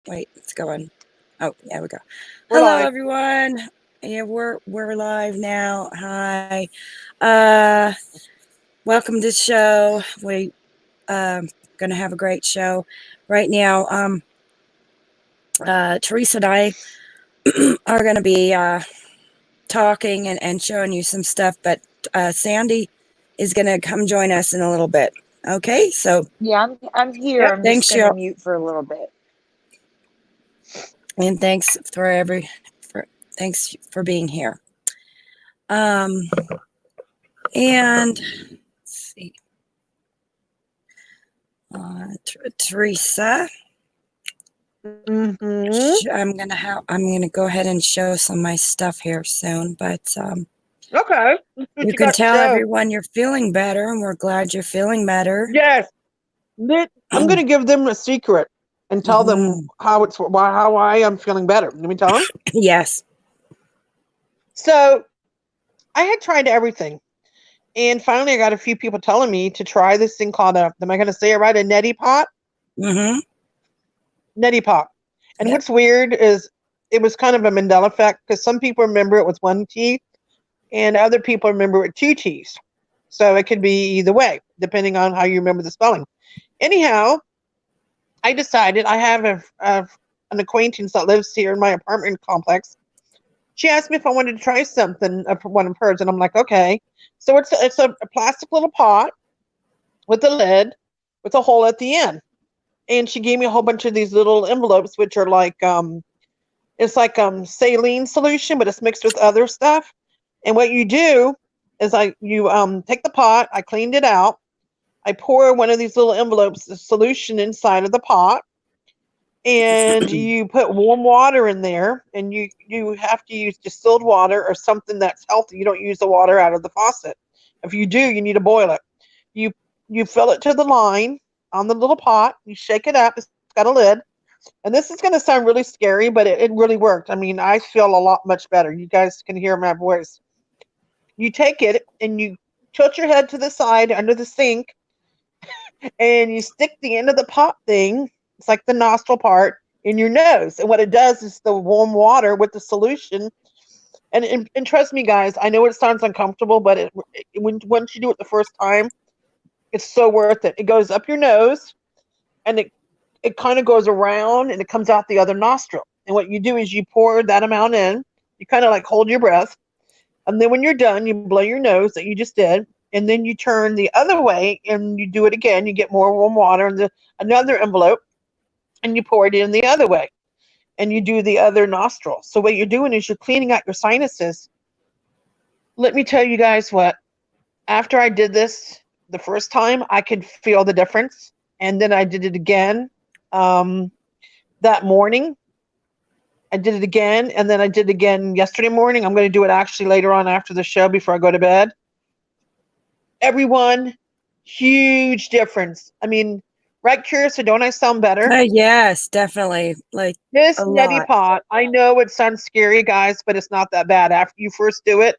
Wait, it's going. Oh, there we go. We're Hello, live. everyone. Yeah, we're live now. Hi. Welcome to the show. We gonna have a great show right now. Teresa and I are gonna be talking and showing you some stuff, but Sandy is gonna come join us in a little bit. Okay, so Yeah, I'm here. Yep. I'm thanks, just gonna you, mute for a little bit. and thanks for being here. And let's see, Teresa. Mm-hmm. I'm gonna go ahead and show some of my stuff here soon, but Okay. you can got to tell show. everyone you're feeling better, and we're glad you're feeling better. Yes. I'm going to give them a secret and tell them how I am feeling better. Let me tell them. Yes. So I had tried everything. And finally, I got a few people telling me to try this thing called am I going to say it right? A neti pot? Mm-hmm. Neti pot. And Yep. what's weird is it was kind of a Mandela effect because some people remember it with one teeth and other people remember it with two teeth. So it could be either way, depending on how you remember the spelling. Anyhow, I decided I have an acquaintance that lives here in my apartment complex. She asked me if I wanted to try something of one of hers, and I'm like, okay. So it's a plastic little pot with a lid with a hole at the end. And she gave me a whole bunch of these little envelopes, which are like it's like saline solution, but it's mixed with other stuff. And what you do is you take the pot, I cleaned it out, I pour one of these little envelopes, the solution inside of the pot, and you put warm water in there, and you have to use distilled water or something that's healthy. You don't use the water out of the faucet. If you do, you need to boil it. You fill it to the line on the little pot, you shake it up, it's got a lid. And this is going to sound really scary, but it really worked. I mean, I feel a lot much better. You guys can hear my voice. You take it and you tilt your head to the side under the sink, and you stick the end of the pot thing, it's like the nostril part, in your nose. And what it does is the warm water with the solution. And trust me, guys, I know it sounds uncomfortable, but once you do it the first time, it's so worth it. It goes up your nose, and it kind of goes around, and it comes out the other nostril. And what you do is you pour that amount in. You kind of like hold your breath. And then when you're done, you blow your nose that you just did. And then you turn the other way and you do it again. You get more warm water in another envelope, and you pour it in the other way. And you do the other nostril. So what you're doing is you're cleaning out your sinuses. Let me tell you guys what. After I did this the first time, I could feel the difference. And then I did it again that morning. I did it again, and then I did it again yesterday morning. I'm going to do it actually later on after the show before I go to bed. Everyone, huge difference. I mean, right, Curious, so don't I sound better? Yes, definitely. Like this a neti lot. pot, I know it sounds scary, guys, but it's not that bad. After you first do it,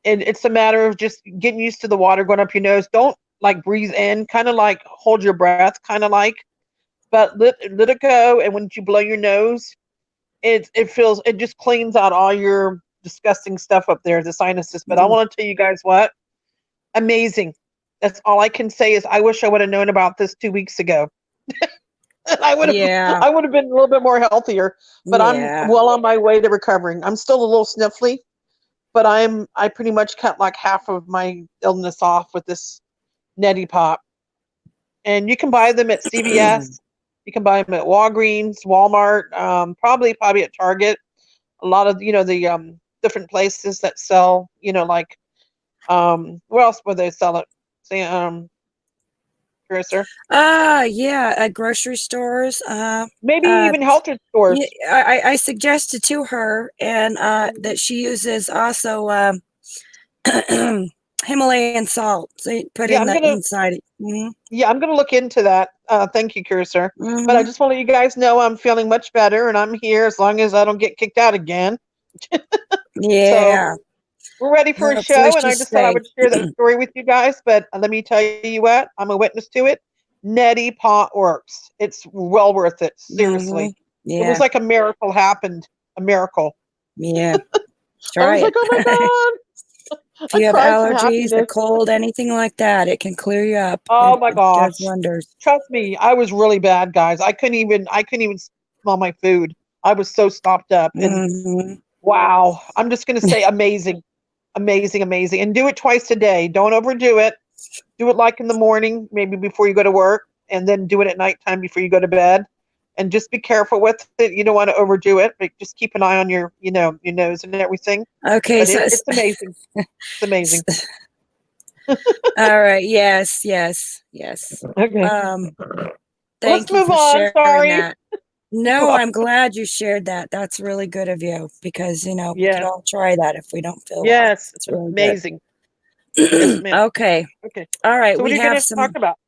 and it's a matter of just getting used to the water going up your nose. Don't like breathe in, kind of like hold your breath, kind of like, but let it go. And when you blow your nose, it just cleans out all your disgusting stuff up there, the sinuses. But I want to tell you guys what, amazing. That's all I can say is I wish I would have known about this 2 weeks ago. I would have been a little bit more healthier. But I'm well on my way to recovering. I'm still a little sniffly, but I pretty much cut like half of my illness off with this neti pot. And you can buy them at CVS. You can buy them at Walgreens, Walmart, probably at Target. A lot of the different places that sell like where else would they sell it? Say Cursor. Yeah, at grocery stores. Maybe even health stores. I suggested to her and that she uses also Himalayan salt. So you put in the inside. Mm-hmm. Yeah, I'm gonna look into that. Thank you, Cursor. Mm-hmm. But I just want to let you guys know I'm feeling much better, and I'm here as long as I don't get kicked out again. Yeah. So we're ready for a show, and I just thought I would share that story with you guys. But let me tell you what, I'm a witness to it. Neti pot works. It's well worth it. Seriously. It was Yeah. like a miracle happened. A miracle. Yeah. I Try was it. like, oh my God. If I you have cried from allergies, a happiness. cold, anything like that, it can clear you up. Oh my It does gosh. wonders. Trust me, I was really bad, guys. I couldn't even smell my food. I was so stopped up. And Hmm. wow. I'm just gonna say amazing. Amazing, amazing. And do it twice a day. Don't overdo it. Do it like in the morning, maybe before you go to work, and then do it at nighttime before you go to bed. And just be careful with it. You don't want to overdo it, but just keep an eye on your, your nose and everything. Okay, But so it's amazing. It's amazing. all right. Yes, yes, yes. Okay. Let's Thank you move for on. sharing Sorry. that. No, I'm glad you shared that. That's really good of you because, we could Yes. all try that if we don't feel well. Yes. It's really good. Amazing. Yes, ma'am. Okay. Okay. All right. So what We are you have going to talk some about?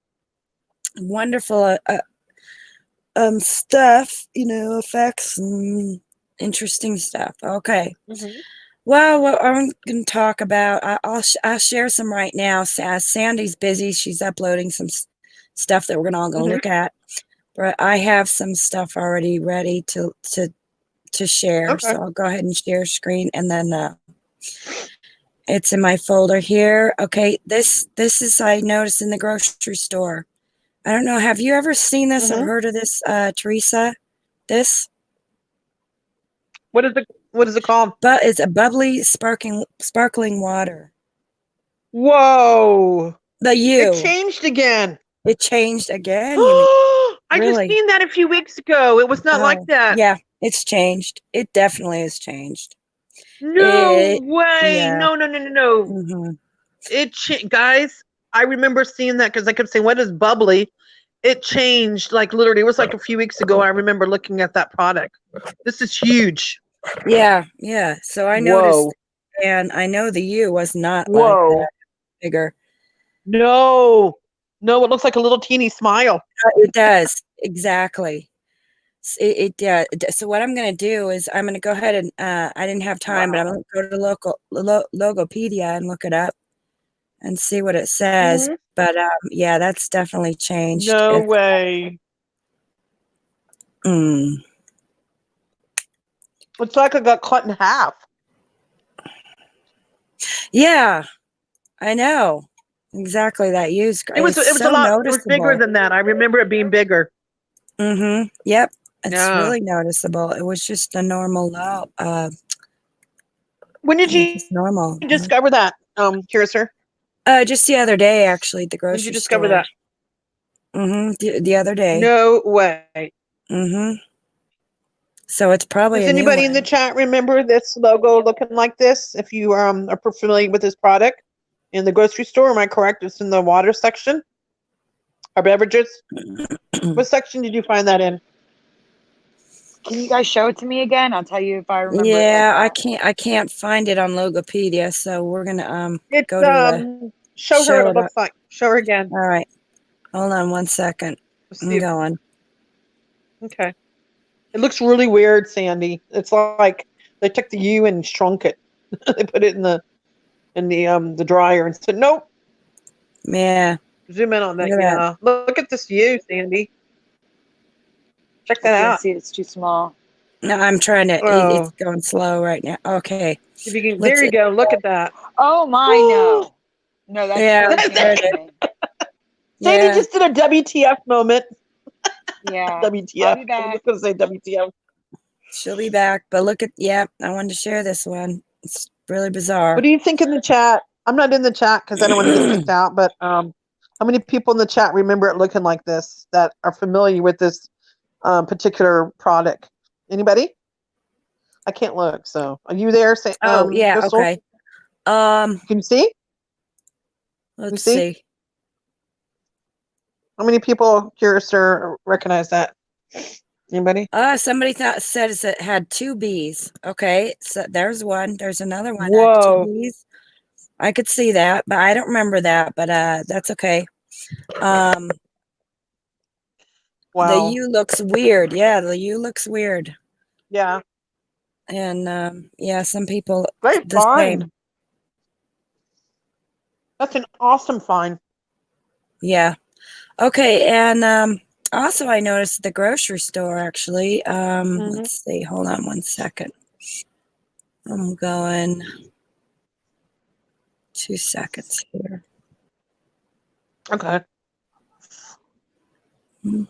wonderful stuff, effects and interesting stuff. Okay. Mm-hmm. Well, what I'm going to talk about, I'll share some right now. Sandy's busy. She's uploading some stuff that we're all going to Mm-hmm. look at. But I have some stuff already ready to share. Okay. So I'll go ahead and share screen, and then it's in my folder here. Okay, this is I noticed in the grocery store. I don't know. Have you ever seen this or Mm-hmm. heard of this, Teresa? This, What is it called? but it's a bubbly, sparkling water. Whoa. The It U. changed again. It changed again. You mean I just really? seen that a few weeks ago. It was not like Oh, that. yeah. It's changed. It definitely has changed. No way. Yeah. No, no, no, no, no. Hmm. Guys, I remember seeing that because I kept saying, what is bubbly? It changed like literally. It was like a few weeks ago. I remember looking at that product. This is huge. Yeah. Yeah. So I noticed, Whoa. and I know the U was not like Whoa. that bigger. No. No, it looks like a little teeny smile. It does. Exactly. Yeah. So what I'm going to do is I'm going to go ahead and I didn't have time, but I'm going to go to Logopedia and look it up and see what it says. Mhm. But yeah, that's definitely changed. No way. Mm, It's like it got cut in half. yeah, I know exactly that use. It was It's a so lot. It was bigger noticeable. than that. I remember it being bigger. Mm-hmm. Yep, it's Yeah. really noticeable. It was just a normal low. When did It was you just normal. discover that, Curiouser? Just the other day, actually, at the When did you grocery discover store. that? Mm-hmm. The other day. No way. Mm-hmm. So it's probably Does a new anybody in the one. chat remember this logo looking like this? If you are familiar with this product in the grocery store, am I correct? It's in the water section or beverages. What section did you find that in? Can you guys show it to me again? I'll tell you if I remember it like Yeah, that. I can't find it on Logopedia, so we're gonna It's go to the show her show what it it up. looks like. Show her again. All right, hold on 1 second. Let's I'm see. going. Okay. It looks really weird, Sandy. It's like they took the U and shrunk it. They put it in the dryer and said, nope. Yeah, Zoom in on that. look at that. Yeah. Look at this U, Sandy. Check I that can't out. see it. It's too small. No, I'm trying to. Oh. It's going slow right now. Okay, If you can, let's. there you go. Look at that. Oh my, no. No, that's Yeah, very there it changed is. me. Sandy Yeah, just did a WTF moment. Yeah. I'll WTF. be I'm back. just going to say WTF. she'll be back. But look at. Yeah, I wanted to share this one. It's really bizarre. What do you think in the chat? I'm not in the chat because I don't want to get kicked out, but how many people in the chat remember it looking like this that are familiar with this particular product? Anybody? I can't look. So are you there? Say, Oh yeah, Crystal? okay. Can you see? Let's see? see. How many people, Curious, recognize that? Anybody? Somebody said it had 2 B's. Okay, so there's one. There's another one. Whoa. 2 B's. I could see that, but I don't remember that. But that's okay. The Wow. U looks weird. Yeah, the U looks weird. Yeah. And yeah, some people Great the find. same. That's an awesome find. Yeah. Okay, and Also, I noticed at the grocery store, actually. Mhm. Let's see. Hold on one second. I'm going 2 seconds here. Okay. Mhm.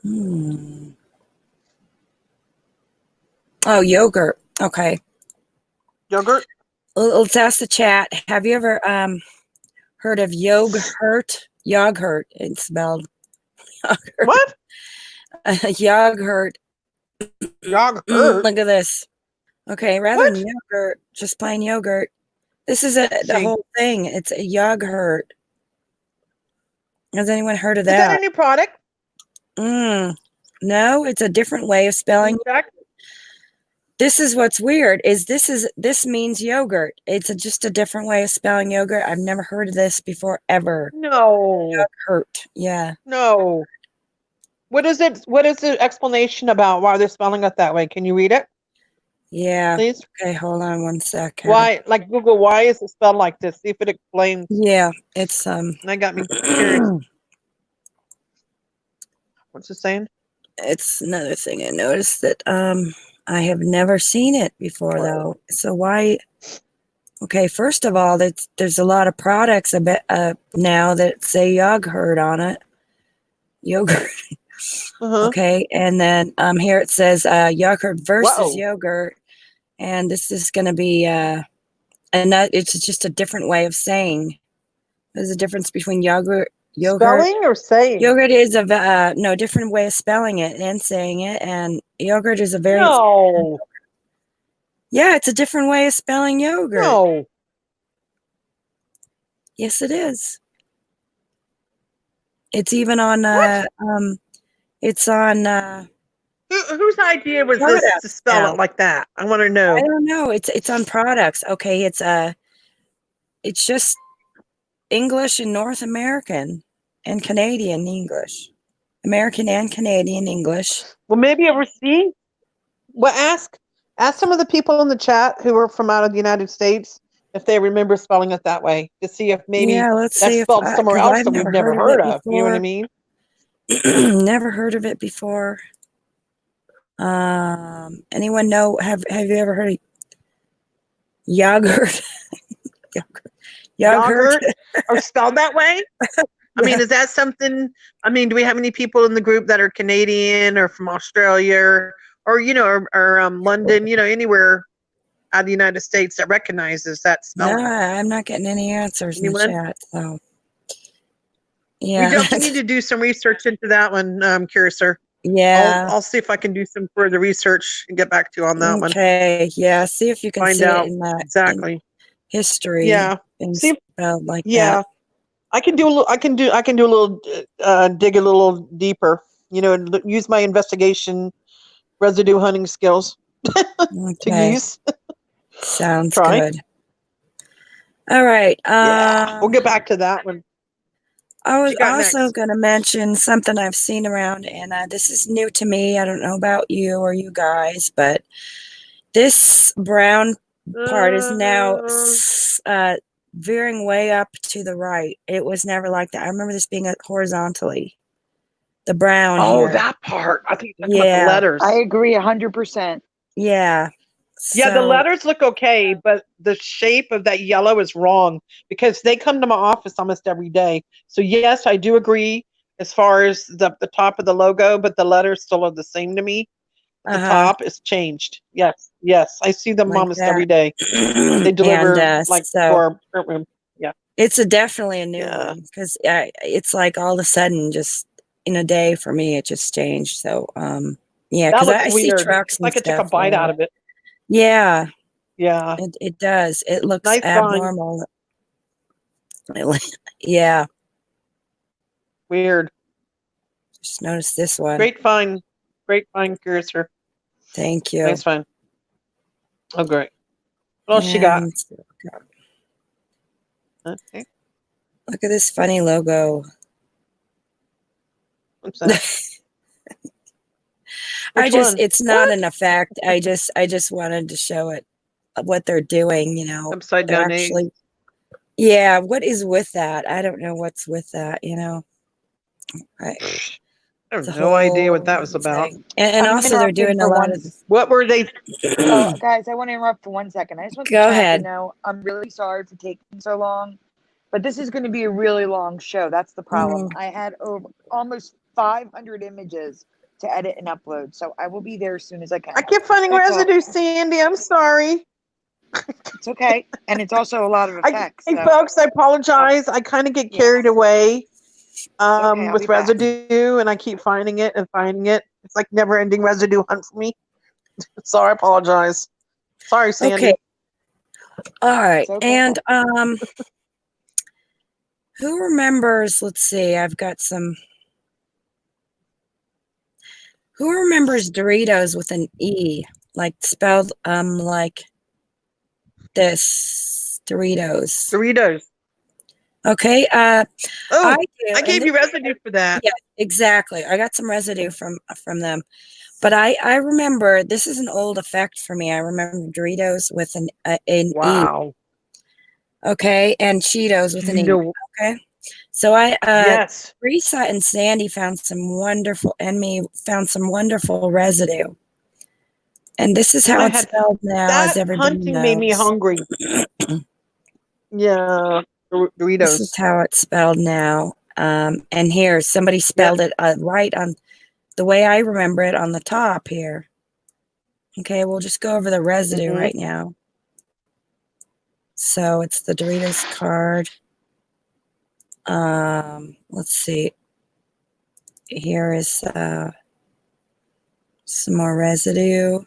Hmm. Oh, yogurt. Okay. Yogurt. Let's ask the chat. Have you ever heard of yogurt? Yogurt. It's spelled yogurt. What? Yogurt. Yogurt. Look at this. Okay, rather What? than yogurt, just plain yogurt. This is Let's the see. whole thing. It's a yogurt. Has anyone heard of Is that a that? new product? No, it's a different way of spelling. Exactly. This is what's weird. This means yogurt. It's just a different way of spelling yogurt. I've never heard of this before ever. No. Yogurt. Yeah. No. What is it? What is the explanation about why they're spelling it that way? Can you read it, Yeah. please? Okay, hold on one second. Why? Like Google, why is it spelled like this? See if it explains. Yeah, it's That got me curious. What's it saying? it's another thing I noticed that I have never seen it before though. So why? Okay, first of all, there's a lot of products now that say yogurt on it. Yogurt. Uh-huh. Okay, and then here it says yogurt versus Whoa. yogurt, and this is going to be it's just a different way of saying. There's a difference between yogurt. Spelling or saying? Yogurt is a no different way of spelling it and saying it, and yogurt is a very No. yeah, it's a different way of spelling yogurt. No. Yes, it is. It's even on What? it's on Whose idea was this products to spell now. it like that? I want to know. I don't know. It's on products. Okay, it's just English and North American and Canadian English. American and Canadian English. Well, maybe overseas. Well, ask some of the people in the chat who are from out of the United States if they remember spelling it that way, to see if maybe Yeah, let's that's see if spelled somewhere 'cause else I've that we've never never heard it of. You know what I before. mean? Never heard of it before. Anyone know? Have you ever heard of yogurt? Yogurt or spelled that way? I mean, is that something? I mean, do we have any people in the group that are Canadian or from Australia or London? Anywhere out of the United States that recognizes that spelling? No, I'm not getting any answers in the chat. So yeah, We need to do some research into that one, Curiouser. Yeah, I'll see if I can do some further research and get back to you on that one. Okay, yeah. See if you can Find see out it in that exactly. history. Yeah. And See, spelled like yeah. that. I can do a little. I can do a little. Dig a little deeper. And use my investigation, residue hunting skills to use. Sounds Try. good. All right. Yeah, we'll get back to that one. I was also going to mention something I've seen around, and this is new to me. I don't know about you or you guys, but this brown part is now veering way up to the right. It was never like that. I remember this being horizontally. The brown here. That part. I think that's about the letters. I agree 100%. Yeah. Yeah, the letters look okay, but the shape of that yellow is wrong because they come to my office almost every day. So yes, I do agree as far as the top of the logo, but the letters still are the same to me. The top is changed. Yes, I see them like almost every day. They deliver for our room. Yeah, it's definitely a new one because it's like all of a sudden, just in a day for me, it just changed. So yeah, because I see trucks. It's like it took a bite out of it. Yeah. Yeah. It does. It looks nice abnormal. Yeah. Weird. Just noticed this one. Great find, Curiouser. Thank you. Nice find. Oh, great. What else you got? Okay. Look at this funny logo. What's that? It's not an effect. I just wanted to show it. what they're doing, you know. Upside They're down actually, yeah, what is with that? I don't know what's with that, you know. Right. I It's a have no idea what that whole was about. thing. And I'm also they're interrupting doing a for lot one. of this. What were they? Oh, guys, I want to interrupt for 1 second. I just want the Go chat ahead. to know I'm really sorry for taking so long, but this is going to be a really long show. That's the problem. I had over almost 500 images to edit and upload, so I will be there as soon as I can. I kept finding That's all. residue, Sandy. I'm sorry. It's okay, and it's also a lot of effects. Hey, so folks, I apologize. I kind of get Yeah. carried away okay, I'll with be back. residue, and I keep finding it and finding it. It's like never-ending residue hunt for me. So I apologize. Sorry, Sandy. Okay. All right. It's okay. And who remembers, let's see, I've got some. Who remembers Doritos with an E, like spelled like this, Doritos? Doritos. Okay. Oh, I do. I gave you residue for that. Yeah, exactly. I got some residue from them. But I remember, this is an old effect for me. I remember Doritos with an E. Wow. Okay, and Cheetos with an E. No. Okay. So I Yes. Teresa and Sandy found some wonderful, and me found some wonderful residue. And this is how I it's had- spelled now, as That everybody hunting knows. made me hungry. Yeah. Doritos. This is how it's spelled now. And here, somebody spelled it right on the way I remember it on the top here. Okay, we'll just go over the residue right now. So it's the Doritos card. Let's see. Here is some more residue.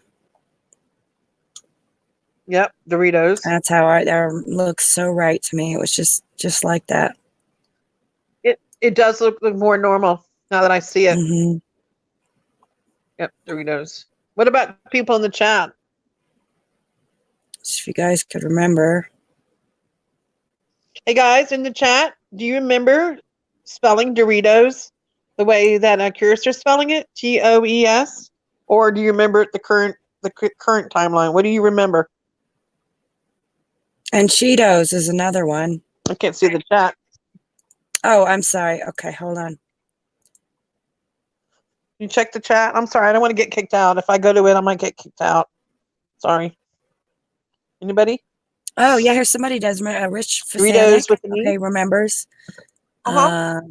Yep, Doritos. That's how that looks so right to me. It was just like that. It does look more normal now that I see it. Mm-hmm. Yep, Doritos. What about people in the chat? If you guys could remember. Hey guys in the chat, do you remember spelling Doritos the way that Curious is spelling it, TOES, or do you remember the current timeline? What do you remember? And Cheetos is another one. I can't see the chat. Oh, I'm sorry. Okay, hold on. You check the chat. I'm sorry, I don't want to get kicked out. If I go to it, I might get kicked out. Sorry. Anybody? Oh yeah, here's somebody does. Rich Doritos with an E? okay, remembers. Uh-huh.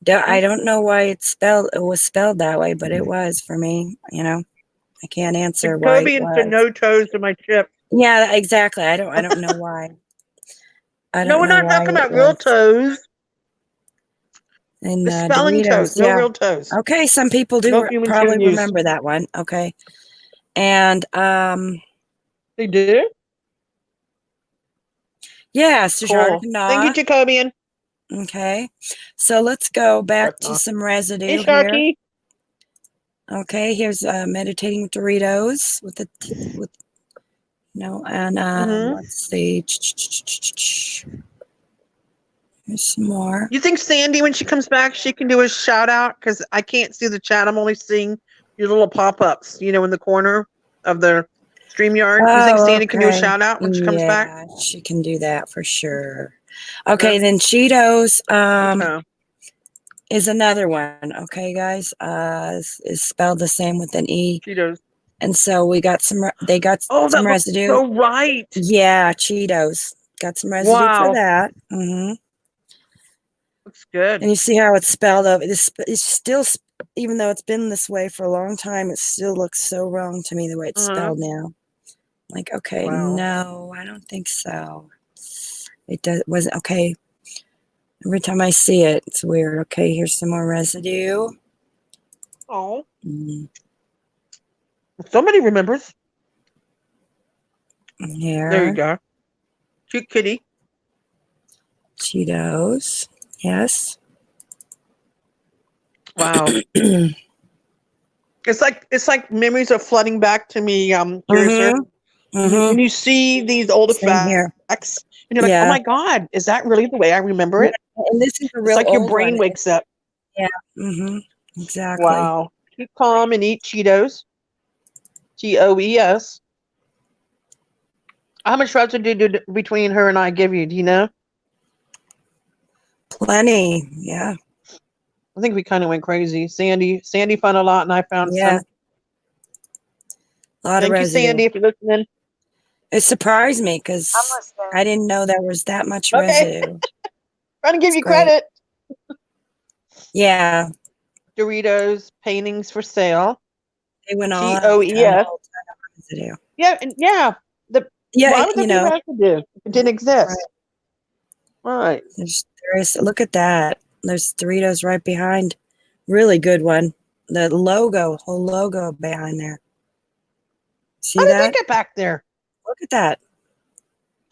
I don't know why it was spelled that way, but it was for me. You know, I can't answer why. Kobe and no toes to my chip. Yeah, exactly. I don't know why. No, we're not talking about real toes. And the spelling Doritos, toes, no real toes. Okay, some people do probably remember that one. Okay, and they do. Yeah, cool. Thank you, Jacobian. Okay, so let's go back to some residue hey, Sharky. Here. Okay, here's meditating with Doritos with and let's see. Here's some more. You think Sandy, when she comes back, she can do a shout out? Because I can't see the chat. I'm only seeing your little pop-ups, you know, in the corner of the StreamYard. You think Sandy can do a shout out when she comes back? Yeah, she can do that for sure. Okay, then Cheetos is another one. Okay, guys, is spelled the same with an E. Cheetos. And so we got some. They got some residue. So right. Yeah, Cheetos got some residue for that. Mm-hmm. Looks good. And you see how it's spelled out. It's still, even though it's been this way for a long time, it still looks so wrong to me the way it's spelled now. Like, okay, no, I don't think so. It wasn't okay. Every time I see it, it's weird. Okay, here's some more residue. Oh. Somebody remembers. Here. There you go. Cute kitty. Cheetos. Yes. Wow. It's like memories are flooding back to me, Curiouser. When you see these old effects, and you're like, oh my God, is that really the way I remember it? And this is a real it's like your brain wakes up. Yeah. Exactly. Wow. Keep calm and eat Cheetos. TOES. How much residue did between her and I give you? Do you know? Plenty. Yeah. I think we kind of went crazy. Sandy found a lot, and I found Yeah. some. A lot of Thank you, residue. Sandy, if you're listening. It surprised me because I'm listening. I didn't know there was that much Okay. residue. Trying to give It's you great. credit. Yeah. Doritos paintings for sale. They went all out. GOES. Residue. Yeah, and yeah. Yeah. Why would that be residue? If it didn't exist. Right. Look at that. There's Doritos right behind. Really good one. The whole logo behind there. See How did that? they get back there? Look at that.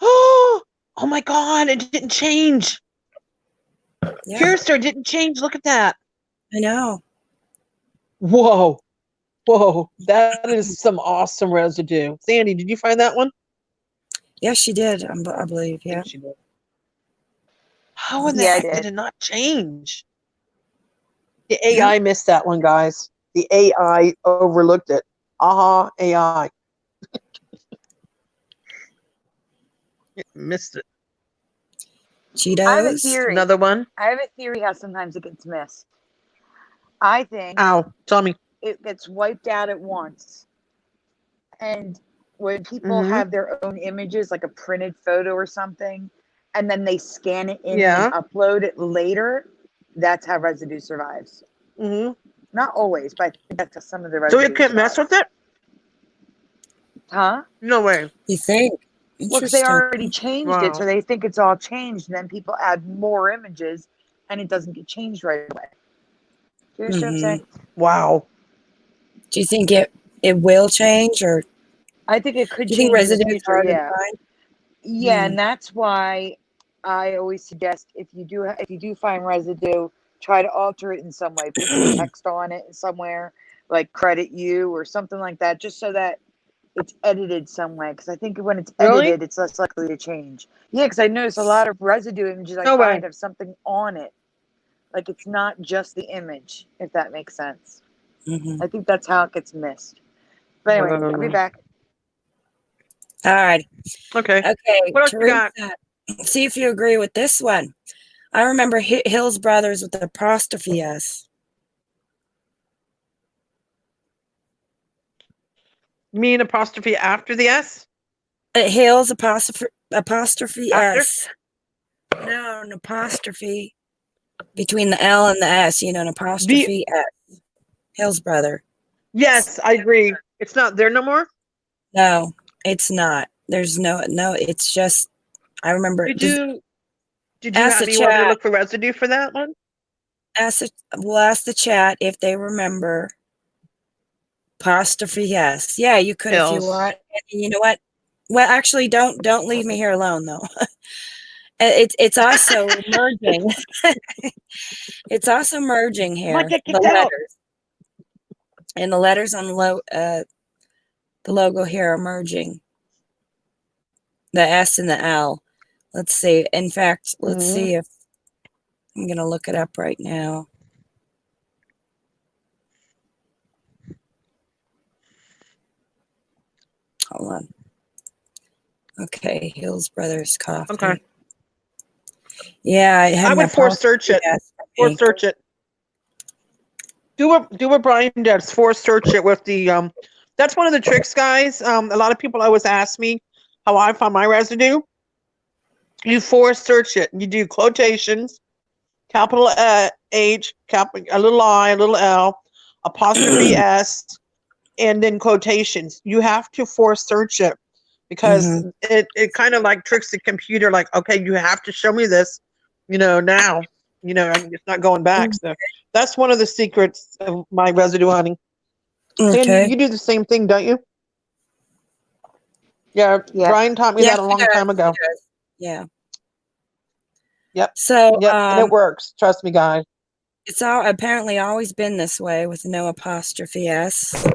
Oh my God! It didn't change. Yeah, Curiouser didn't change. Look at that. I know. Whoa. That is some awesome residue. Sandy, did you find that one? Yeah, she did. I believe. I Yeah. think she did. How in the Yeah, I heck did. did it not change? The AI missed that one, guys. The AI overlooked it. AI. It missed it. I have a Cheetos. theory. Another one. I have a theory how sometimes it gets missed. I think Ow. Tell me. it gets wiped out at once. And when people have their own images, like a printed photo or something, and then they scan it in and upload it later, that's how residue survives. Not always, but I think that's some of the residue. So you can't mess with it? Huh? No way. You think? Well, because they Interesting. already changed it, so they think it's all changed, and then people add more images, and it doesn't get changed right away. Do you understand what I'm saying? Wow. Do you think it will change, or I think it could do you change think in the residue is future. hard to Yeah, find? yeah, and that's why I always suggest if you do find residue, try to alter it in some way. Put some text on it somewhere, like credit you or something like that, just so that it's edited some way. Because I think when it's edited, it's less likely to change. Yeah, because I notice a lot of residue images I find have something on it, like it's not just the image. If that makes sense, I think that's how it gets missed. But anyway, I'll be back. All right. Okay. Okay. What else you got? Teresa, see if you agree with this one. I remember Hill's Brothers with the apostrophe S. You mean apostrophe after the S? Hill's apostrophe After? S. No, an apostrophe between the L and the S. You know, an apostrophe S. Hill's brother. Yes, I agree. It's not there no more? No, it's not. There's no. It's just. I remember. Did you ask have the me want me to chat? look for residue for that one? We'll ask the chat if they remember. Apostrophe yes. Yeah, you could if you want. And you know what? Well, actually, don't leave me here alone though. It's also merging. It's also merging here. The letters and the letters on the logo here are merging. The S and the L. Let's see. In fact, let's see if I'm gonna look it up right now. Hold on. Okay, Hills Brothers Coffee. Okay. Yeah, I would force search it. Force search it. Do what Brian does. Force search it with the That's one of the tricks, guys. A lot of people always ask me how I find my residue. You force search it. You do quotations, capital H, a little I, a little L, apostrophe S, and then quotations. You have to force search it because it kind of like tricks the computer. Like, okay, you have to show me this, now. It's not going back. So that's one of the secrets of my residue hunting. Okay. Sandy, you do the same thing, don't you? Yeah. Brian taught me that a long time ago. Yeah. Yep. So and it works. Trust me, guys. It's apparently always been this way with no apostrophe S.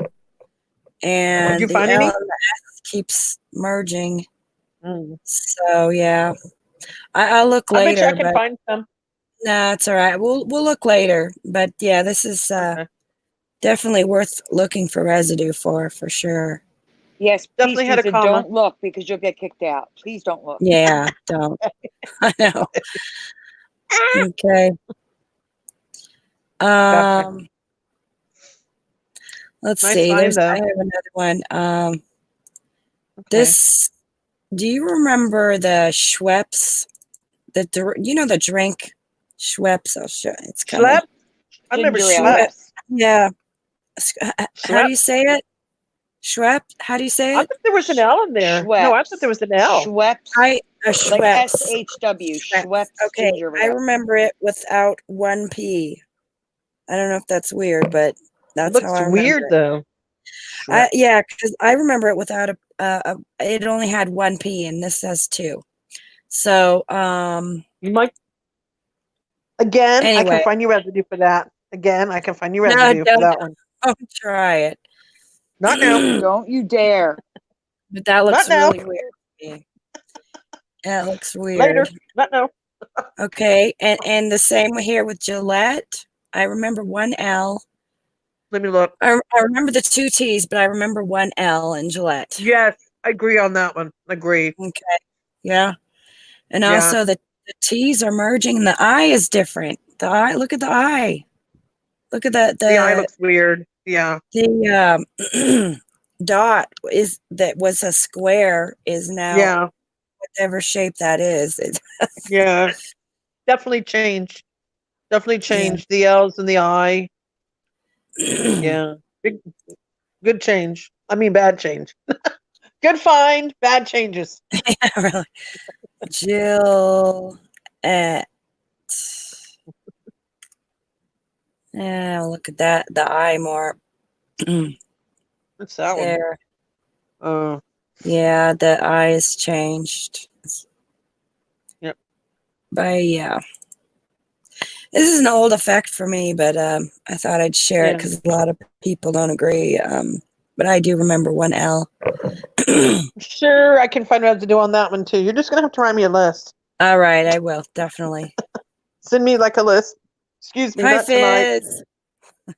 And Did you the find L any? and the S keeps merging. So yeah. I'll look later. I bet you I can find some. No, it's all right. We'll look later. But yeah, this is definitely worth looking for residue for sure. Yes, please, Definitely had a Teresa, comma. don't look because you'll get kicked out. Please don't look. Yeah, don't. I know. Okay. Gotcha. Let's Nice see. sign, though. I have another one. Okay. This. Do you remember the Schweppes? The drink Schweppes. I'll show. It's kind of Schlepp? I remember Ginger ale, Schlepp. yeah. How do Schlepp. you say it? Schweppes. How do you say I it? thought there was an L in there. No, I thought there was an L. Schweppes. A Like Schweppes. SHW. Schweppes. Schweppes Okay, ginger I ale. remember it without one P. I don't know if that's weird, but that's Looks how I remember weird, it. though. Yeah, because I remember it without it only had one P, and this has two. So, You might. Again, I anyway, can find you residue for that. Again, I can find you no, residue for that one. don't try it. Not now. Don't you dare. But that looks Not now. really weird to me. That looks weird. Later. Not now. Okay, and the same here with Gillette. I remember one L. Let me look. I remember the two T's, but I remember one L in Gillette. Yes, I agree on that one. Agree. Okay, yeah, and Yeah. also the T's are merging, and the I is different. The I, look at the I. Look at The eye looks weird. Yeah. the dot that was a square is now Yeah. whatever shape that is. Yeah. Definitely changed. Definitely changed. The L's and the I. Yeah. Good change. I mean, bad change. Good find, bad changes. Yeah, really. Jill at. Yeah, look at that. The eye more What's that one? there. Oh, Yeah, the eye is changed. yep. But yeah. This is an old effect for me, but I thought I'd share it Yeah. because a lot of people don't agree. But I do remember one L. Sure, I can find residue on that one too. You're just gonna have to write me a list. All right, I will definitely. Send me like a list. Excuse me, Hi, not tonight. Fizz.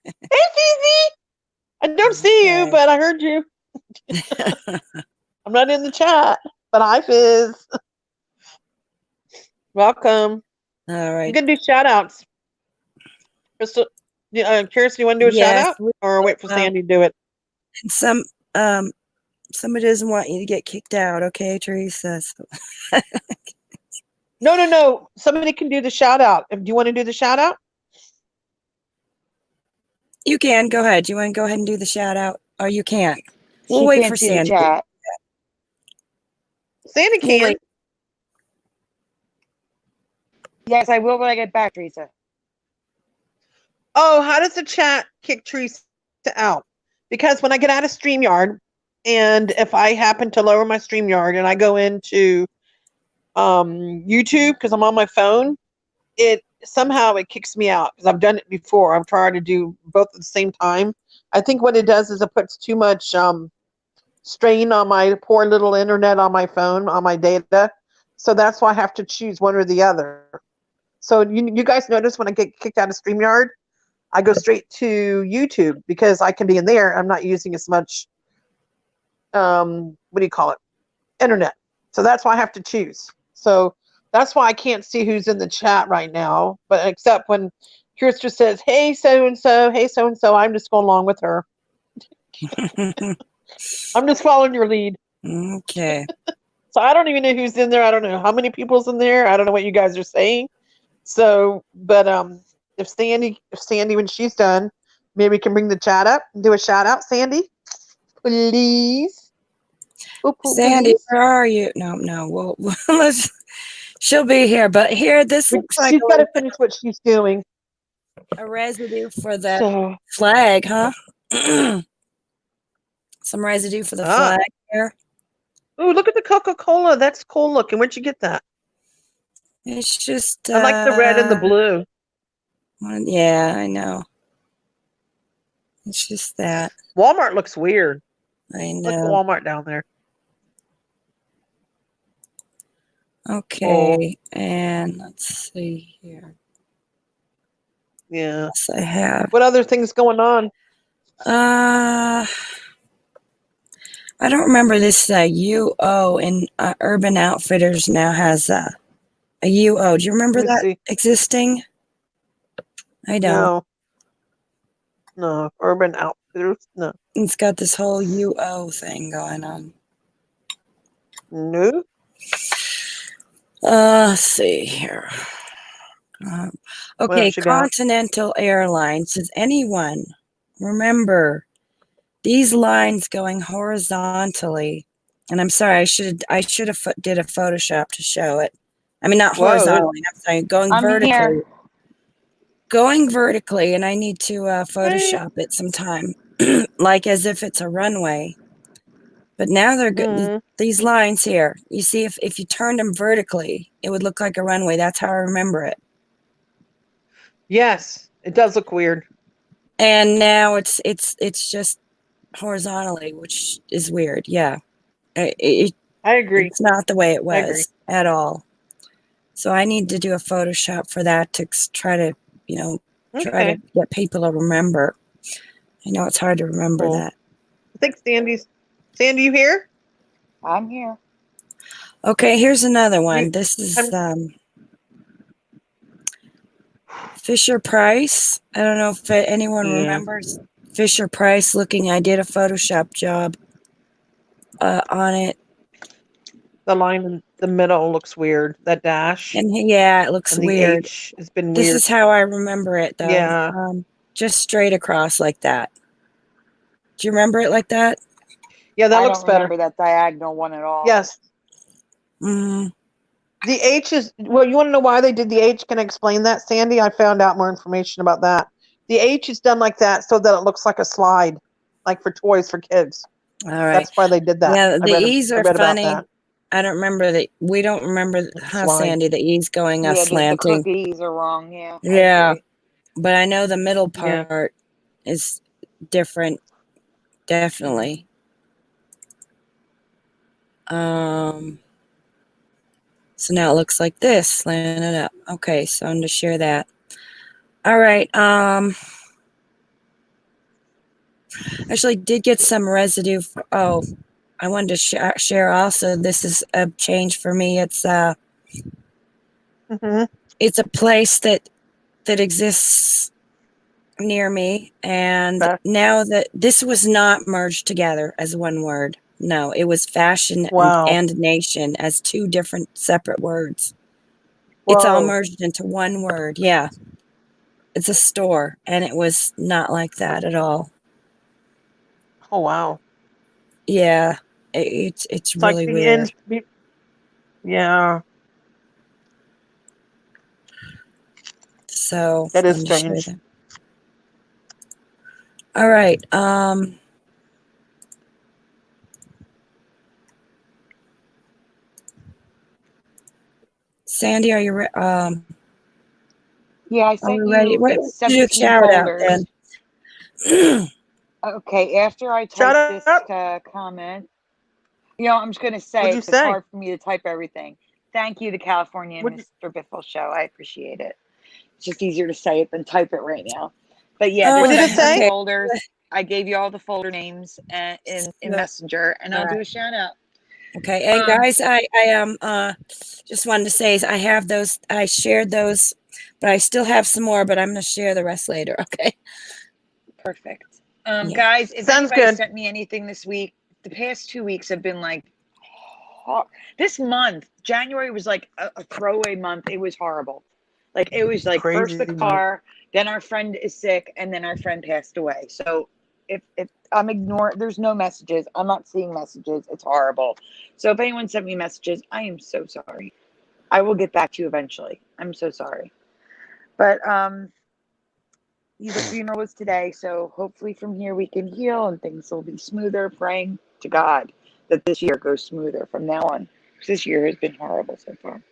Hey, Fizi! I don't see you, Okay. but I heard you. I'm not in the chat, but hi, Fizz. Welcome. All I'm right. gonna do shout outs. Crystal, Curious, you want to do a shout Yes, out or wait for Sandy to do it? and somebody doesn't want you to get kicked out, okay, Teresa? So. No. Somebody can do the shout out. Do you want to do the shout out? You can go ahead. You want to go ahead and do the shout out, or you can't? We'll She wait can't for see the Sandy. chat. Sandy We'll can. wait. Yes, I will when I get back, Teresa. Oh, how does the chat kick Teresa out? Because when I get out of StreamYard, and if I happen to lower my StreamYard and I go into YouTube because I'm on my phone, it somehow it kicks me out because I've done it before. I'm trying to do both at the same time. I think what it does is it puts too much strain on my poor little internet on my phone, on my data. So that's why I have to choose one or the other. So you guys notice when I get kicked out of StreamYard, I go straight to YouTube because I can be in there. I'm not using as much, what do you call it, internet. So that's why I have to choose. So that's why I can't see who's in the chat right now. But except when Kirsten says, hey, so-and-so, hey, so-and-so, I'm just going along with her. I'm just following your lead. Okay. So I don't even know who's in there. I don't know how many people's in there. I don't know what you guys are saying. So, but if Sandy, when she's done, maybe we can bring the chat up and do a shout out, Sandy, please. Sandy, Please. where are you? No. Well, she'll be here. But here, this looks like She's got to finish what she's doing. a residue for that So, flag, huh? Some residue for the flag here. oh, look at the Coca-Cola. That's cool looking. Where'd you get that? It's just. I like the red and the blue. Yeah, I know. It's just that. Walmart looks weird. I Look at know. Walmart down there. Okay, and let's see here. Yeah. Yes, I have. What other things going on? I don't remember this UO in Urban Outfitters now has a UO. Do you remember Let me that see. existing? I don't. No, Urban Outfitters. No. It's got this whole UO thing going on. No. Let's see here. What Okay, else you got? Continental Airlines. Does anyone remember these lines going horizontally? And I'm sorry, I should have did a Photoshop to show it. I mean, not Whoa. horizontally. I'm sorry, going I'm vertically. here. Going vertically, and I need to Photoshop it sometime, like as if it's a runway. But now they're good. Mm. These lines here, you see, if you turned them vertically, it would look like a runway. That's how I remember it. Yes, it does look weird. And now it's just horizontally, which is weird. Yeah, I agree. it's not the way it I agree. was at all. So I need to do a Photoshop for that to try to, try Okay. to get people to remember. I know it's hard to remember Cool. that. I think Sandy, you here? I'm here. Okay, here's another one. This is Fisher Price. I don't know if anyone remembers Fisher Price looking. I did a Photoshop job on it. The line in the middle looks weird. That dash. And yeah, it looks and the weird. H has been This weird. is how I remember it, though. Yeah. Just straight across like that. Do you remember it like that? Yeah, that I looks don't better. remember that diagonal one at all. Yes. Mm. The H is, well, you want to know why they did the H? Can I explain that, Sandy? I found out more information about that. The H is done like that so that it looks like a slide, like for toys for kids. All right. That's why they did that. Yeah, the E's are funny. About that. I don't remember that. We don't remember how Slide. Sandy, the E's going slanting. The E's are wrong. Yeah. Yeah. But I know the middle part is different. Definitely. So now it looks like this, slanted up. Okay, so I'm going to share that. All right. Actually did get some residue. I wanted to share also. This is a change for me. It's it's a place that exists near me, and now that this was not merged together as one word. No, it was fashion and nation as two different separate words. Whoa. It's all merged into one word. Yeah. It's a store, and it was not like that at all. Oh, wow. Yeah. It's really weird. Yeah. So that is strange. All right. Sandy, are you ready? Yeah, I sent you. What did you shout out then? Okay, after I type this comment, I'm just going to say it's hard for me to type everything. Thank you to California and Mr. Biffle Show. I appreciate it. It's just easier to say it than type it right now. But yeah, what did it say? Folders. I gave you all the folder names in Messenger, and I'll do a shout out. Okay, and guys, I just wanted to say I have those. I shared those, but I still have some more. But I'm going to share the rest later. Okay. Perfect. Guys, if anybody sent me anything this week, the past 2 weeks have been like, this month, January was like a throwaway month. It was horrible. Like, it was like first the car, then our friend is sick, and then our friend passed away. So if I'm ignoring, there's no messages. I'm not seeing messages. It's horrible. So if anyone sent me messages, I am so sorry. I will get back to you eventually. I'm so sorry. But the funeral was today, so hopefully from here we can heal and things will be smoother. Praying to God that this year goes smoother from now on. This year has been horrible so far.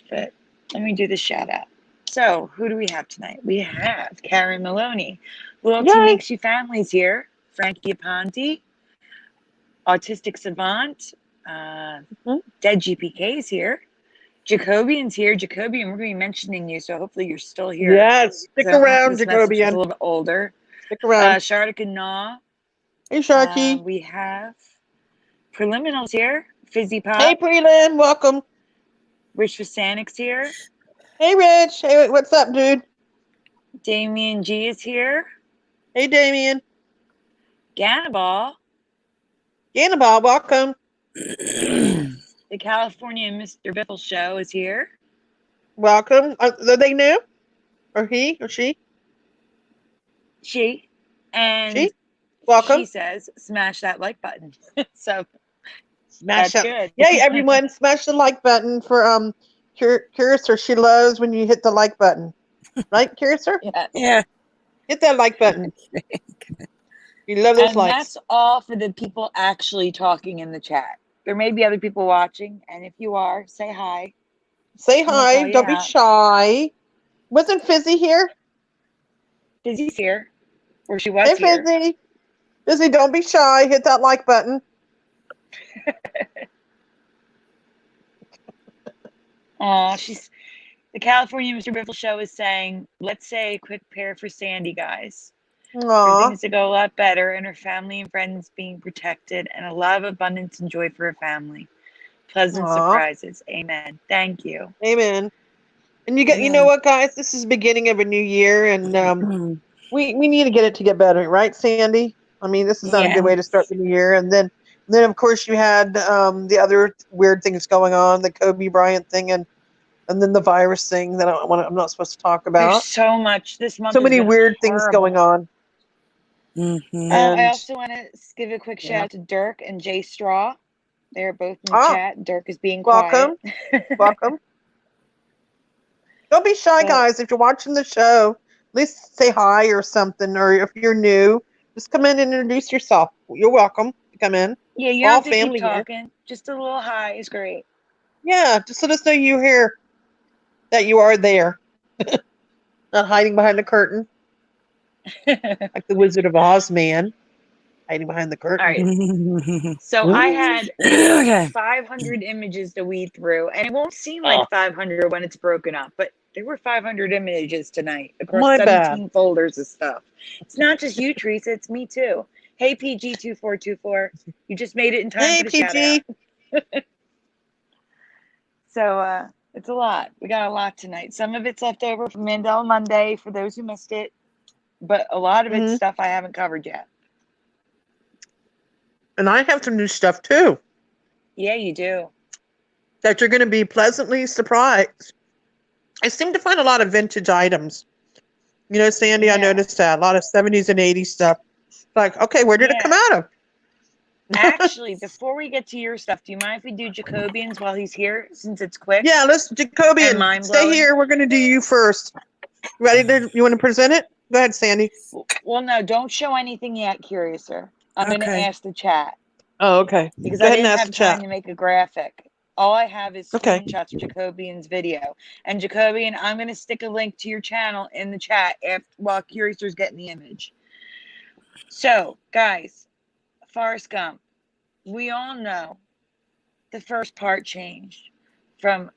But let me do the shout out. So who do we have tonight? We have Karen Maloney, Loyalty Makes You Families here, Frankie Aponte, Autistic Savant, Dead GPK is here. Jacobian's here. Jacobian, we're going to be mentioning you, so hopefully you're still here. Yes, stick around, Jacobian. A little bit older. Stick around. Shardik and Naw. Hey, Sharky. We have Preliminals here. Fizzy Pop. Hey, Prelim, welcome. Rich Vasanik's here. Hey, Rich. Hey, what's up, dude? Damien G is here. Hey, Damien. Gannibal. Gannibal, welcome. The California Mr. Biffle show is here. Welcome. Are they new? Or he or she? She. And She? Welcome. she says, smash that like button. So Smash that's that. good. Yay, everyone. Smash the like button for Curious or she loves when you hit the like button. Right, Curious? Yes. Yeah. Hit that like button. You love those And likes. that's all for the people actually talking in the chat. There may be other people watching, and if you are, say hi. Say And we'll hi. call you Don't be out. shy. Wasn't Fizzy here? Fizzy's here, or she was Hey, here. Fizzy. Fizzy, don't be shy. Hit that like button. Oh, she's the California Mr. Biffle show is saying, let's say a quick prayer for Sandy, guys. For Aw. things to go a lot better and her family and friends being protected and a lot of abundance and joy for her family. Pleasant Aw. surprises. Amen. Thank you. Amen. And you know what, guys? This is the beginning of a new year, and we need to get better, right, Sandy? I mean, this is not a Yeah. good way to start the new year. And then of course you had the other weird things going on, the Kobe Bryant thing, and then the virus thing that I'm not supposed to talk about. There's so much this month. So many has been weird things horrible. going on. Mhm. I And also want to give a quick Yeah. shout out to Dirk and Jay Straw. They're both in the Ah, chat. Dirk is being welcome. quiet. Welcome. Don't be shy, But- guys. If you're watching the show, at least say hi or something. Or if you're new, just come in and introduce yourself. You're welcome to come in. Yeah, you All don't have to family keep here. talking. Just a little hi is great. Yeah, just let us know you're here, that you are there, not hiding behind the curtain like the Wizard of Oz man, hiding behind the curtain. All right. So I had Okay. 500 images to weed through, and it won't seem like 500 when it's broken up, but there were 500 images tonight across My 17 bad. folders of stuff. It's not just you, Teresa, it's me too. Hey, PG2424, you just made it in time Hey, for the shout PG. out. So it's a lot. We got a lot tonight. Some of it's left over from Mandela Monday for those who missed it, but a lot of it's Mhm. stuff I haven't covered yet. And I have some new stuff too Yeah, you do. that you're going to be pleasantly surprised. I seem to find a lot of vintage items. You know, Sandy, I Yeah. noticed that. A lot of 70s and 80s stuff. Like, okay, where did it come out of? Actually, before we get to your stuff, do you mind if we do Jacobians while he's here, since it's quick? Yeah, let's, Jacobian, And mind stay blowing? here. We're going to do you first. You want to present it? Go ahead, Sandy. Well, no, don't show anything yet, Curiouser. I'm going to Okay. ask the chat Oh, okay. because Go I ahead and didn't ask have the time chat. to make a graphic. All I have is Okay. screenshots of Jacobian's video. And Jacobian, I'm going to stick a link to your channel in the chat while Curiouser's getting the image. So, guys, Forrest Gump. We all know the first part changed from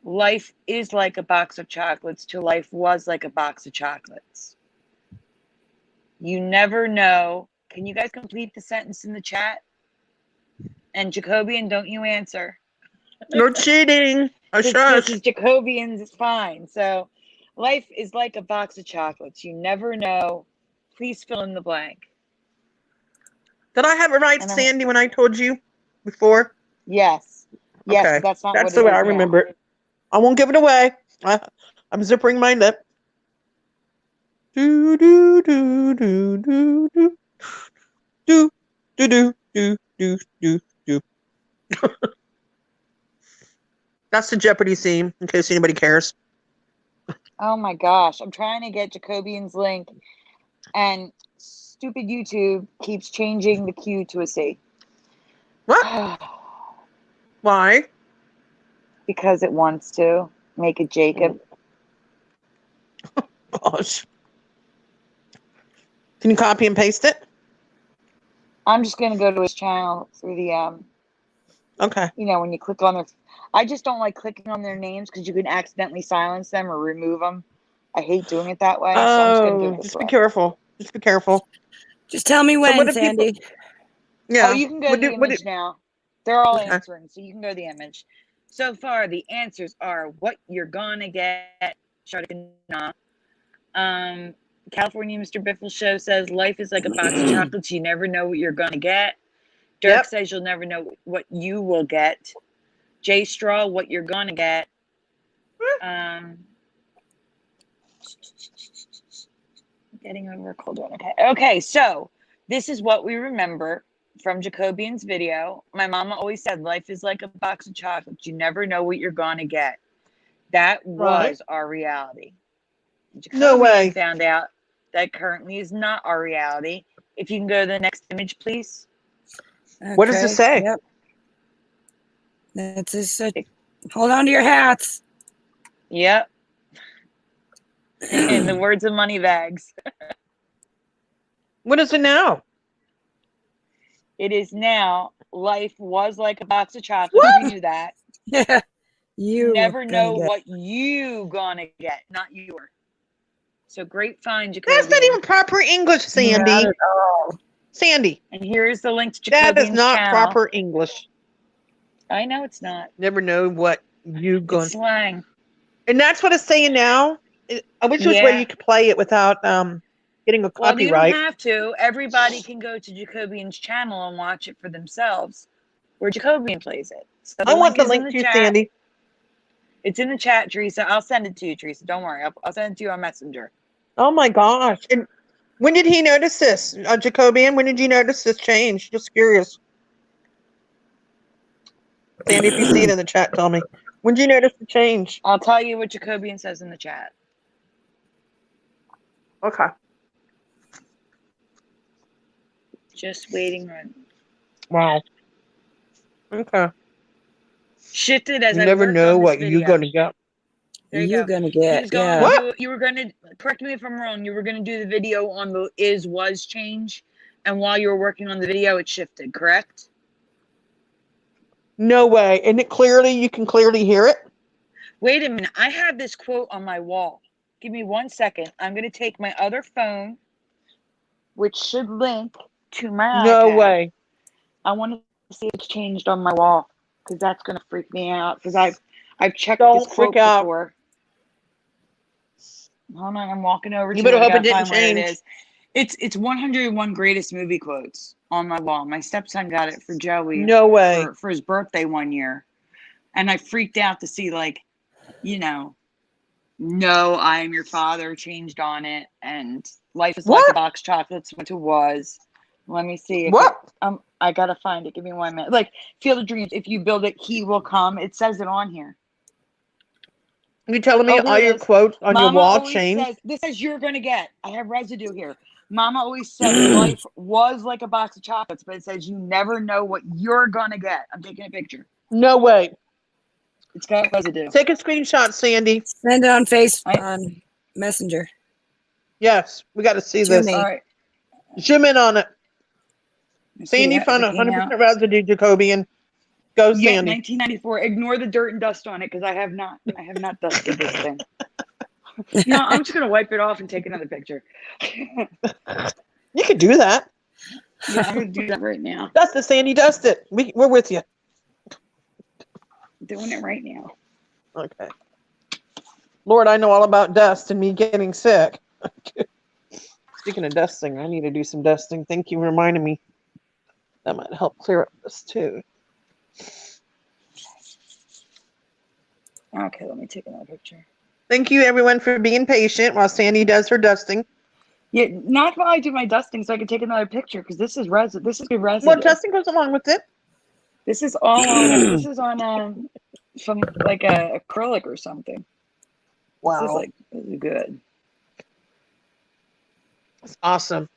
life is like a box of chocolates to life was like a box of chocolates. You never know. Can you guys complete the sentence in the chat? And Jacobian, don't you answer. You're cheating. This is Jacobians, it's fine. So life is like a box of chocolates. You never know. Please fill in the blank. Did I have it right, And Sandy, when I told you before? Yes. Yes, Okay. but that's not That's what the it way is I now. remember it. I won't give it away. I'm zippering my lip. Do do do do do do do do do do do do do. That's the Jeopardy theme, in case anybody cares. Oh my gosh. I'm trying to get Jacobian's link, and stupid YouTube keeps changing the Q to a C. What? Why? Because it wants to make it Jacob. Gosh. Can you copy and paste it? I'm just going to go to his channel through the, Okay. you know, when you click on their, I just don't like clicking on their names because you can accidentally silence them or remove them. I hate doing it that way. So I'm just going to do it this Just be way. careful. Just be careful. Just tell me So when, what do Sandy. people? Yeah. Oh, you can go to the image now. They're all Okay. answering, so you can go to the image. So far, the answers are what you're gonna get. California Mr. Biffle Show says life is like a box of chocolates. You never know what you're gonna get. Dirk Yep. says you'll never know what you will get. J Straw, what you're gonna get. Getting over a cold one. Okay, so this is what we remember from Jacobian's video. My mama always said life is like a box of chocolates. You never know what you're gonna get. That was our reality. Jacobian No way. found out that currently is not our reality. If you can go to the next image, please. What does it say? Yep. That's just hold on to your hats. Yep. In the words of Moneybags. What is it now? It is now life was like a box of chocolates. You knew that. Yeah. You never know what you gonna get, not your. So great find, Jacobian. That's not even proper English, Sandy. Not at all. Sandy. And here's the link to Jacobian's That is not channel. proper English. I know it's not. Never know what you going. It's slang. And that's what it's saying now. I wish there was a way you could play it without getting a Well, you copyright. don't have to. Everybody can go to Jacobian's channel and watch it for themselves, where Jacobian plays it. So I want the is link in to you, chat. Sandy. It's in the chat, Teresa. I'll send it to you, Teresa. Don't worry. I'll send it to you on Messenger. Oh my gosh! And when did he notice this, Jacobian? When did you notice this change? Just curious. Sandy, if you see it in the chat, tell me. When did you notice the change? I'll tell you what Jacobian says in the chat. Okay. Just waiting on. Wow. Okay. Shifted as You I never worked know on this what video. you're gonna get. There you You're go. gonna get. He's going Yeah. to What? do, you were going to correct me if I'm wrong. You were going to do the video on the is was change, and while you were working on the video, it shifted. Correct? No way. And you can clearly hear it. Wait a minute. I have this quote on my wall. Give me 1 second. I'm going to take my other phone, which should link to my No iPad. way. I want to see if it's changed on my wall, because that's going to freak me out. Because I've checked Don't this quote freak out. before. Hold on, I'm walking over You to better it. I hope it gotta didn't find where it change. is. It's 101 greatest movie quotes on my wall. My stepson got it for Joey. No way. For his birthday one year, and I freaked out to see, like, no, I am your father changed on it, and life is like a box of chocolates, which it was. Let me see. If What? I gotta find it. Give me 1 minute. Like, Field of Dreams. If you build it, he will come. It says it on here. You telling me Oh, here all it your is. quotes on your Mama wall always changed? says, this says you're gonna get. I have residue here. Mama always said life was like a box of chocolates, but it says you never know what you're gonna get. I'm taking a picture. No way. It's got residue. Take a screenshot, Sandy. Send it on on Messenger. Yes, we got to see Zoom this. in. All right. Zoom in on it. Let's see Sandy how found it came 100% out. residue, Jacobian. Go, Yeah, Sandy. 1994. Ignore the dirt and dust on it, because I have not dusted this thing. No, I'm just gonna wipe it off and take another picture. You could do that. Yeah, I'm gonna do that right now. Dust it, Sandy. Dust it. We're with you. Doing it right now. Okay. Lord, I know all about dust and me getting sick. Speaking of dusting, I need to do some dusting. Thank you for reminding me. That might help clear up this too. Okay, let me take another picture. Thank you, everyone, for being patient while Sandy does her dusting. Yeah, not while I do my dusting, so I can take another picture, because this is residue. This is good residue. Well, dusting goes along with it. This is all on. This is on some like a acrylic or something. Wow. This is good. That's awesome.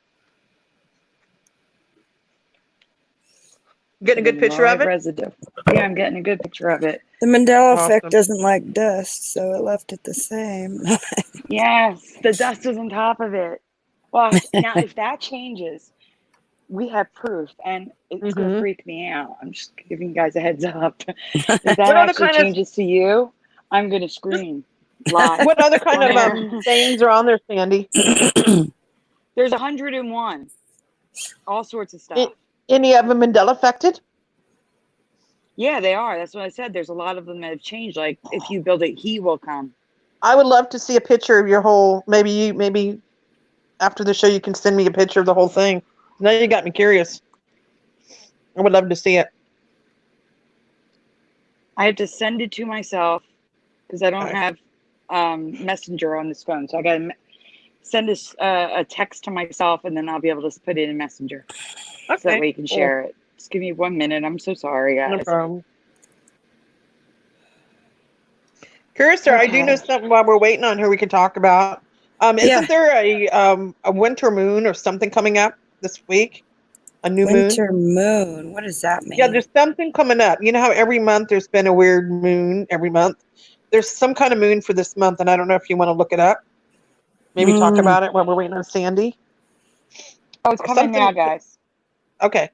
Getting a good picture of it? Residue. Yeah, I'm getting a good picture of it. The Mandela Awesome. Effect doesn't like dust, so it left it the same. Yes, the dust is on top of it. Well, now if that changes, we have proof, and it's going to freak me out. I'm just giving you guys a heads up. If that actually changes to you, I'm going to scream live. What other kind of sayings are on there, Sandy? There's 101. All sorts of stuff. Any of them Mandela affected? Yeah, they are. That's what I said. There's a lot of them that have changed. Like if you build it, he will come. I would love to see a picture of your whole. Maybe after the show you can send me a picture of the whole thing. Now you got me curious. I would love to see it. I have to send it to myself because I don't Okay. have Messenger on this phone. So I got to send a text to myself, and then I'll be able to put it in Messenger. So that way you can share it. Just give me 1 minute. I'm so sorry, guys. No problem. Curiouser, I do know something while we're waiting on her we can talk about. Isn't there a winter moon or something coming up this week? A new Winter moon. What does that mean? Yeah, there's something coming up. You know how every month there's been a weird moon every month? There's some kind of moon for this month, and I don't know if you want to look it up. Maybe talk about it while we're waiting on Sandy. Oh, it's coming now, guys. Okay.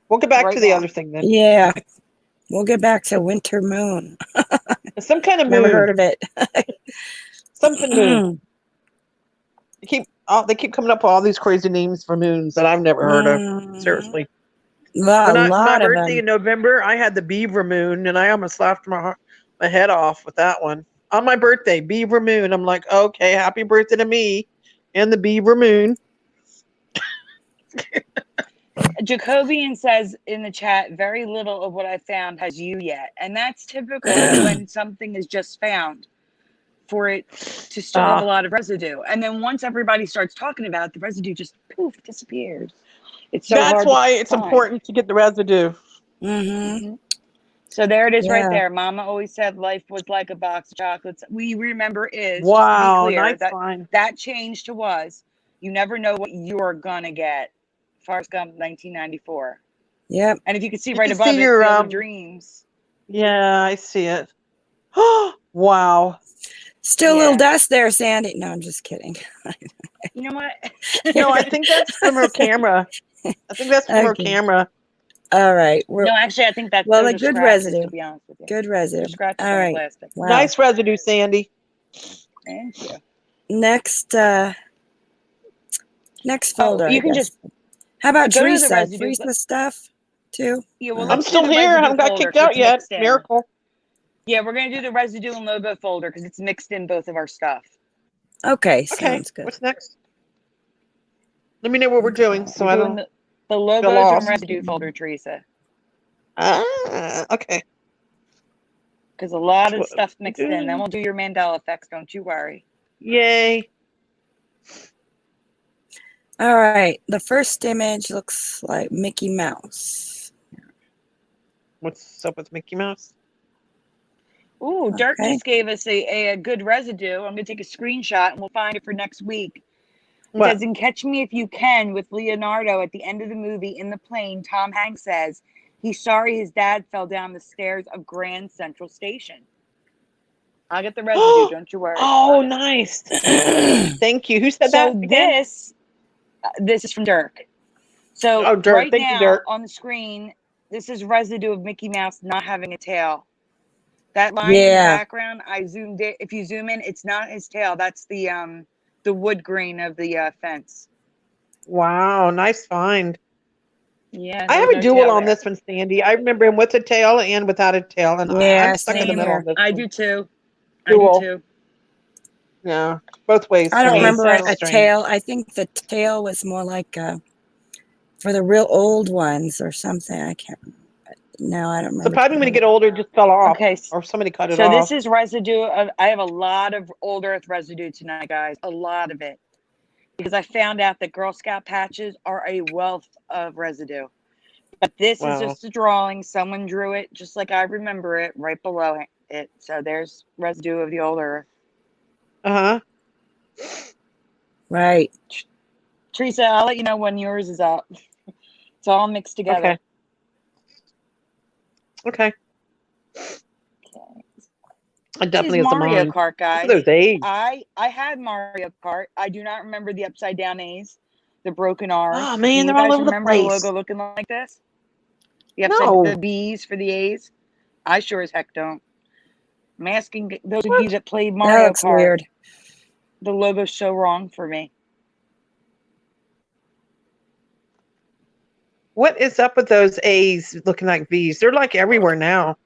We'll get back to the other thing then. Yeah. We'll get back to winter moon. Some kind of moon. Never heard of it. Something moon. They keep coming up with all these crazy names for moons that I've never heard of. Seriously. My birthday in November, I had the beaver moon, and I almost laughed my head off with that one. On my birthday, beaver moon. I'm like, okay, happy birthday to me and the beaver moon. Jacobian says in the chat, very little of what I found has you yet. And that's typical when something is just found for it to still have a lot of residue. And then once everybody starts talking about it, the residue just poof disappears. It's so That's hard why to it's find. important to get the residue. So there it is right there. Mama always said life was like a box of chocolates. We remember is, wow, just to be clear, nice that changed to was, you never know what you're going to get. Forrest Gump, 1994. Yep. And if you can see right above it, your, Field of Dreams. Yeah, I see it. Wow. Still a little dust there, Sandy. No, I'm just kidding. You know what? No, I think that's from her camera. I think that's from her camera. All right. No, actually, I think that's a good residue. To be honest with you. Good residue. Scratches all on right. plastic. Wow. Nice residue, Sandy. Thank you. Next folder. You can just. How about go to the Theresa? residue. Theresa stuff too? Yeah, well, I'm still here. I haven't got kicked out yet. Miracle. Yeah, we're gonna do the residue and logo folder because it's mixed in both of our stuff. Okay, sounds good. What's next? Let me know what we're doing so I don't. The logos and residue folder, Teresa. Okay. Because a lot of stuff mixed in. Then we'll do your Mandela effects. Don't you worry. Yay. All right. The first image looks like Mickey Mouse. What's up with Mickey Mouse? Ooh, Dirk just gave us a good residue. I'm going to take a screenshot and we'll find it for next week. It says, in Catch Me If You Can with Leonardo at the end of the movie in the plane, Tom Hanks says he's sorry his dad fell down the stairs of Grand Central Station. I'll get the residue, don't you worry. Oh, nice. Thank you. Who said that? So this is from Dirk. So right now on the screen, this is residue of Mickey Mouse not having a tail. That line in the background, I zoomed it. If you zoom in, it's not his tail. That's the wood grain of the fence. Wow, nice find. Yeah, I have a dual on this one, Sandy. I remember him with a tail and without a tail, and I'm stuck in the middle of this. I do too. Dual. I do too. Yeah, both ways. I don't remember a tail. I think the tail was more like for the real old ones or something. I can't remember. No, I don't remember. So probably when you get older, it just fell off. Okay. Or somebody cut it off. So this is residue. I have a lot of old earth residue tonight, guys. A lot of it. Because I found out that Girl Scout patches are a wealth of residue. But this is just a drawing. Someone drew it just like I remember it right below it. So there's residue of the old earth. Uh-huh. Right. Teresa, I'll let you know when yours is up. It's all mixed together. Okay. I definitely have Mario Kart, guys. Those A's. I had Mario Kart. I do not remember the upside down A's, the broken R's. Oh man, they're all over the place. You guys remember the logo looking like this? The B's for the A's. I sure as heck don't. I'm asking those of you that played Mario Kart. Weird. The logo's so wrong for me. What is up with those A's looking like V's? They're like everywhere now.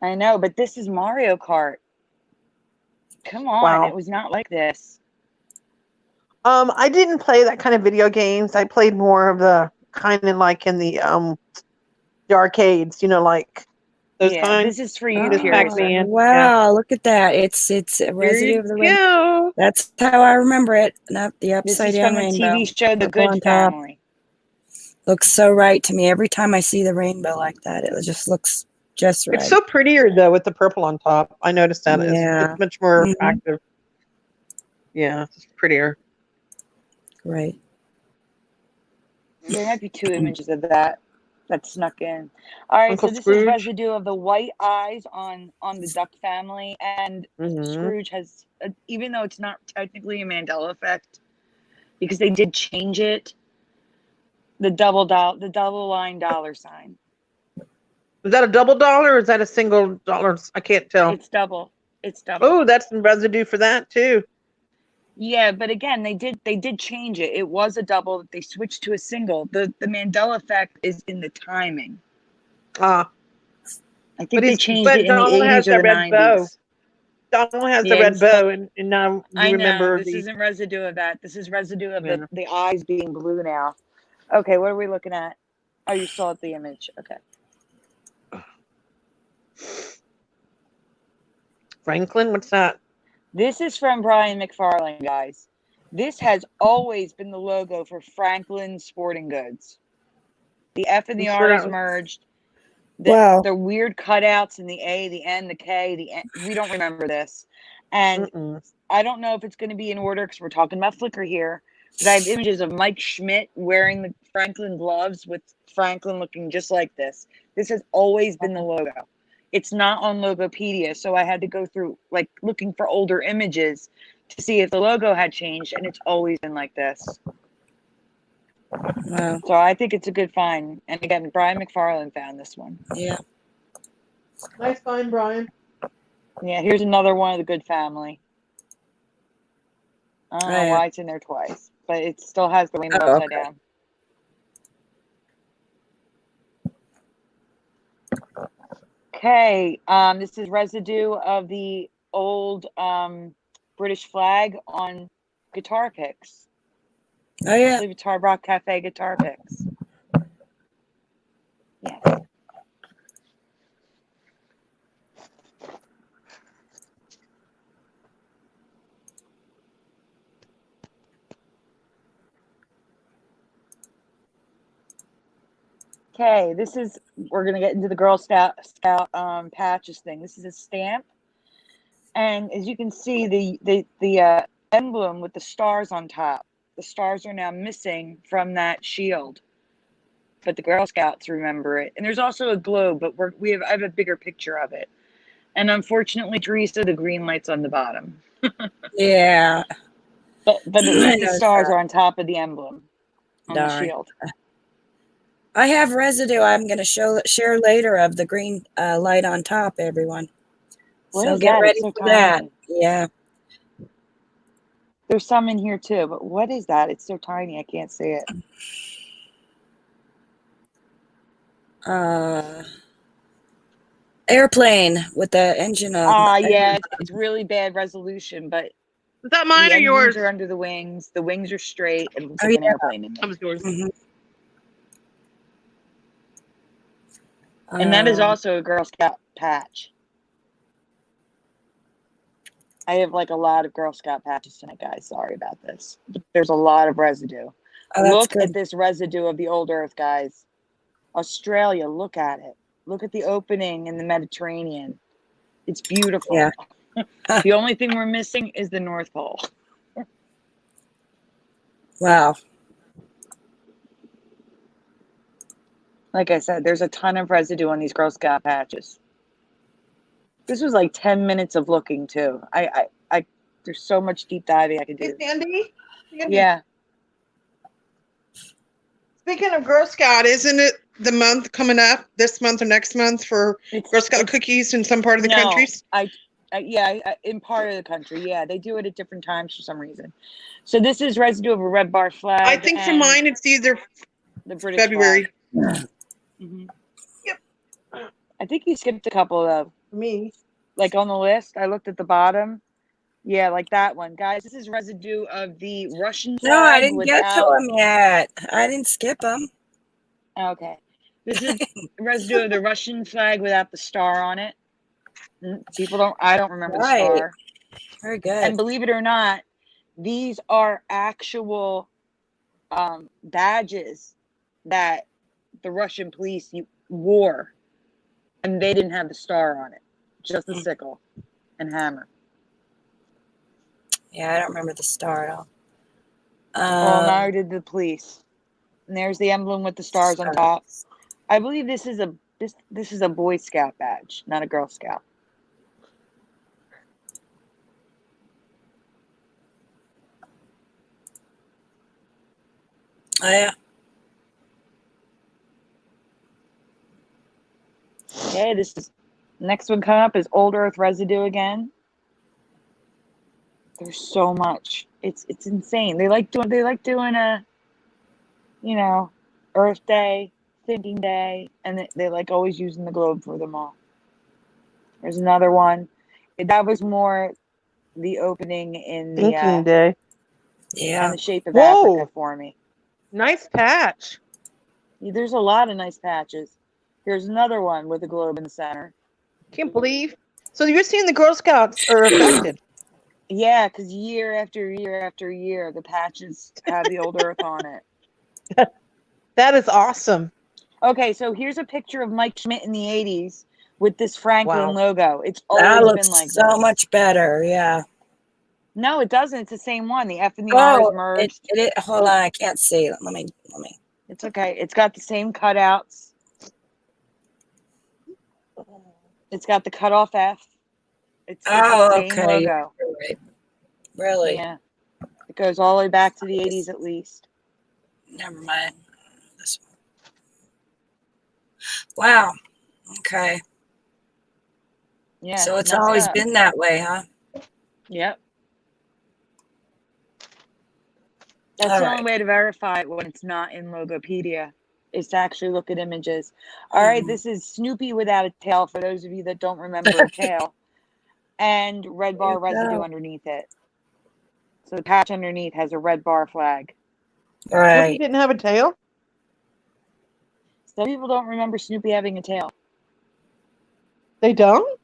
I know, but this is Mario Kart. Come on, Wow. it was not like this. I didn't play that kind of video games. I played more of the kind of like in the arcades, like those Yeah, kinds. this is for you, Just Curious. Pac-Man. Wow, look at that. It's a residue of the rainbow. Go. That's how I remember it. Not the This upside is down from the rainbow. TV show The Purple on Good top. Family. Looks so right to me. Every time I see the rainbow like that, it just looks just right. It's so prettier though with the purple on top. I noticed that. Yeah. It's much more Mhm. attractive. Yeah, it's prettier. Great. There might be 2 images of that snuck in. All right, Uncle so this Scrooge. is residue of the white eyes on the duck family, and Mhm. Scrooge has, even though it's not technically a Mandela effect, because they did change it, the double line dollar sign. Is that a double dollar or is that a single dollar? I can't tell. It's double. It's double. Oh, that's some residue for that too. Yeah, but again, they did change it. It was a double. They switched to a single. The Mandela effect is in the timing. I think they changed it in the Donald 80s has or the the red bow. 90s. Donald has the Yeah, red he's not- bow, and now I you know remember this isn't residue of that. This is residue of Yeah. the eyes being blue now. Okay, what are we looking at? Oh, you saw the image. Okay. Franklin. What's that? This is from Brian McFarlane, guys. This has always been the logo for Franklin Sporting Goods. The F and the I'm R sure is that was- merged. Wow. The weird cutouts in the A, the N, the K, the N. We don't remember this. And Mm-mm. I don't know if it's going to be in order because we're talking about Flickr here. But I have images of Mike Schmidt wearing the Franklin gloves with Franklin looking just like this. This has always been the logo. It's not on Logopedia, so I had to go through like looking for older images to see if the logo had changed, and it's always been like this. Wow. So I think it's a good find. And again, Brian McFarlane found this one. Yeah. Nice find, Brian. Yeah, here's another one of the good family. I don't know why it's in there twice, but it still has the rainbow upside down. Okay, this is residue of the old British flag on guitar picks. Oh yeah. I believe it's Hard Rock Cafe guitar picks. Yeah. Okay, we're gonna get into the Girl Scout patches thing. This is a stamp, and as you can see, the emblem with the stars on top. The stars are now missing from that shield, but the Girl Scouts remember it. And there's also a globe, but I have a bigger picture of it. And unfortunately, Teresa, the green light's on the bottom. Yeah. But at least the noticed stars that. are on top of the emblem on the Darn. shield. I have residue I'm going to share later of the green light on top, everyone. What So is get that? ready It's so for that. tiny. Yeah. There's some in here too, but what is that? It's so tiny, I can't see it. Airplane with the engine on. Yeah, it's really bad resolution, but Is that mine the or yours? engines are under the wings. The wings are straight, and it looks Oh, like an yeah. airplane in That there. was yours. Mhm. And that is also a Girl Scout patch. I have like a lot of Girl Scout patches tonight, guys. Sorry about this. But there's a lot of residue. Oh, that's Look good. at this residue of the old Earth, guys. Australia, look at it. Look at the opening in the Mediterranean. It's beautiful. Yeah. The only thing we're missing is the North Pole. Wow. Like I said, there's a ton of residue on these Girl Scout patches. This was like 10 minutes of looking too. There's so much deep diving I could do. Hey, Sandy? Yeah. Speaking of Girl Scout, isn't it the month coming up, this month or next month, for Girl Scout cookies in some part of the countries? In part of the country, yeah. They do it at different times for some reason. So this is residue of a red bar flag. I think for mine, it's either The British February. flag. Mm-hmm. Yep. I think you skipped a couple though. Me. Like on the list, I looked at the bottom. Yeah, like that one. Guys, this is residue of the Russian flag. No, I didn't get to without... them yet. I didn't skip them. Okay. This is residue of the Russian flag without the star on it. I don't remember the star. Very good. And believe it or not, these are actual badges that the Russian police wore, and they didn't have the star on it, just the sickle and hammer. Yeah, I don't remember the star at all. Well, neither did the police. And there's the emblem with the stars on top. I believe this is a Boy Scout badge, not a Girl Scout. Oh, yeah. Okay, this is next one coming up is Old Earth residue again. There's so much. It's insane. They like doing a, Earth Day, Thinking Day, and they like always using the globe for them all. There's another one. That was more the opening in the Thinking Day. Yeah. on the shape of Whoa. Africa for me. Nice patch. There's a lot of nice patches. Here's another one with a globe in the center. Can't believe. So you're seeing the Girl Scouts are affected. Yeah, because year after year after year, the patches have the Old Earth on it. That is awesome. Okay, so here's a picture of Mike Schmidt in the 80s with this Franklin Wow. logo. It's That always looks been like so this. much better. Yeah. No, it doesn't. It's the same one. The F and the R is merged. Hold on. I can't see. Let me. It's okay. It's got the same cutouts. It's got the cutoff F. It's the same logo. Right. Really? Yeah. It goes all the way back to the 80s at least. Never mind. This one. Wow. Okay. Yeah. So it's always been that way, huh? Yep. That's the only way to verify it when it's not in Logopedia, is to actually look at images. All right, this is Snoopy without a tail, for those of you that don't remember a tail, and red bar residue underneath it. So the patch underneath has a red bar flag. Right. Snoopy didn't have a tail? Some people don't remember Snoopy having a tail. They don't?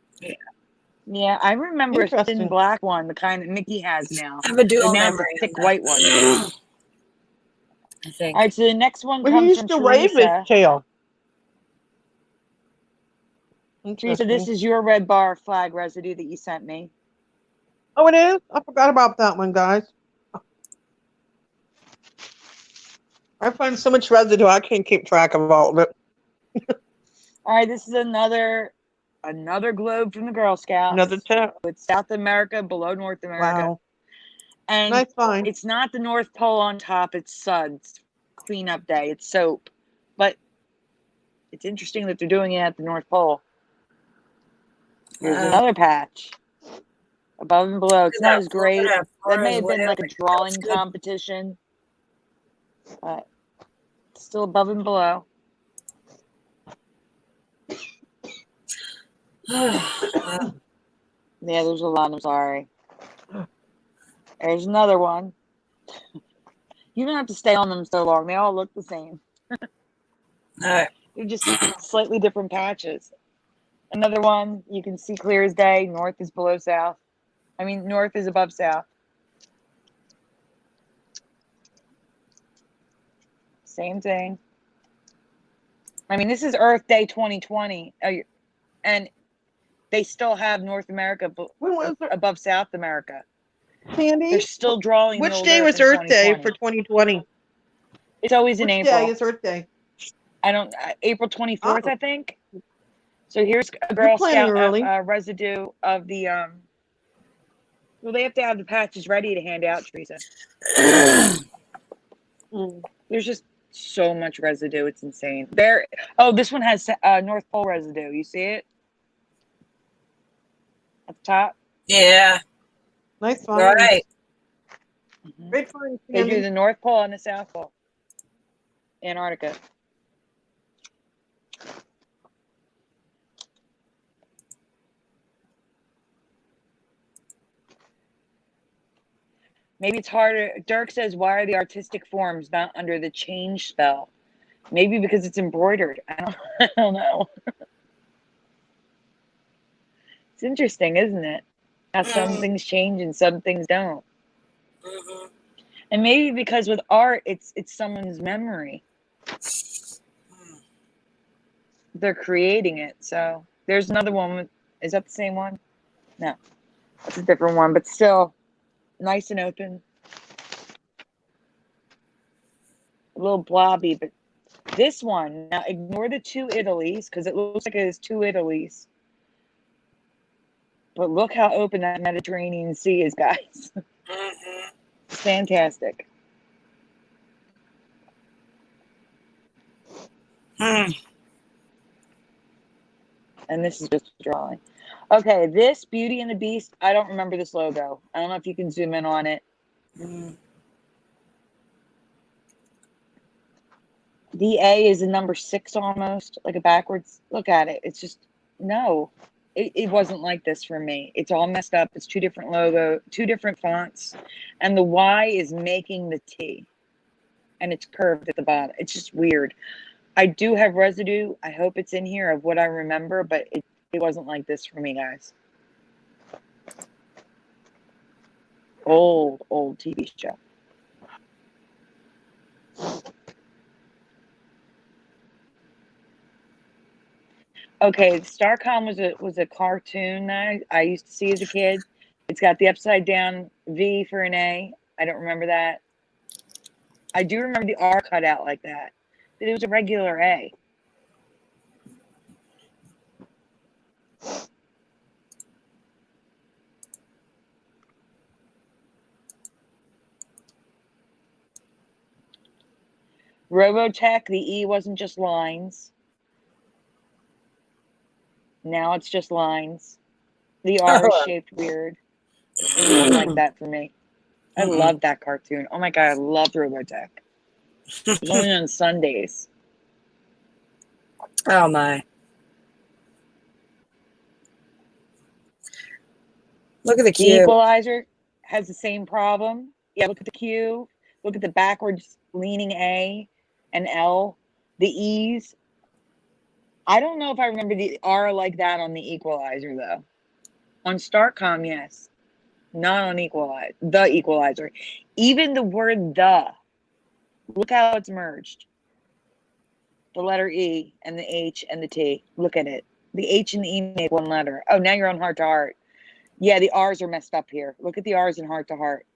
Yeah, I remember a thin black one, the kind that Mickey has now. I have a dual now memory. It's a thick white one. I think. All right, so the next one He comes used from to wave Teresa. his tail. Teresa, this is your red bar flag residue that you sent me. Oh, it is? I forgot about that one, guys. I find so much residue, I can't keep track of all of it. All right, this is another globe from the Girl Scouts. Another tail. With South America below North America. Wow. And nice find. It's not the North Pole on top, it's Suds. Cleanup day, it's soap. But it's interesting that they're doing it at the North Pole. Here's another patch. Above and below. It's not as great. That may have been like a drawing competition. But still above and below. Yeah, there's a lot. I'm sorry. There's another one. You don't have to stay on them so long. They all look the same. All right. They're just slightly different patches. Another one, you can see clear as day. North is below south. I mean, north is above south. Same thing. I mean, this is Earth Day 2020. And they still have North America above South America. Sandy? They're still drawing. Which day was Earth Day for 2020? It's always in April. Which day is Earth Day? I don't. April 24th, I think. So here's a Girl Scout residue of the. Well, they have to have the patches ready to hand out, Teresa. There's just so much residue. It's insane. This one has North Pole residue. You see it at the top? Yeah. Nice find. All right. Great find, They do the North Pole and the South Pole Antarctica. Maybe it's harder. Dirk says, why are the artistic forms not under the change spell? Maybe because it's embroidered. I don't know. It's interesting, isn't it? How some things change and some things don't. Mhm. And maybe because with art, it's someone's memory. They're creating it. So there's another one. Is that the same one? No, that's a different one, but still nice and open. A little blobby, but this one, now ignore the two Italies because it looks like it is two Italies. But look how open that Mediterranean Sea is, guys. Mhm. It's fantastic. Hmm. And this is just a drawing. Okay, this Beauty and the Beast, I don't remember this logo. I don't know if you can zoom in on it. Mhm. The A is a number 6 almost, like a backwards. Look at it. It's just, no. It wasn't like this for me. It's all messed up. It's two different logo, two different fonts. And the Y is making the T. And it's curved at the bottom. It's just weird. I do have residue. I hope it's in here of what I remember, but it wasn't like this for me, guys. Old TV show. Okay, Starcom was a cartoon that I used to see as a kid. It's got the upside down V for an A. I don't remember that. I do remember the R cut out like that. But it was a regular A. Robotech, the E wasn't just lines. Now it's just lines. The R is shaped weird. It wasn't like that for me. I loved that cartoon. Oh my god, I loved Robotech. It was only on Sundays. Oh my. Look at the The Q. Equalizer has the same problem. Yeah, look at the Q. Look at the backwards leaning A and L. The E's. I don't know if I remember the R like that on the Equalizer, though. On Starcom, yes. Not on the Equalizer. Even the word the. Look how it's merged. The letter E and the H and the T. Look at it. The H and the E make one letter. Oh, now you're on Heart to Heart. Yeah, the R's are messed up here. Look at the R's in Heart to Heart.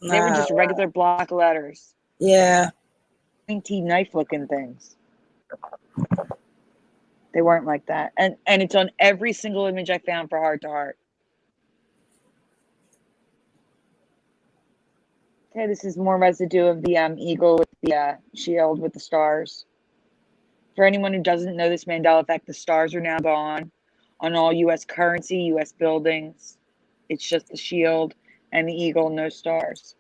They were just regular block letters. Yeah. Pointy knife-looking things. They weren't like that. And it's on every single image I found for Heart to Heart. Okay, this is more residue of the eagle with the shield with the stars. For anyone who doesn't know this Mandela Effect, the stars are now gone on all U.S. currency, U.S. buildings. It's just the shield and the eagle, no stars.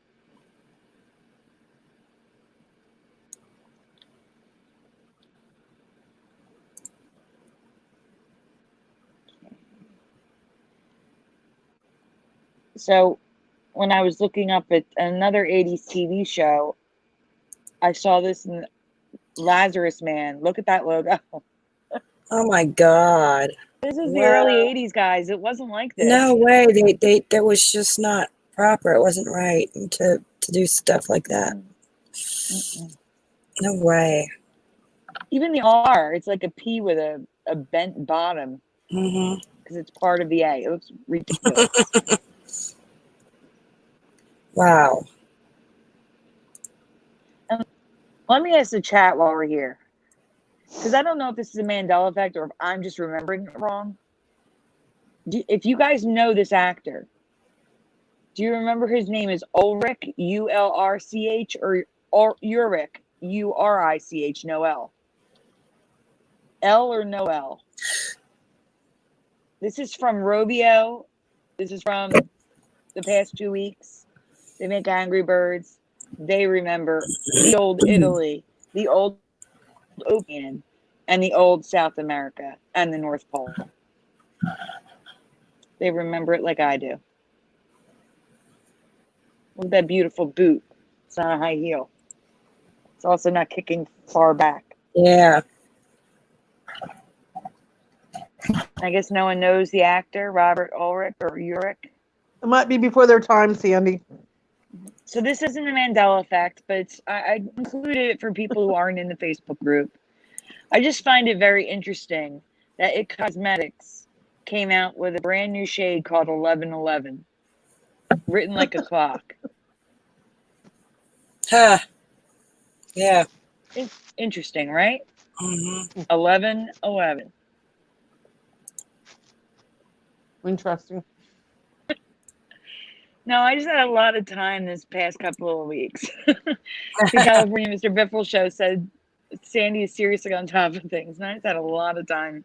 So when I was looking up at another 80s TV show, I saw this in Lazarus Man. Look at that logo. Oh my god. This is the early 80s, guys. It wasn't like this. No way. They that was just not proper. It wasn't right to do stuff like that. No way. Even the R, it's like a P with a bent bottom because it's part of the A. It looks ridiculous. Wow. Let me ask the chat while we're here, because I don't know if this is a Mandela Effect or if I'm just remembering it wrong. If you guys know this actor, do you remember his name is Ulrich, Ulrch, or Ulrich, Urich, no L? L or no L? This is from Robio. This is from the past 2 weeks. They make Angry Birds. They remember the old Italy. the old Ocean, and the old South America and the North Pole. They remember it like I do. Look at that beautiful boot. It's not a high heel. It's also not kicking far back. Yeah. I guess no one knows the actor, Robert Ulrich or Urich. It might be before their time, Sandy. So this isn't a Mandela effect, but I included it for people who aren't in the Facebook group. I just find it very interesting that It Cosmetics came out with a brand new shade called 1111, written like a clock. Huh. Yeah. It's interesting, right? Mm-hmm. 1111. Interesting. No, I just had a lot of time this past couple of weeks. The California Mr. Biffle show said Sandy is seriously on top of things. And I just had a lot of time,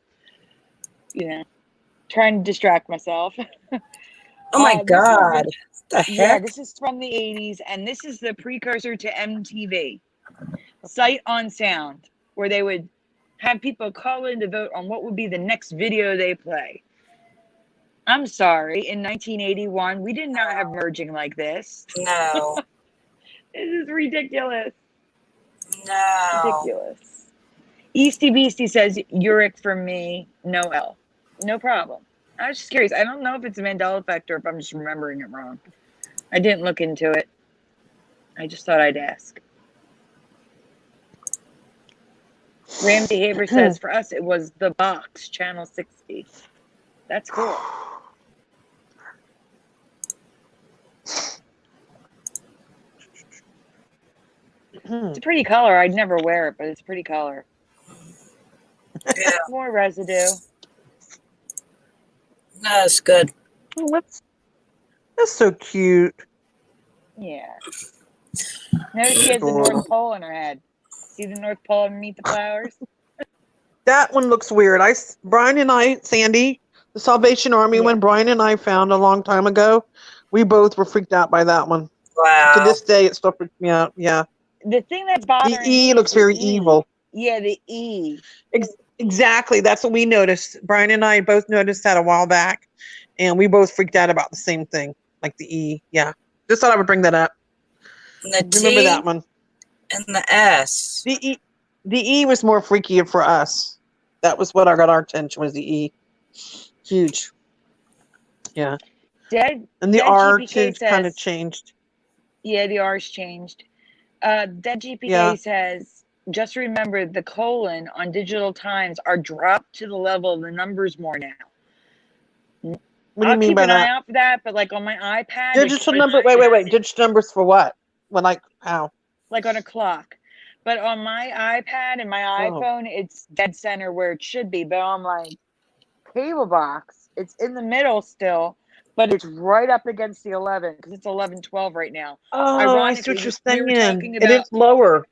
trying to distract myself. Oh my God. The heck? Yeah, this is from the 80s, and this is the precursor to MTV. Sight on Sound, where they would have people call in to vote on what would be the next video they play. I'm sorry, in 1981, we did not have merging like this. No. This is ridiculous. No. Ridiculous. Easty Beastie says, Urich for me, no L. No problem. I was just curious. I don't know if it's a Mandela effect or if I'm just remembering it wrong. I didn't look into it. I just thought I'd ask. Ramsey Haber says, for us, it was The Box, Channel 60. That's cool. It's a pretty color. I'd never wear it, but it's a pretty color. Yeah. More residue. That's good. Oh, that's so cute. Yeah. Notice she has the North Pole in her head. See the North Pole underneath the flowers? That one looks weird. Brian and I, Sandy, the Salvation Army one, Brian and I found a long time ago. We both were freaked out by that one. Wow. To this day, it still freaks me out. Yeah. The thing that's bothering The me E looks very evil. Yeah, the E. Exactly. That's what we noticed. Brian and I both noticed that a while back, and we both freaked out about the same thing, like the E. Yeah. Just thought I would bring that up. And the Remember T that one. and the S. The E was more freaky for us. That was what got our attention, was the E. Huge. Yeah. And the R too kind of changed. Yeah, the R's changed. Dead GPK says, just remember the colon on Digital Times are dropped to the level of the numbers more now. What do you mean by that? I'll keep an eye out for that, but like on my iPad. Digital number. Wait. Digital numbers for what? How? Like on a clock. But on my iPad and my iPhone, it's dead center where it should be. But on my cable box, it's in the middle still, but it's right up against the 11 because it's 11:12 right now. Oh, I see what you're saying. It is lower.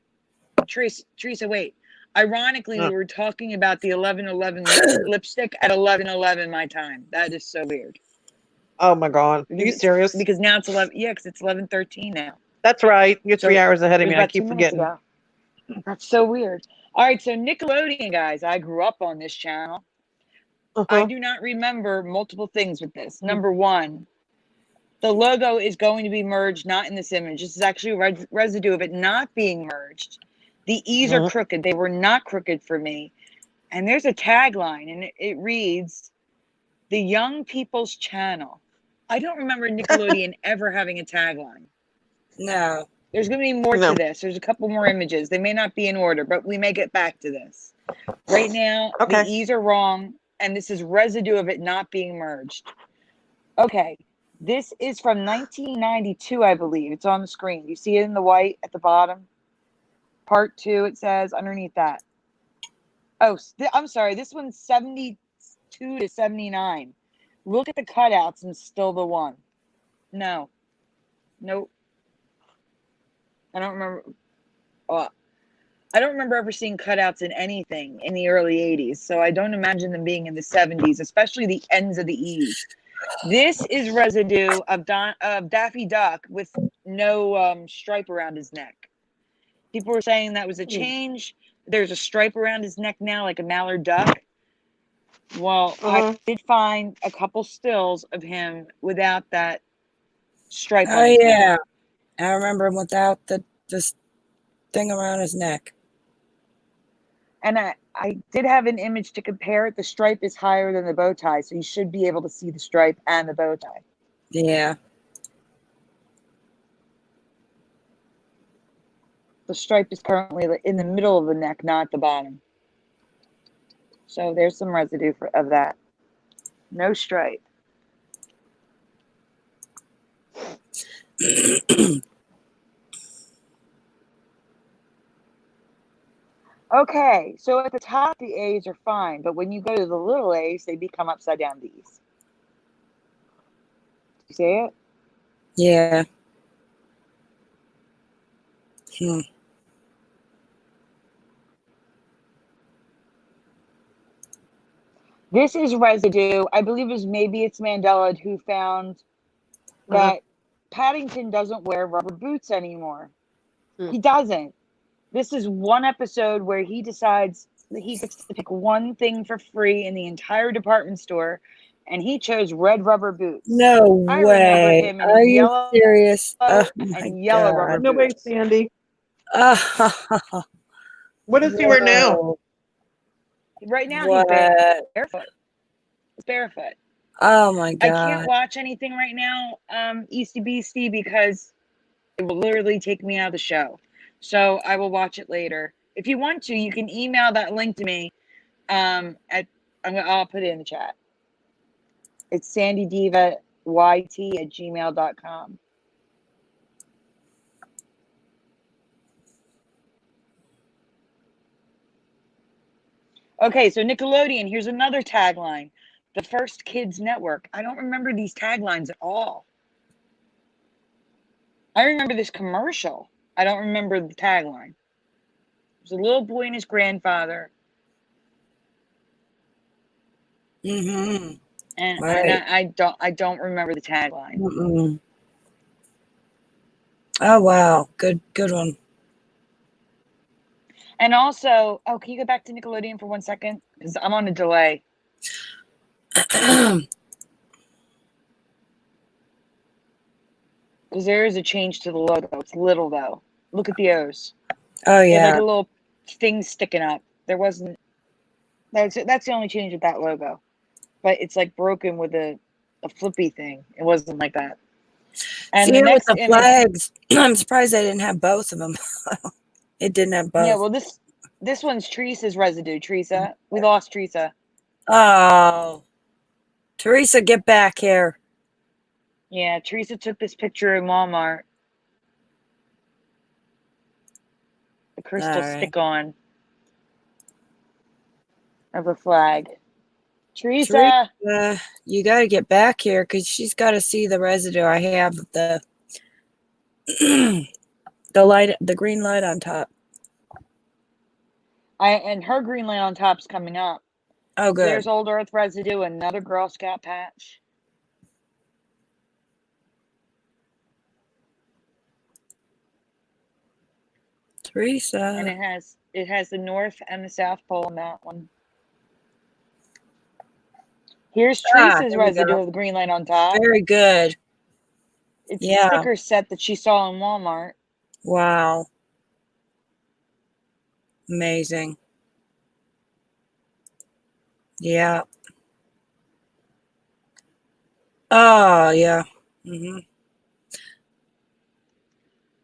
Teresa, wait. Ironically, we were talking about the 11:11 lipstick at 11:11 my time. That is so weird. Oh my God. Are you serious? Because now it's 11. Yeah, because it's 11:13 now. That's right. You're 3 hours ahead of me. I keep forgetting. That's so weird. All right, so Nickelodeon, guys. I grew up on this channel. I do not remember multiple things with this. Number one, the logo is going to be merged, not in this image. This is actually a residue of it not being merged. The E's are crooked. They were not crooked for me. And there's a tagline, and it reads, The Young People's Channel. I don't remember Nickelodeon ever having a tagline. No. There's going to be more to this. There's a couple more images. They may not be in order, but we may get back to this. Right now, the E's are wrong, and this is residue of it not being merged. Okay. This is from 1992, I believe. It's on the screen. You see it in the white at the bottom? Part 2, it says underneath that. Oh, I'm sorry. This one's 72 to 79. Look at the cutouts and still the one. No. Nope. I don't remember. I don't remember ever seeing cutouts in anything in the early 80s. So I don't imagine them being in the 70s, especially the ends of the E's. This is residue of Daffy Duck with no stripe around his neck. People were saying that was a change. There's a stripe around his neck now, like a mallard duck. Well, I did find a couple stills of him without that stripe on Oh his neck. yeah, I remember him without this thing around his neck. And I did have an image to compare it. The stripe is higher than the bow tie, so you should be able to see the stripe and the bow tie. Yeah. The stripe is currently in the middle of the neck, not the bottom. So there's some residue of that. No stripe. Okay, so at the top, the A's are fine, but when you go to the little A's, they become upside down B's. You see it? Yeah. This is residue. I believe maybe it's Mandela who found that Paddington doesn't wear rubber boots anymore. He doesn't. This is one episode where he decides that he gets to pick one thing for free in the entire department store, and he chose red rubber boots. No I way. remember him in Are you yellow serious? Oh my and yellow rubber No way, boots. Sandy. Oh, What does he wear now? whoa. Right now, What? he's barefoot. He's barefoot. Oh my I God. can't watch anything right now, Easty Beastie, because it will literally take me out of the show. So I will watch it later. If you want to, you can email that link to me. I'll put it in the chat. It's sandydivayt@gmail.com. Okay, so Nickelodeon, here's another tagline. The first kids network. I don't remember these taglines at all. I remember this commercial. I don't remember the tagline. There's a little boy and his grandfather. Mm-hmm. And, Right. and I don't remember the tagline. Mm-mm. Oh wow. Good one. And also, can you go back to Nickelodeon for 1 second? Because I'm on a delay. Because there is a change to the logo. It's little though. Look at the O's. Oh They have yeah. like a little thing sticking up. There wasn't. That's the only change with that logo. But it's like broken with a flippy thing. It wasn't like that. And See, the with next the image, flags, I'm surprised they didn't have both of them. It didn't have both. yeah. Well, this one's Teresa's residue. Teresa, we lost Teresa. Oh, Teresa, get back here. Yeah, Teresa took this picture in Walmart. The crystal All right. stick-on of a flag. Teresa, you got to get back here because she's got to see the residue. I have the the green light on top. and her green light on top's coming up. Oh, good. There's Old Earth residue, another Girl Scout patch. Teresa. And it has the North and the South Pole on that one. Here's Teresa's residue of the green light on top. Very good. It's a sticker set that she saw in Walmart. Wow. Amazing. Yeah. Oh, yeah. Mm-hmm.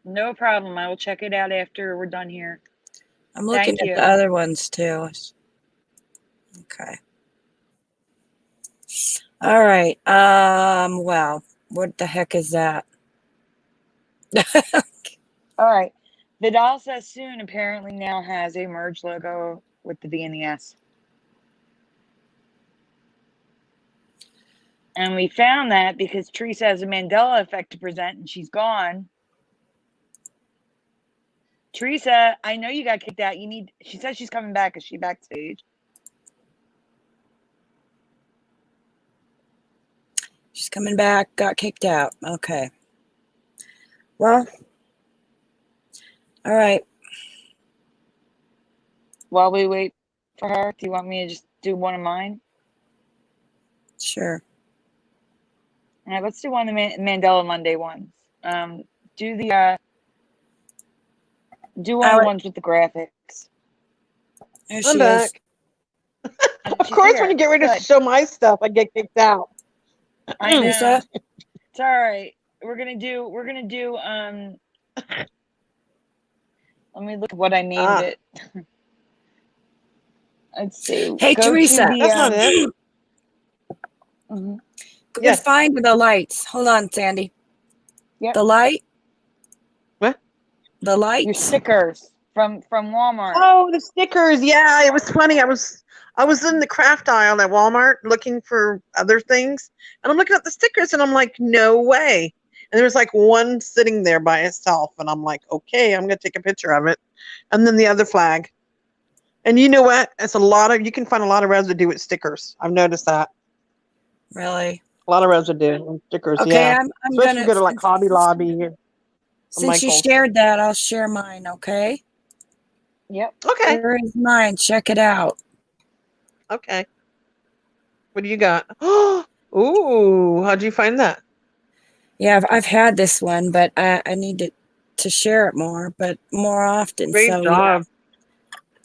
No problem. I will check it out after we're done here. I'm looking Thank at you. the other ones too. Okay. All right. Well, what the heck is that? All right. Vidal Sassoon apparently now has a merge logo with the V and the S. And we found that because Teresa has a Mandela Effect to present and she's gone. Teresa, I know you got kicked out. She says she's coming back. Is she backstage? She's coming back, got kicked out. Okay. Well, all right. While we wait for her, do you want me to just do one of mine? Sure. All right, let's do one of the Mandela Monday ones. Do the do one of the ones with the graphics. There I'm she is. back. Of She's course, here. when you get ready to Good. show my stuff, I get kicked out. I know. Lisa? It's all right. We're gonna do let me look at what I named it. Let's see. Hey, Go Teresa. to the That's not it. mhm. Good Yes. find with the lights. Hold on, Sandy. Yep. The light? What? The Your lights? stickers from Walmart. Oh, the stickers. Yeah, it was funny. I was in the craft aisle at Walmart looking for other things, and I'm looking at the stickers, and I'm like, no way. And there was like one sitting there by itself, and I'm like, okay, I'm gonna take a picture of it, and then the other flag. And you know what? It's you can find a lot of residue with stickers. I've noticed that. Really? A lot of residue on stickers. Okay, Yeah, I'm especially if gonna, you go to like Hobby Lobby or since you Michael's. shared that, I'll share mine, okay? Yep. Okay. Here is mine. Check it out. Okay. What do you got? Ooh, how'd you find that? Yeah, I've had this one, but I need to share it more often. Great So job.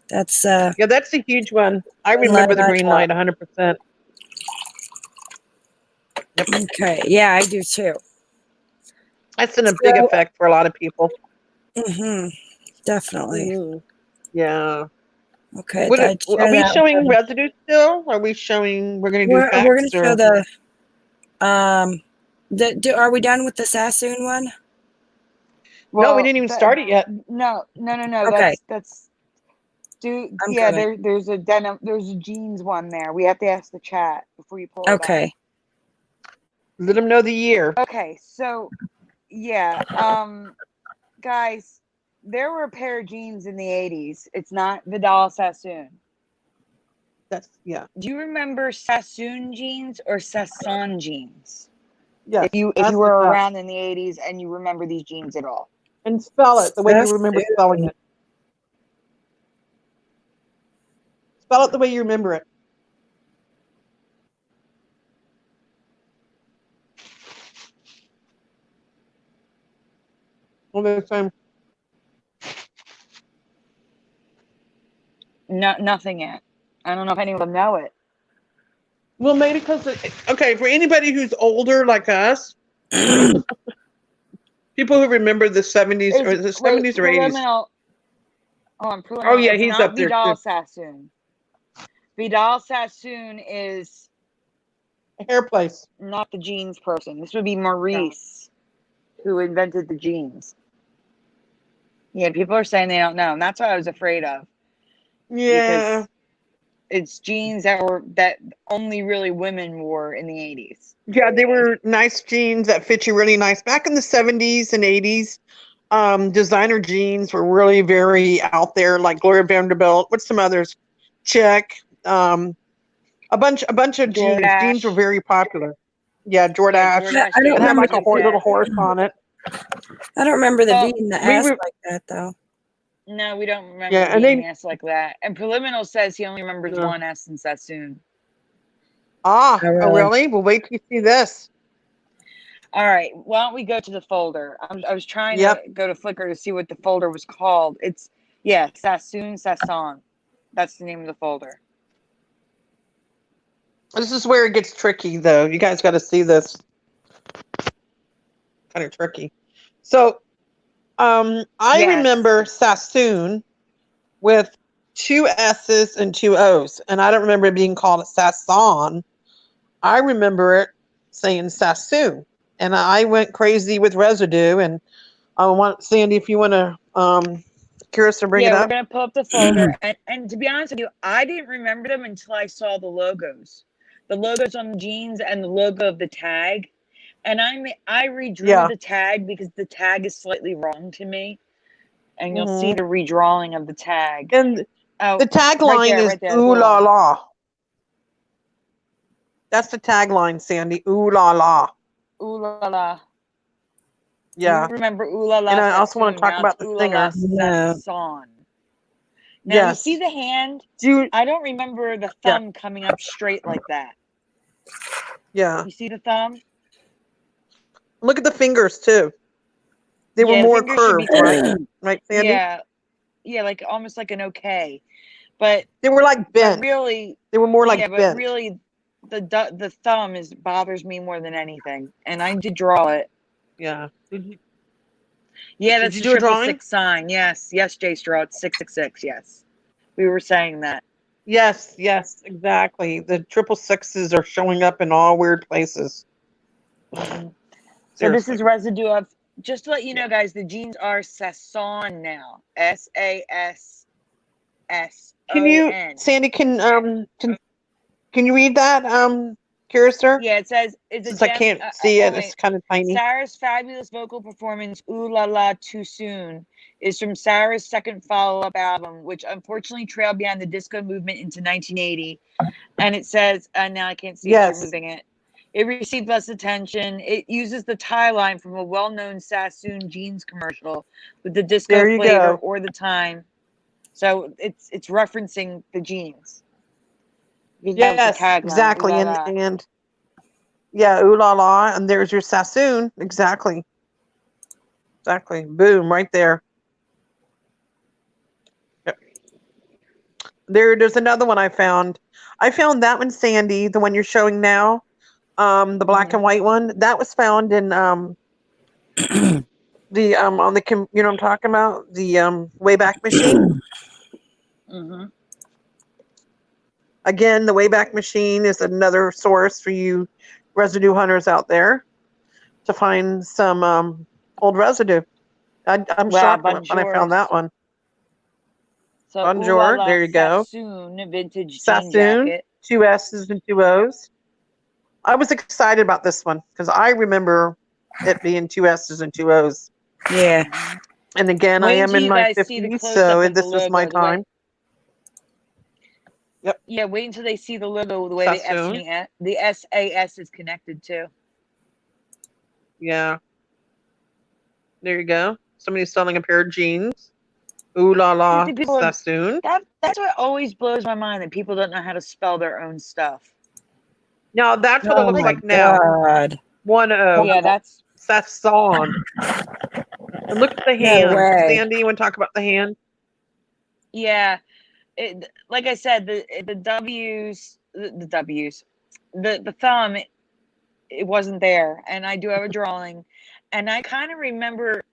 that's Yeah, that's a huge one. I Green light remember the on green top. light 100%. Yep. Okay. Yeah, I do too. That's in a big So- effect for a lot of people. Definitely. Mhm. Yeah. Okay. What I'd are share we that showing with- residue still? Are we showing? We're going to do We're facts. gonna show or? are we done with the Sassoon one? No, we didn't even start it yet. No. Okay. That's I'm yeah. coming. There's a jeans one there. We have to ask the chat before you pull it up. Okay. Let them know the year. Okay. So yeah, guys, there were a pair of jeans in the 80s. It's not Vidal Sassoon. Yeah. Do you remember Sassoon jeans or Sassoon jeans? Yeah. If you were around in the 80s and you remember these jeans at all. And spell it the way you remember spelling it. Spell it the way you remember it. One at a time. No, nothing yet. I don't know if any of them know it. Well, maybe because okay, for anybody who's older like us, people who remember the 70s or the 70s or 80s. Oh yeah, it's he's not up there Vidal too. Sassoon. Vidal Sassoon is A hair place. not the jeans person. This would be Maurice, who invented the jeans. Yeah, people are saying they don't know, and that's what I was afraid of. Yeah. Because it's jeans that only really women wore in the 80s. Yeah, they were nice jeans that fit you really nice. Back in the 70s and 80s, designer jeans were really very out there, like Gloria Vanderbilt. What's some others? Check. A bunch of jeans. Jeans were very popular. Yeah, Jordache. Yeah, I don't It had like a remember little horse on it. I don't remember the V and the S like that though. No, we don't remember Yeah, and being S like that. And Preliminal says he only remembers one S in Sassoon. Oh, really? Well, wait till you see this. All right. Why don't we go to the folder? I was trying to go to Flickr to see what the folder was called. It's, Sassoon, Sassoon. That's the name of the folder. This is where it gets tricky, though. You guys got to see this. Kind of tricky. So, I remember Sassoon with 2 S's and 2 O's, and I don't remember it being called Sassoon. I remember it saying Sassoon, and I went crazy with residue. And I want Sandy, if you want to, Curious to bring it up. We're gonna pull up the folder, and to be honest with you, I didn't remember them until I saw the logos on the jeans and the logo of the tag. And I redrew the tag because the tag is slightly wrong to me. And you'll see the redrawing of the tag. And the tagline is "Ooh la la." That's the tagline, Sandy. Ooh la la. Ooh la la. Yeah. You remember ooh la la. And I also want to talk about the singer. Sassoon. Now you Yes. see the hand. Do you, I don't remember the thumb coming up straight like that. yeah. You see the thumb? Look at the fingers too. They were Yeah, the more fingers should be curved, right? curved. Right, Sandy? Yeah, like almost like an okay. But They were like bent. really, They were more like yeah, but bent. really, the thumb bothers me more than anything, and I did draw it. Yeah. Did you? Yeah, Did that's you the do a drawing? 666 sign. Yes, Jace, draw it 666. Yes, we were saying that. Yes, yes, exactly. The 666s are showing up in all weird places. So this Seriously. is residue of. Just to let you Yeah. know, guys, the genes are Sassoon now. Sassson. Can you, Sandy? Can you read that? Curiouser? Yeah, it says it's a Since I gem. can't see Oh it, wait, it's kind of tiny. Sarah's fabulous vocal performance, "Ooh La La Too Soon," is from Sarah's second follow-up album, which unfortunately trailed behind the disco movement into 1980. And it says, now I can't see if you're Yes. moving it. It received less attention. It uses the tie line from a well-known Sassoon jeans commercial with the disco There you flavor go. or the time. So it's referencing the jeans. Because that was the Yes, tagline. exactly. Ooh La La. And yeah, ooh la la, and there's your Sassoon. Exactly. Exactly. Boom, right there. Yep. There's another one I found. I found that one, Sandy, the one you're showing now. The black and white one. That was found in the on the you know what I'm talking about? The Wayback Machine. Again, the Wayback Machine is another source for you residue hunters out there to find some old residue. I'm shocked when I found that one. So Bonjour, Ooh La La there you go. Sassoon vintage jean Sassoon, jacket. 2 S's and 2 O's. I was excited about this one because I remember it being 2 S's and 2 O's. Yeah. And again, I Wait am until in you my guys see the 50s, close-up so of the this was my logo. time. Yep. Yeah, wait until they see the logo, the way the Sassoon. the SAS is connected to. Yeah. There you go. Somebody's selling a pair of jeans. Ooh la la, Sassoon. That's what always blows my mind, that people don't know how to spell their own stuff. Now that's what it Oh looks my like now. God. 1 O. Yeah, that's Sassoon. And look at the No hand. way. Sandy, you want to talk about the hand? yeah. Like I said, the W's, the W's, the thumb, it wasn't there, and I do have a drawing, and I kind of remember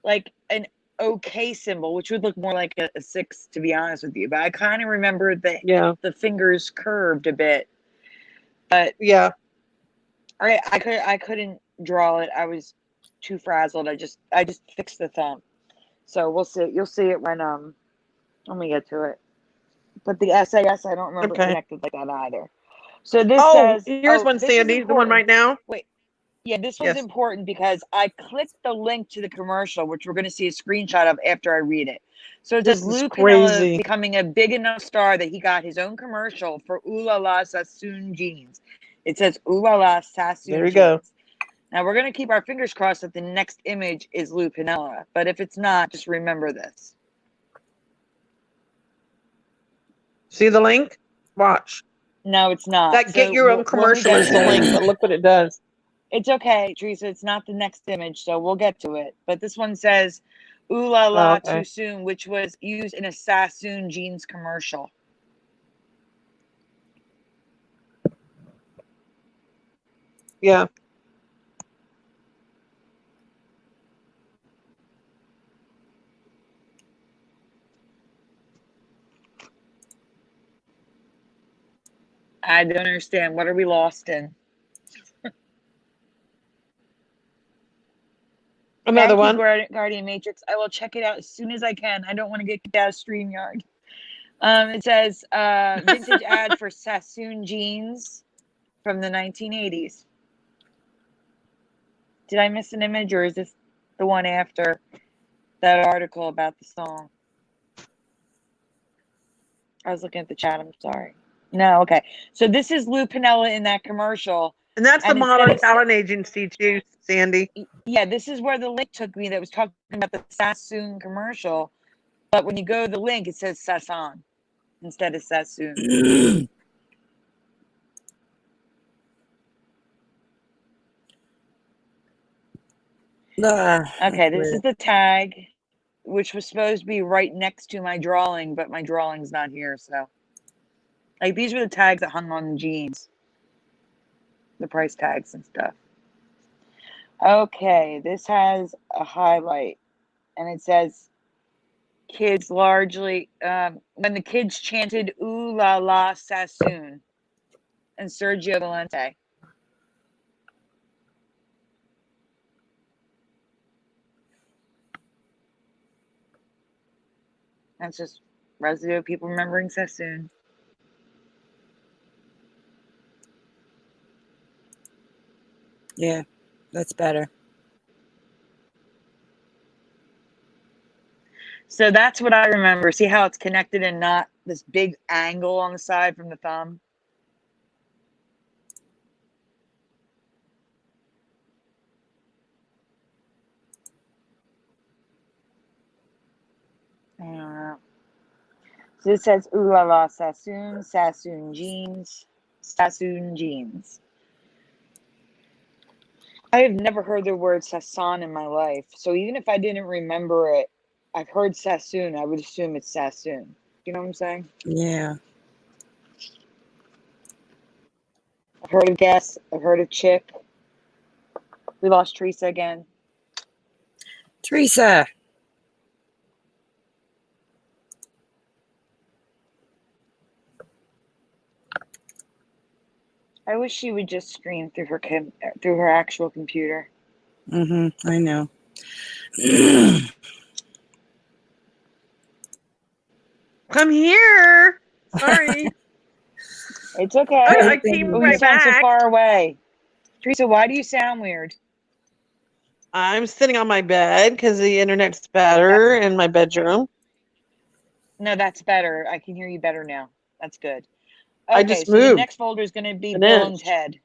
like an okay symbol, which would look more like a 6, to be honest with you. But I kind of remember the fingers curved a bit. But yeah, I couldn't draw it. I was too frazzled. I just fixed the thumb. So we'll see. You'll see it when let me get to it. But the SAS, I don't remember connected like that either. So this says, here's one, Sandy, the one right now. Wait. Yeah, this one's important because I clicked the link to the commercial, which we're going to see a screenshot of after I read it. So it says Lou Pinella becoming a big enough star that he got his own commercial for Ooh La La Sassoon jeans. It says Ooh La La Sassoon There you jeans. go. Now we're going to keep our fingers crossed that the next image is Lou Pinella. But if it's not, just remember this. See the link? Watch. No, it's not. That get your own commercial is the link, but look what it does. It's okay, Teresa. It's not the next image, so we'll get to it. But this one says, Ooh La La Too Soon, which was used in a Sassoon jeans commercial. Yeah. I don't understand. What are we lost in? Another one. Guardian Matrix. I will check it out as soon as I can. I don't want to get kicked out of StreamYard. It says vintage ad for Sassoon jeans from the 1980s. Did I miss an image, or is this the one after that article about the song? I was looking at the chat. I'm sorry. No, okay. So this is Lou Pinella in that commercial. And that's the model talent agency too, Sandy. Yeah, this is where the link took me that was talking about the Sassoon commercial. But when you go to the link, it says Sassoon instead of Sassoon. Okay, this is the tag, which was supposed to be right next to my drawing, but my drawing's not here. So, like, these were the tags that hung on the jeans, the price tags and stuff. Okay, this has a highlight, and it says, kids largely, when the kids chanted, ooh la la Sassoon, and Sergio Valente. That's just residue of people remembering Sassoon. Yeah, that's better. So that's what I remember. See how it's connected and not this big angle on the side from the thumb? So it says ooh la la Sassoon, Sassoon jeans, Sassoon jeans. I have never heard the word Sassoon in my life. So even if I didn't remember it, I've heard Sassoon, I would assume it's Sassoon. You know what I'm saying? Yeah. I've heard of Guess, I've heard of Chick. We lost Teresa again. Teresa. I wish she would just stream through her actual computer. I know. I'm here. Sorry. It's okay. I came Oh, you right sound so back. far away. Teresa, why do you sound weird? I'm sitting on my bed because the internet's better in my bedroom. No, that's better. I can hear you better now. That's good. I Okay, just so the moved next folder is going to be an Bill inch. and Ted.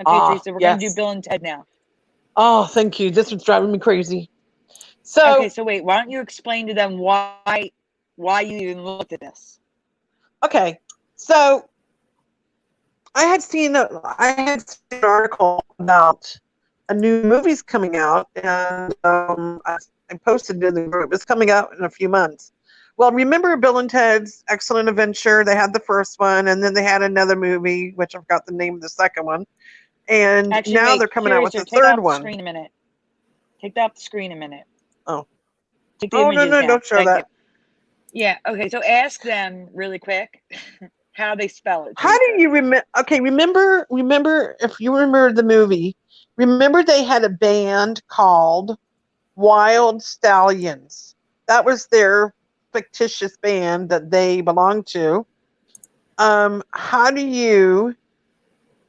Okay, Teresa, we're going to do Bill and Ted now. Oh, thank you. This was driving me crazy. So okay, so wait, why don't you explain to them why you even looked at this? Okay, so I had seen an article about a new movie's coming out, and I posted it in the group. It's coming out in a few months. Well, remember Bill and Ted's Excellent Adventure? They had the first one, and then they had another movie, which I forgot the name of the second one. And Actually, now wait, they're coming out with the take third off one. The screen a minute. Take that off the screen a minute. Oh. Take the Oh, images no, down. don't show Thank that. You. Yeah, okay, so ask them really quick how they spell it. How do you remember? Okay, remember if you remember the movie, remember they had a band called Wild Stallions. That was their fictitious band that they belonged to. How do you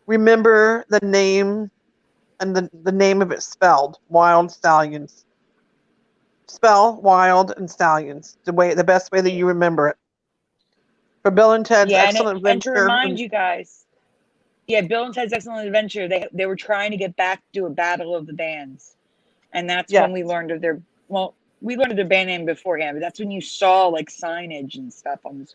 remember the name and the name of it spelled? Wild Stallions. Spell Wild and Stallions the best way that you remember it. For Bill and Ted's Excellent Adventure. And to remind you guys, Bill and Ted's Excellent Adventure, they were trying to get back to do a battle of the bands. And that's when we learned of we learned of their band name beforehand, but that's when you saw like signage and stuff on the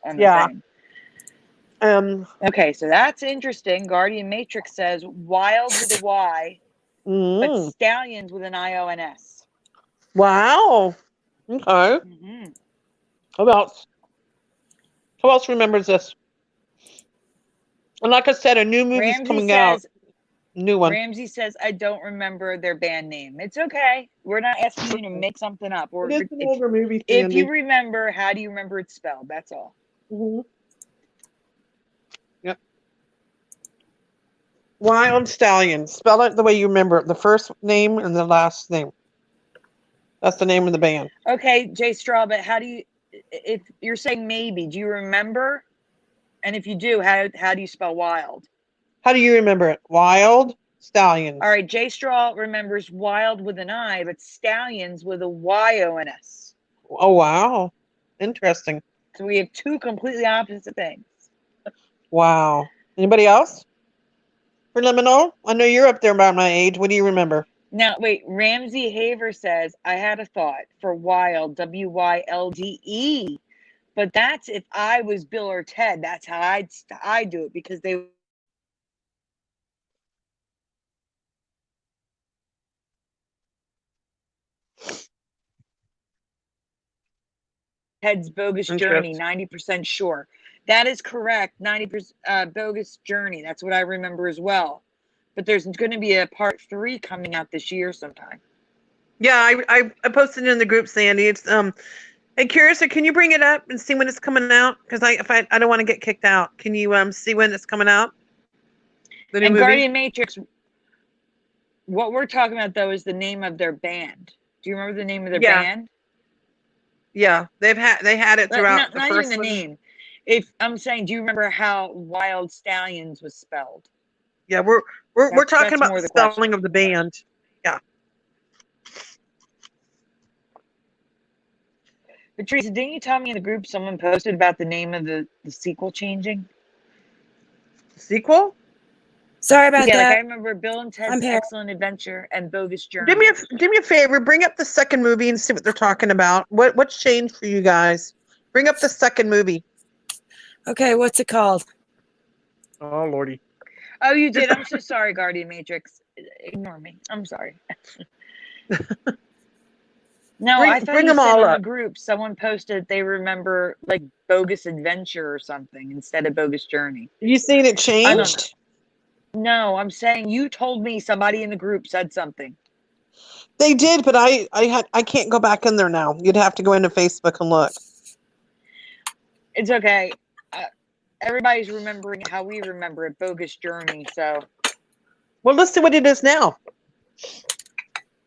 thing. Okay, so that's interesting. Guardian Matrix says Wild with a Y, but Stallions with an IONS. Wow. Okay. Who else remembers this? And like I said, a new movie's coming out. New one. Ramsey says, I don't remember their band name. It's okay. We're not asking you to make something up. Or it is an older movie. If you remember, how do you remember it's spelled? That's all. Yep. Wild Stallions. Spell it the way you remember it. The first name and the last name. That's the name of the band. Okay, Jay Straw, but how do you, if you're saying maybe, do you remember? And if you do, how do you spell wild? How do you remember it? Wild Stallions. All right, Jay Straw remembers wild with an I, but Stallions with a Y-O-N-S. Oh, wow. Interesting. So we have two completely opposite things. Wow. Anybody else? Preliminal? I know you're up there about my age. What do you remember? Now, wait, Ramsey Haver says, I had a thought for wild, WYLDE, but that's if I was Bill or Ted. That's how I'd do it because they Ted's bogus journey, 90% sure. That is correct. 90% bogus journey. That's what I remember as well. But there's going to be a part 3 coming out this year sometime. Yeah, I posted it in the group, Sandy. It's hey, Curious, can you bring it up and see when it's coming out? Because I don't want to get kicked out. Can you see when it's coming out? The new and movie? Guardian Matrix. What we're talking about though is the name of their band. Do you remember the name of their band? Yeah, they had it throughout the not first even the one. name. If I'm saying, do you remember how Wild Stallions was spelled? Yeah, we're talking about more the the question. spelling of the band. Yeah. But Teresa, didn't you tell me in the group someone posted about the name of the sequel changing? Sequel? Sorry about Yeah, that. like I remember Bill and Ted's I'm here. Excellent Adventure and Bogus Journey. Do me a favor. Bring up the second movie and see what they're talking about. What's changed for you guys? Bring up the second movie. Okay, what's it called? Oh Lordy. Oh, you did. I'm so sorry, Guardian Matrix. Ignore me. I'm sorry. No, I thought bring you them said all in up. the group someone posted they remember like Bogus Adventure or something instead of Bogus Journey. You seen it I don't know. changed? No, I'm saying you told me somebody in the group said something. They did, but I can't go back in there now. You'd have to go into Facebook and look. It's okay. Everybody's remembering how we remember it, Bogus Journey. So, well, let's see what it is now.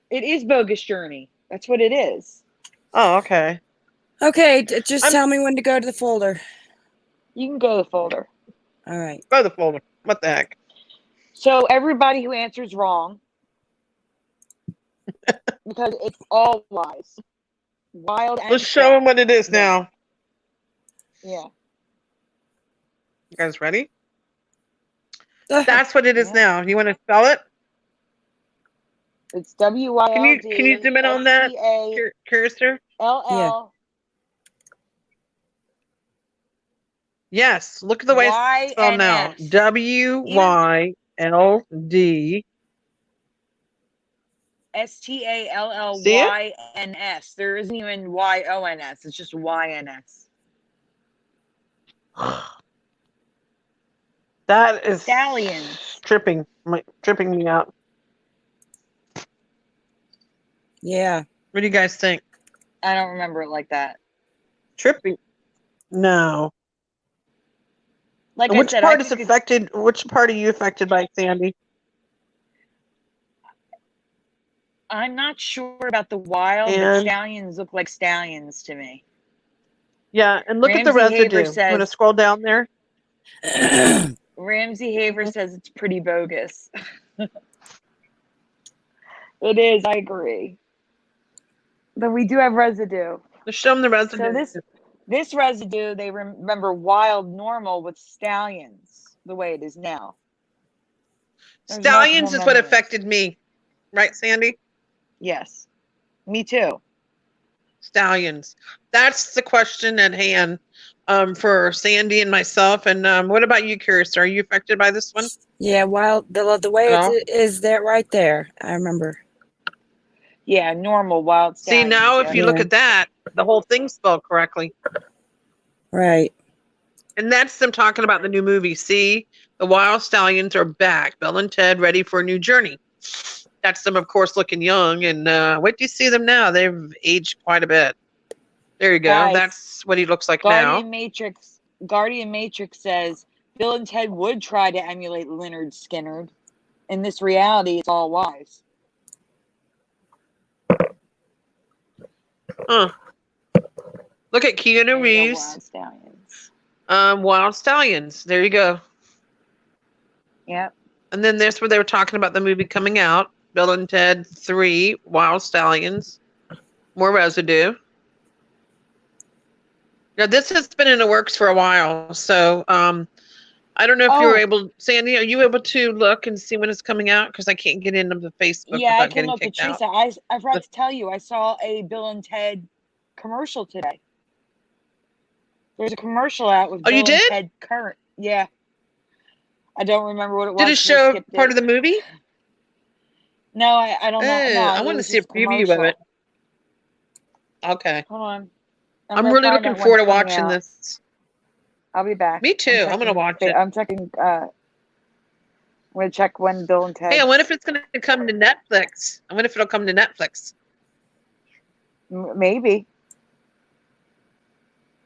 It is Bogus Journey. That's what it is. Oh, okay. Okay, just tell me when to go to the folder. You can go to the folder. All right. Go to the folder. What the heck? So everybody who answers wrong, because it's all lies. Wild. Let's show them what it is now. Yeah. You guys ready? That's what it is now. You want to spell it? It's WYLD. Can you zoom in on that, Cursor? LL. Yes. Look at the way it's spelled now. WYLD. STALLYNS. There isn't even YONS. It's just YNS. That is Stallions. tripping me out. Yeah. What do you guys think? I don't remember it like that. Tripping? No. Like which I said, part is affected? Which part are you affected by, Sandy? I'm not sure about the wild, but stallions look like stallions to me. Yeah, and look at the residue. You want to scroll down there? Ramsey Haver says it's pretty bogus. It is, I agree. But we do have residue. Let's show them the residue. So this residue, they remember wild normal with stallions, the way it is now. Stallions is what affected me. Right, Sandy? Yes. Me too. Stallions. That's the question at hand for Sandy and myself. And what about you, Curious? Are you affected by this one? Yeah, wild. The way it is there, right there. I remember. Yeah, normal wild stallions. See, now if you look at that, the whole thing's spelled correctly. Right. And that's them talking about the new movie. See, the wild stallions are back. Bill and Ted ready for a new journey. That's them, of course, looking young. And wait till you see them now. They've aged quite a bit. There you go. Guys, that's what he looks like now. Guardian Matrix says Bill and Ted would try to emulate Leonard Skinner. In this reality, it's all lies. Look at Keanu Reeves. Wild Stallions. Wild Stallions. There you go. Yep. And then there's where they were talking about the movie coming out. Bill and Ted 3, Wild Stallions. More residue. Now, this has been in the works for a while. So I don't know if you were Oh. able, Sandy, are you able to look and see when it's coming out? Because I can't get into the Facebook Yeah, I without can getting look. But kicked out. Teresa, I forgot to tell you, I saw a Bill and Ted commercial today. There's a commercial out with Oh, you Bill and did? Ted current. Yeah. I don't remember what it was. Did it 'cause I show skipped part it. of the movie? No, I don't know. No, I it want to was see a just preview of commercial. it. Okay. Hold on. I'm gonna really find looking out when forward to it's coming watching out. this. I'll be back. Me too. I'm going to watch it. I'm checking. I'm going to check when Bill and Ted. Hey, I wonder if it's going to come to Netflix. I wonder if it'll come to Netflix. Maybe.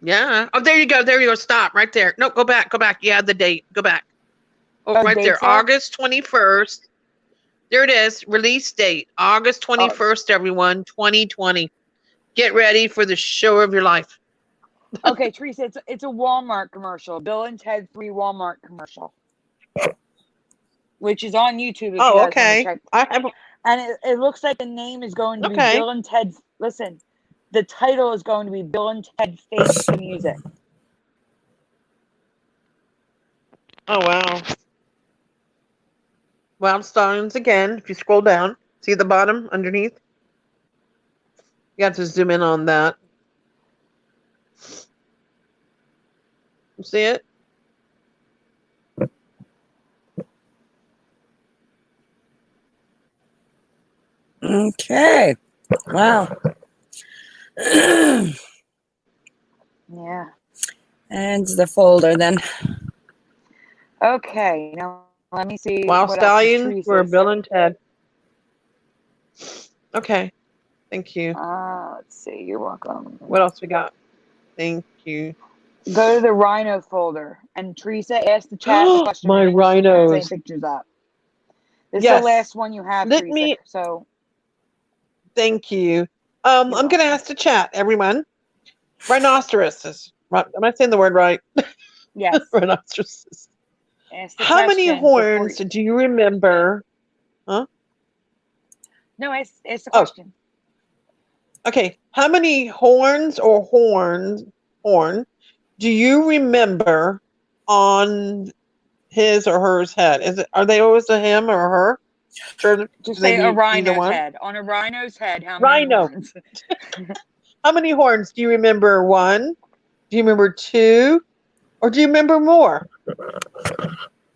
Yeah. Oh, there you go. There you go. Stop right there. No, go back. Go back. You had the date. Go back. Oh, right there. Dates are? August 21st. There it is. Release date. August 21st, everyone. 2020. Get ready for the show of your life. Okay, Teresa, it's a Walmart commercial. Bill and Ted 3 Walmart commercial. Which is on YouTube if you guys want to check. I have. And it looks like the name is going to be Okay. Bill and Ted. Listen, the title is going to be Bill and Ted Face the Music. Oh, wow. Wildstones again. If you scroll down, see the bottom underneath? You have to zoom in on that. You see it? Okay. Wow. Yeah. And the folder then. Okay, now let me see. Wild what else is Stallion for Teresa's. Bill and Ted. Okay. Thank you. Let's see. You're welcome. What else we got? Thank you. Go to the Rhino folder. And Teresa asked the chat the question. My maybe she puts rhinos. any pictures up. This Yes. is the last one you have, Let Teresa. me- So Thank you. I'm going to ask the chat, everyone. Rhinoceroses. Am I saying the word right? yes. Rhinoceroses. Ask the How many question horns do you remember? Huh? No, ask the Oh. question. Okay. How many horns or horn do you remember on his or her's head? Are they always a him or a her? Sure. Just they say a be either rhino's one? head. On a rhino's head, how many Rhino. horns? How many horns do you remember? 1? Do you remember 2? Or do you remember more?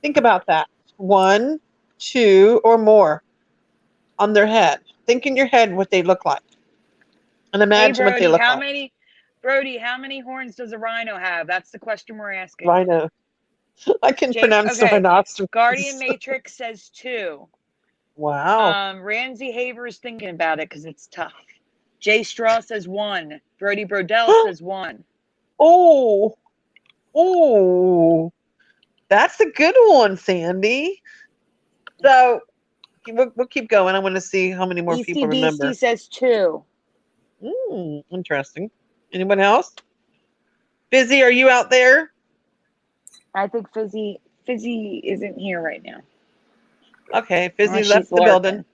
Think about that. 1, 2, or more on their head. Think in your head what they look like. And imagine Hey, what they look how like. many? Brody, how many horns does a rhino have? That's the question we're asking. Rhino. I can pronounce the rhinoceros. Guardian Matrix says 2. Wow. Ramsey Haver is thinking about it because it's tough. Jay Straw says 1. Brody Brodell says 1. Oh. That's a good one, Sandy. So we'll keep going. I want to see how many more people remember. ECBC says 2. Interesting. Anyone else? Fizzy, are you out there? I think Fizzy isn't here right now. Okay, Fizzy Unless left she's the lurking. building.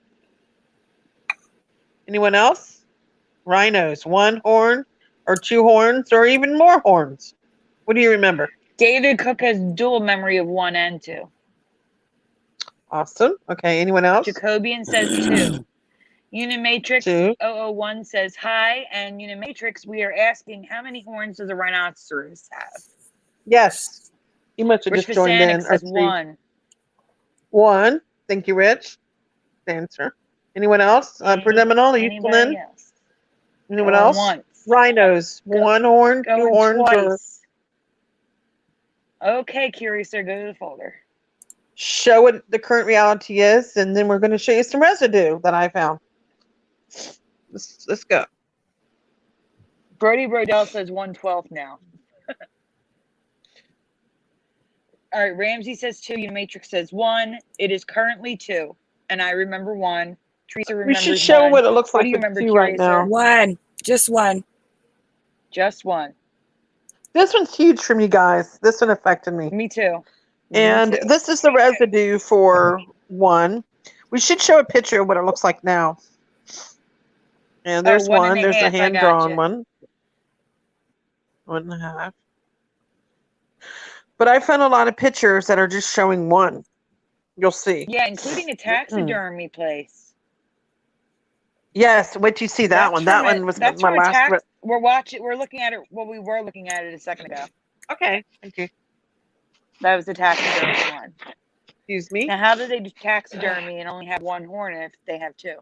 Anyone else? Rhinos, 1 horn or 2 horns or even more horns. What do you remember? David Cook has dual memory of 1 and 2. Awesome. Okay, anyone else? Jacobian says 2. Unimatrix 2. 001 says hi. And Unimatrix, we are asking how many horns does a rhinoceros have? Yes. You must have Rich just joined in. Vasanic says 1. 1. Thank you, Rich. Answer. Anyone else? Preliminal, are you still in? Else? Anyone else? Once. Rhinos. 1 horn, 2 horns, twice. Okay, Curious, go to the folder. Show what the current reality is, and then we're going to show you some residue that I found. Let's go. Brody Brodell says 1/12 now. All right, Ramsey says 2. Unimatrix says 1. It is currently 2, and I remember 1. Teresa remembers 1. We should show what it looks like do you with remember, 2 right now. 1. Just 1. Just 1. This one's huge from you guys. This one affected me. Me too. And this is the residue for 1. We should show a picture of what it looks like now. And there's 1. There's the hand-drawn one. 1.5. But I found a lot of pictures that are just showing one. You'll see. Yeah, including a taxidermy place. Yes, wait till you see that one. That one was That's my from a last. We're looking at it. Well, we were looking at it a second ago. Okay, thank you. That was the taxidermy one. Excuse me. Now, how do they do taxidermy and only have one horn if they have two?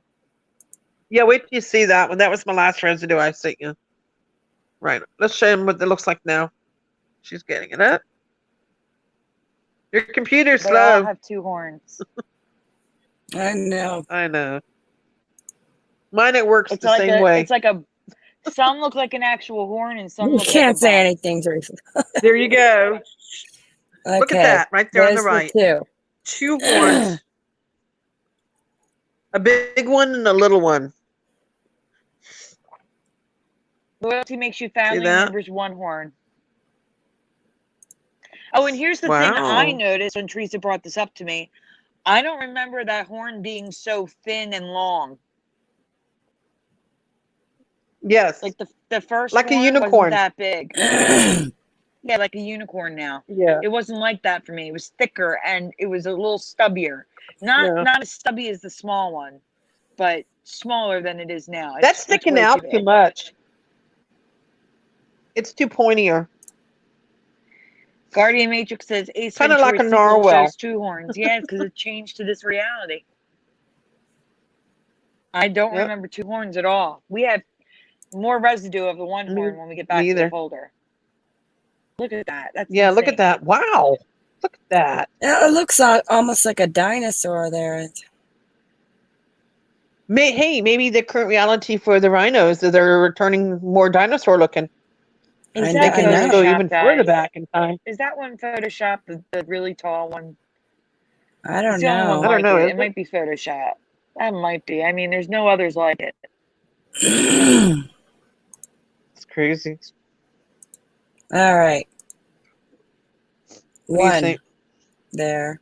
Yeah, wait till you see that one. That was my last residue I sent you. Right. Let's show him what it looks like now. She's getting it up. Your computer's They all slow. have two horns. I know. I know. Mine, it works It's the like same way. It's like a. Some look like an actual horn, and some You look can't like a say bump. anything, Teresa. There you go. Okay. Look at that right there on the there's right. two. Two horns. A big one and a little one. Loyalty makes you family that? members one horn. Oh, and here's the thing I Wow. noticed when Teresa brought this up to me. I don't remember that horn being so thin and long. Yes. Like the first Like a horn unicorn. wasn't that big. Yeah, like a unicorn now. Yeah. It wasn't like that for me. It was thicker and it was a little stubbier. Not as stubby as the small one, but smaller than it is now. That's sticking way out too big. much. It's too pointier. Guardian Matrix says Ace Kinda Ventura like a sequel narwhal. shows two horns. Yeah, because it changed to this reality. I don't Yep. remember two horns at all. We have more residue of the one Me- horn when we get back me to the either. folder. Look at that. That's Yeah, look insane. at that. Wow. Look at that. Yeah, it looks almost like a dinosaur there. Hey, maybe the current reality for the rhinos is they're returning more dinosaur looking. Is I that They can know. go Photoshop, even further guys? back in time. Is that one Photoshop, the really tall one? I don't It's the only one know. I don't like know, it. is It it? might be Photoshop. That might be. I mean, there's no others like it. It's crazy. All right. What do you One think? there.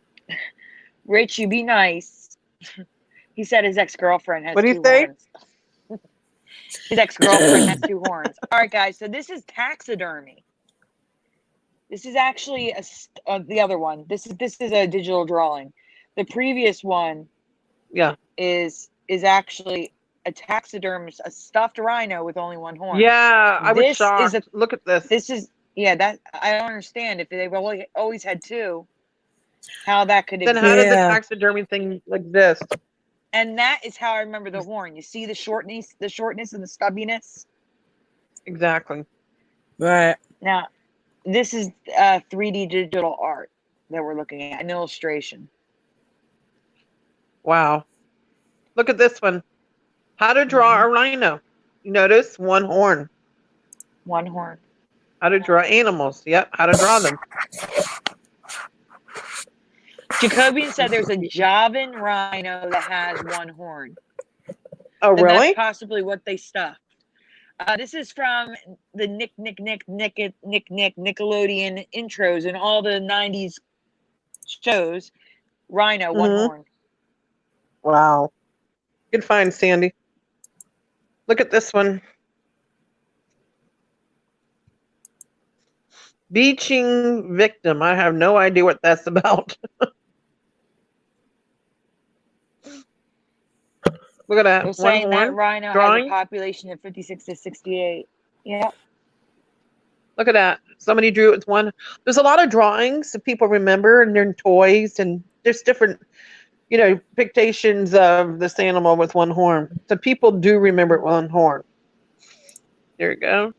Rich, you be nice. He said his ex-girlfriend has What do you two say? horns. His ex-girlfriend has two horns. All right, guys. So this is taxidermy. This is actually the other one. This is a digital drawing. The previous one, Yeah. is actually a taxidermist, a stuffed rhino with only one horn. Yeah, I was This is shocked. Look at this. This is that I don't understand if they've always had two, how that could Then exist. how did the Yeah. taxidermy thing exist? And that is how I remember the horn. You see the shortness and the stubbiness. Exactly. Right. Now, this is 3D digital art that we're looking at, an illustration. Wow. Look at this one. How to draw a rhino. You notice one horn. One horn. How to draw animals. Yep. How to draw them. Jacobian said there's a Javan rhino that has one horn. Oh, Then really? that's possibly what they stuffed. This is from the Nickelodeon intros and all the 90s shows. Rhino, one horn. Wow. Good find, Sandy. Look at this one. Beaching victim. I have no idea what that's about. Look at that. They're One saying that horn. rhino drawing. has a population of 56 to 68. Yeah. Look at that. Somebody drew it with one. There's a lot of drawings that people remember, and they're in toys, and there's different, depictions of this animal with one horn. So people do remember it with one horn. There you go.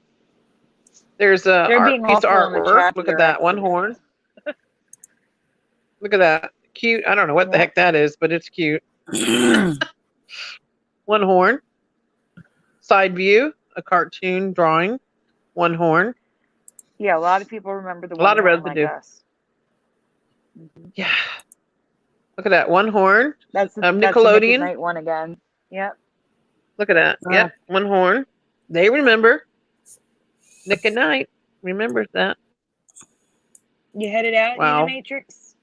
There's a They're being piece of awful in the artwork. chat Look here, at that. One actually. horn. Look at that. Cute. I don't know what the Yeah. heck that is, but it's cute. One horn. Side view. A cartoon drawing. One horn. Yeah, a lot of people remember the A lot of one horn residue. like us. Yeah. Look at that. One horn. That's the Nickelodeon. Nick at Night one again. Yep. Look at that. Wow. Yep. One horn. They remember. Nick and Night. Remembers that. You headed out, Wow. Dina Matrix?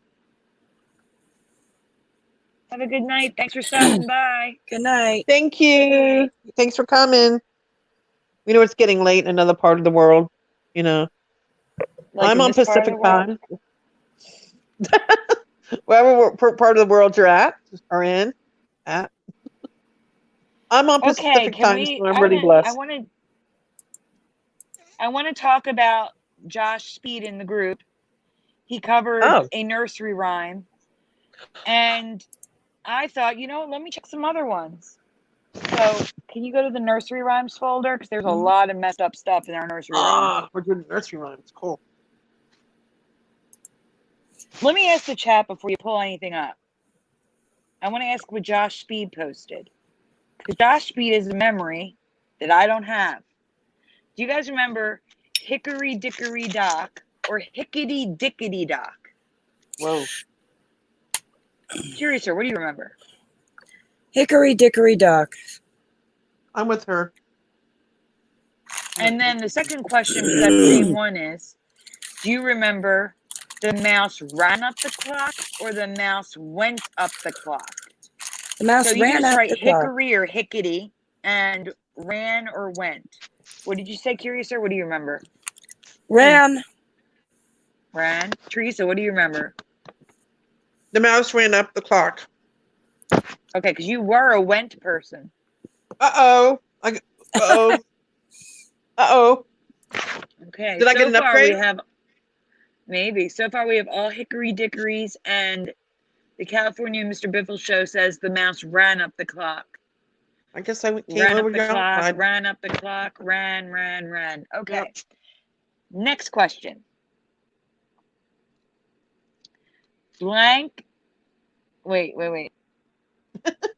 Have a good night. Thanks for stopping by. Good night. Thank you. Thanks for coming. It's getting late in another part of the world. Like I'm in on this part of Pacific the world? time. Wherever part of the world you're at or in, at. I'm on Okay, Pacific can time, we? so I'm really blessed. I want to talk about Josh Speed in the group. He covered Oh, a nursery rhyme, and I thought, let me check some other ones. So, can you go to the nursery rhymes folder? Because there's a lot of messed up stuff in our nursery rhymes. we're doing nursery rhymes. Cool. Let me ask the chat before you pull anything up. I want to ask what Josh Speed posted. Because Josh Speed is a memory that I don't have. Do you guys remember Hickory Dickory Dock or Hickety Dickety Dock? Whoa. Curiouser, what do you remember? Hickory Dickory Dock. I'm with her. And then the second question for that same one is, do you remember the mouse ran up the clock or the mouse went up the clock? The mouse So you can ran just up write the clock. hickory or hickety and ran or went. What did you say, Curiouser? What do you remember? Ran. Ran. Teresa, what do you remember? The mouse ran up the clock. Okay, because you were a went person. Uh-oh. Uh-oh. Uh-oh. Okay. Did I get an upgrade? So far we have all hickory dickories, and the California Mr. Biffle show says the mouse ran up the clock. I guess I came Ran over up the your clock, side. ran up the clock, ran. Okay. Yep. Next question. Blank. Wait.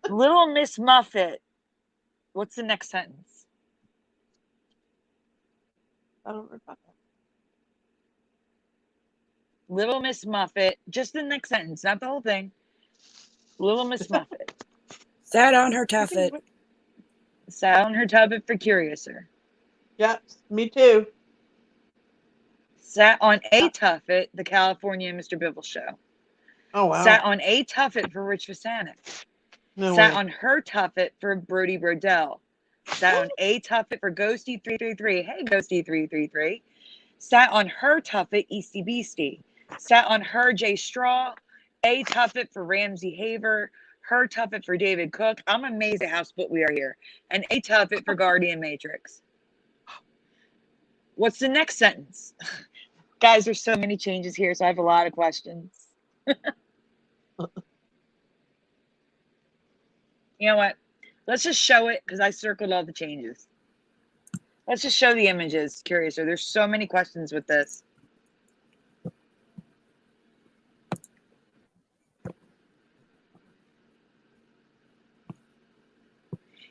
Little Miss Muffet. What's the next sentence? I don't know about that. Little Miss Muffet. Just the next sentence, not the whole thing. Little Miss Muffet. Sat on her tuffet. Sat on her tuffet for Curiouser. Yeah, me too. Sat on a tuffet, the California Mr. Biffle show. Oh, wow. Sat on a tuffet for Rich Vasanik. No Sat way. on her tuffet for Brody Brodell. Sat on a tuffet for Ghosty 333. Hey, Ghosty 333. Sat on her tuffet, Easty Beastie. Sat on her Jay Straw. A tuffet for Ramsey Haver. Her tuffet for David Cook. I'm amazed at how split we are here. And a tuffet for Guardian Matrix. What's the next sentence? Guys, there's so many changes here, so I have a lot of questions. You know what? Let's just show it because I circled all the changes. Let's just show the images, Curiouser. There's so many questions with this.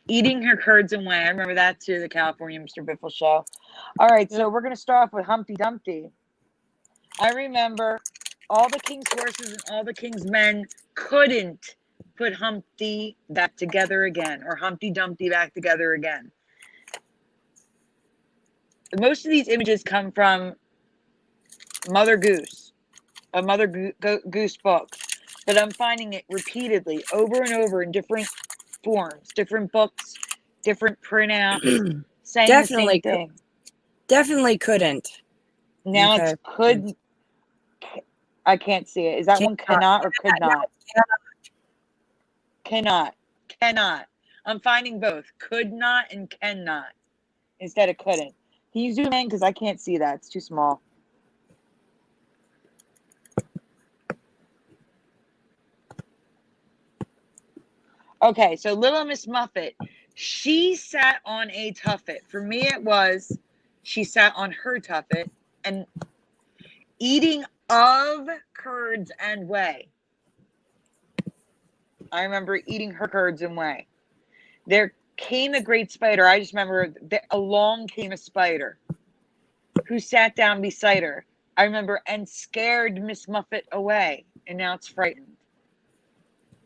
Eating her curds and whey. I remember that too, the California Mr. Biffle show. All right, so we're going to start off with Humpty Dumpty. I remember all the king's horses and all the king's men couldn't put Humpty back together again, or Humpty Dumpty back together again. Most of these images come from Mother Goose, a Mother Goose book, but I'm finding it repeatedly over and over in different forms, different books, different printouts, saying Definitely the same thing. Definitely couldn't. Now Okay. it's could. I can't see it. Is that one cannot or could not? Cannot. I'm finding both could not and cannot instead of couldn't. Can you zoom in because I can't see that? It's too small. Okay, so Little Miss Muffet, she sat on a tuffet. For me, it was she sat on her tuffet and eating of curds and whey. I remember eating her curds and whey. There came a great spider. I just remember that along came a spider who sat down beside her. I remember and scared Miss Muffet away, and now it's frightened.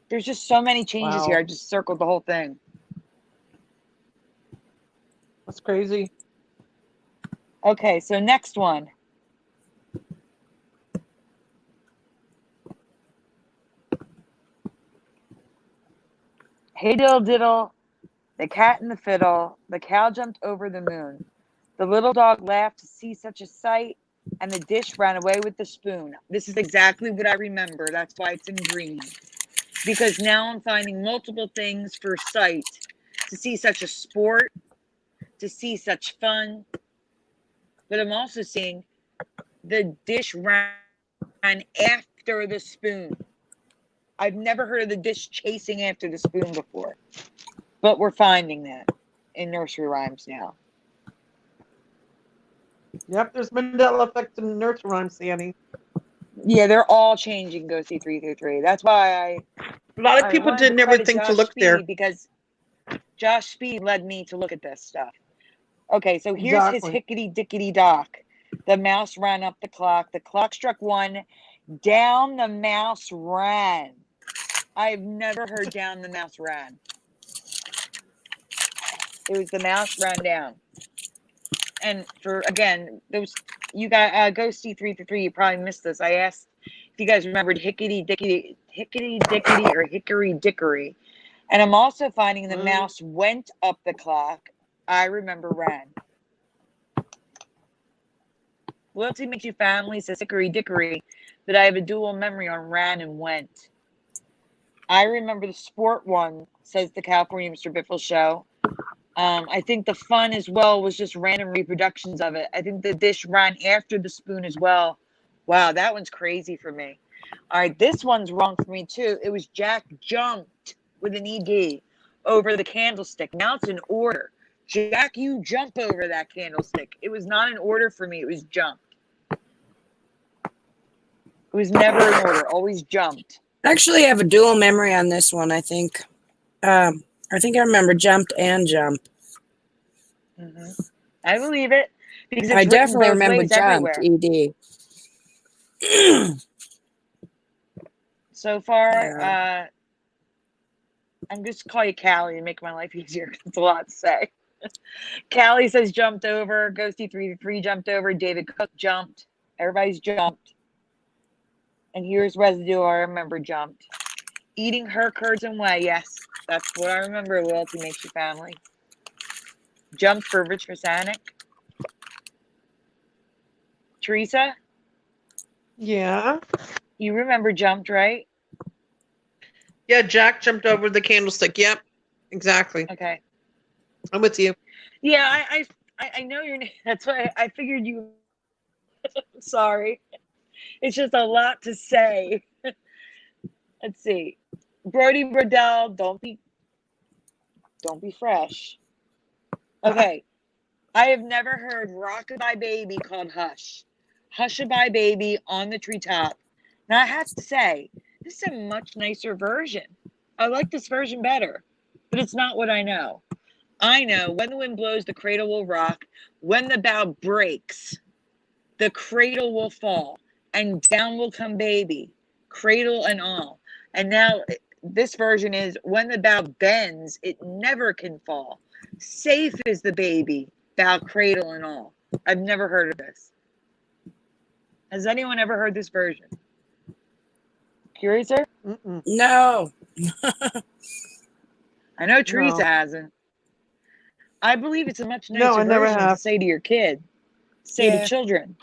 There's just so many changes here. I just circled the whole thing. That's crazy. Okay, so next one. Hey diddle diddle, the cat and the fiddle, the cow jumped over the moon. The little dog laughed to see such a sight. and the dish ran away with the spoon. This is exactly what I remember. That's why it's in green. Because now I'm finding multiple things for sight to see such a sport, to see such fun. But I'm also seeing the dish ran after the spoon. I've never heard of the dish chasing after the spoon before. But we're finding that in nursery rhymes now. Yep, there's Mandela Effect in nursery rhymes, Sandy. Yeah, they're all changing Ghosty 333. That's why A lot of I people wanted didn't to ever credit think to Josh look there. Speed because Josh Speed led me to look at this stuff. Okay, so here's his hickety dickety dock. The mouse ran up the clock. The clock struck 1. Down the mouse ran. I've never heard down the mouse ran. It was the mouse ran down. And for, again, those, you got Ghosty 333, you probably missed this. I asked if you guys remembered hickety dickety or hickory dickory. And I'm also finding the mouse went up the clock. I remember ran. Loyalty makes you family, says hickory dickory, that I have a dual memory on ran and went. I remember the sport one, says the California Mr. Biffle show. I think the fun as well was just random reproductions of it. I think the dish ran after the spoon as well. Wow, that one's crazy for me. All right, this one's wrong for me too. It was Jack jumped with an ED over the candlestick. Now it's in order. Jack, you jump over that candlestick. It was not in order for me. It was jumped. It was never in order. Always jumped. Actually, I have a dual memory on this one, I think. I think I remember jumped and jump. Mm-hmm. I believe it. Because it's I definitely remember jumped, everywhere. ED. So far, Yeah. I'm just call you Callie to make my life easier. It's a lot to say. Callie says jumped over. Ghosty 3 jumped over. David Cook jumped. Everybody's jumped. And here's Residue. I remember jumped. Eating her curds and whey. Yes, that's what I remember. Loyalty makes you family. Jumped for Rich Rasanik. Teresa? Yeah. You remember jumped, right? Yeah, Jack jumped over the candlestick. Yep, exactly. Okay. I'm with you. Yeah, I know your name. That's why I figured you. Sorry. It's just a lot to say. Let's see. Brody Brodell, don't be fresh. Okay. I have never heard Rockabye Baby called Hush. Hushabye Baby on the treetop. Now I have to say, this is a much nicer version. I like this version better, but it's not what I know. I know when the wind blows, the cradle will rock. When the bough breaks, the cradle will fall, and down will come baby, cradle and all. And now this version is when the bough bends, it never can fall. Safe is the baby, bough, cradle and all. I've never heard of this. Has anyone ever heard this version? Curiouser? No. I know Teresa No. hasn't. I believe it's a much nicer No, I never version have. to say to your kid, say to children,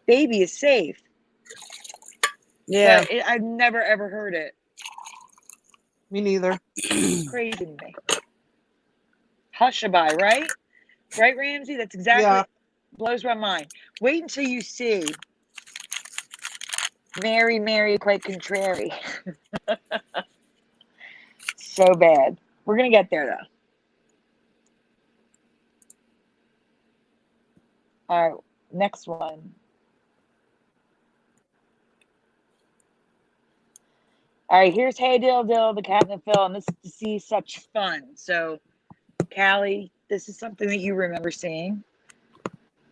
baby is safe. Yeah. But I've never ever heard it. Me neither. Crazy to me. Hushabye, right? Right, Ramsey? That's exactly blows my mind. Wait until you see Mary, quite contrary. So bad. We're gonna get there though. All right, next one. All right, here's Hey Dill Dill, the cat in the fill, and this is to see such fun. So, Callie, this is something that you remember seeing,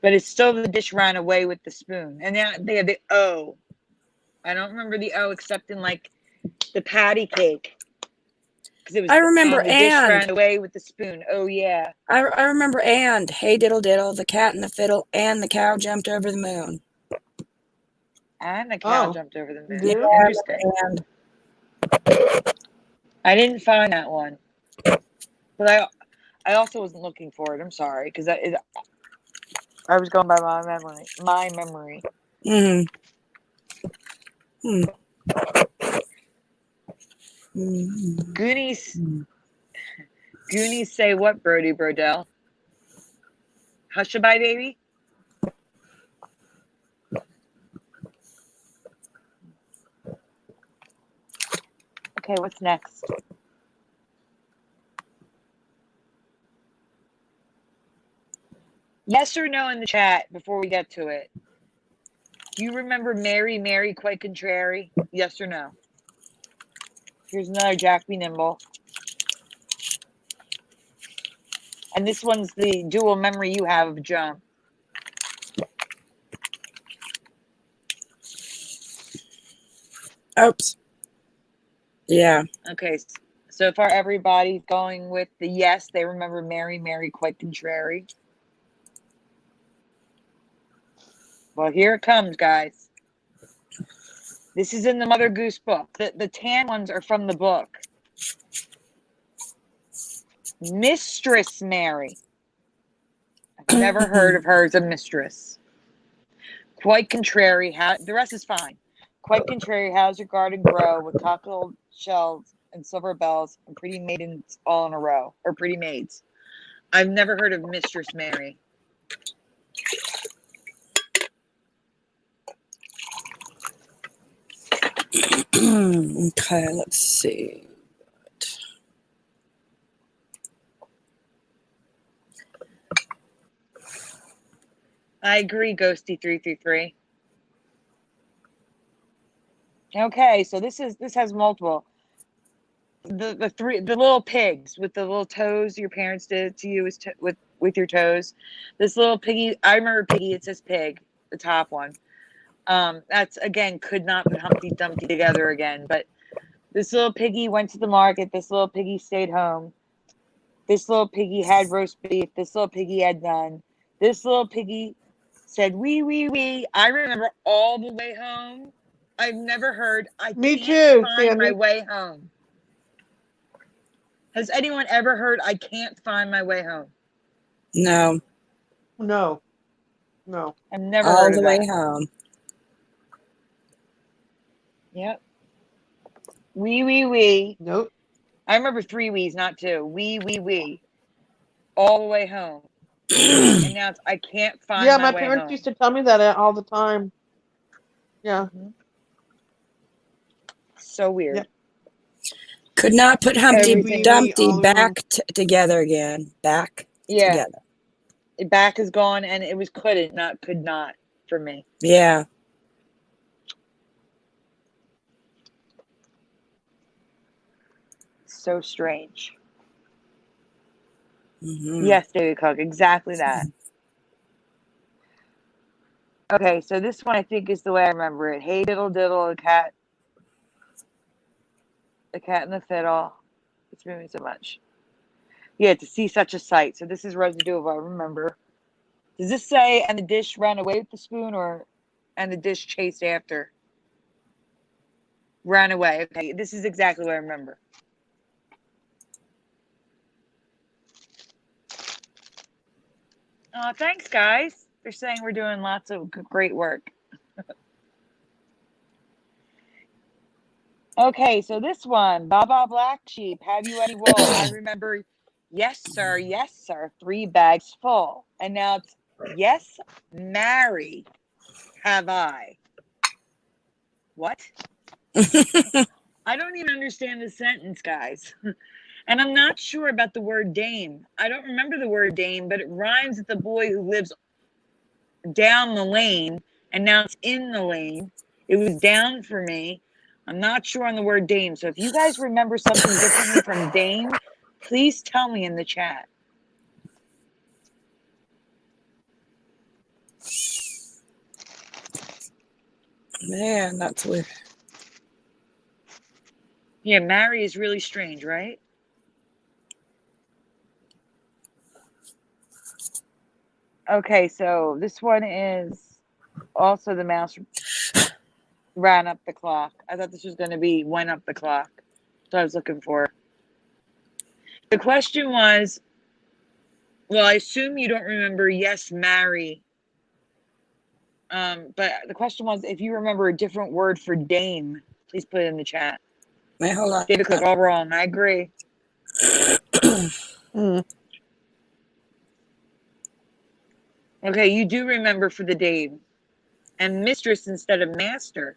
but it's still the dish ran away with the spoon. And now they have the O. I don't remember the O except in like the patty cake. Because it was I remember the dish ran away with the spoon. Oh, yeah. I remember and hey diddle diddle, the cat and the fiddle, and the cow jumped over the moon. And the cow jumped over the moon. Yeah, Interesting. and I didn't find that one. But I also wasn't looking for it. I'm sorry. Because I was going by my memory. My memory. Mm. Mm. Mm. Goonies. Mm. Goonies say what, Brody Brodell? Hushabye, baby? Okay, what's next? Yes or no in the chat before we get to it. Do you remember Mary, quite contrary? Yes or no? Here's another Jack Be Nimble. And this one's the dual memory you have of Joan. Oops. Yeah. Okay, so far everybody's going with the yes. They remember Mary, quite contrary. Well, here it comes, guys. This is in the Mother Goose book. The tan ones are from the book. Mistress Mary. I've never heard of her as a mistress. Quite contrary. The rest is fine. Quite contrary. How's your garden grow with cockle shells and silver bells and pretty maidens all in a row, or pretty maids? I've never heard of Mistress Mary. Okay, let's see. I agree, Ghosty333. Okay, so this has multiple. The little pigs with the little toes your parents did to you with your toes. This little piggy, I remember Piggy. It says pig, the top one. That's again could not put Humpty Dumpty together again. But this little piggy went to the market. This little piggy stayed home. This little piggy had roast beef. This little piggy had none. This little piggy said wee wee wee. I remember all the way home. I've never heard I Me can't too, find my Sandy. way home. Has anyone ever heard I can't find my way home? No. No. I've never All heard the of way that. home. Yep. Wee wee wee. Nope. I remember 3 wees, not 2. Wee wee wee. All the way home. And now it's I can't find Yeah, my my way parents home. used to tell me that all the time. Yeah. So weird. Yep. Could not put Humpty Everything. Dumpty all the way home. back together again. Back Yeah. together. Back is gone, and it was couldn't, not could not for me. Yeah. So strange. Mm-hmm. Yes, David Cook, exactly that. Okay, so this one I think is the way I remember it. Hey diddle diddle, the cat and the fiddle. It's moving so much. Yeah, to see such a sight. So this is Residue, if I remember. Does this say, and the dish ran away with the spoon, or and the dish chased after? Ran away. Okay, this is exactly what I remember. Thanks, guys. They're saying we're doing lots of great work. Okay, so this one, Baba Black Sheep, have you any wool? I remember, yes, sir, 3 bags full. And now it's, yes, marry, have I. What? I don't even understand the sentence, guys. And I'm not sure about the word dame. I don't remember the word dame, but it rhymes with the boy who lives down the lane, and now it's in the lane. It was down for me. I'm not sure on the word dame. So if you guys remember something differently from dame, please tell me in the chat. Man, that's weird. Yeah, marry is really strange, right? Okay, so this one is also the mouse ran up the clock. I thought this was going to be went up the clock. That's what I was looking for. The question was, well, I assume you don't remember yes, marry But the question was, if you remember a different word for dame, please put it in the chat. Wait, hold on. David Cook, all wrong. I agree. Mm. Okay, you do remember for the dame. And mistress instead of master.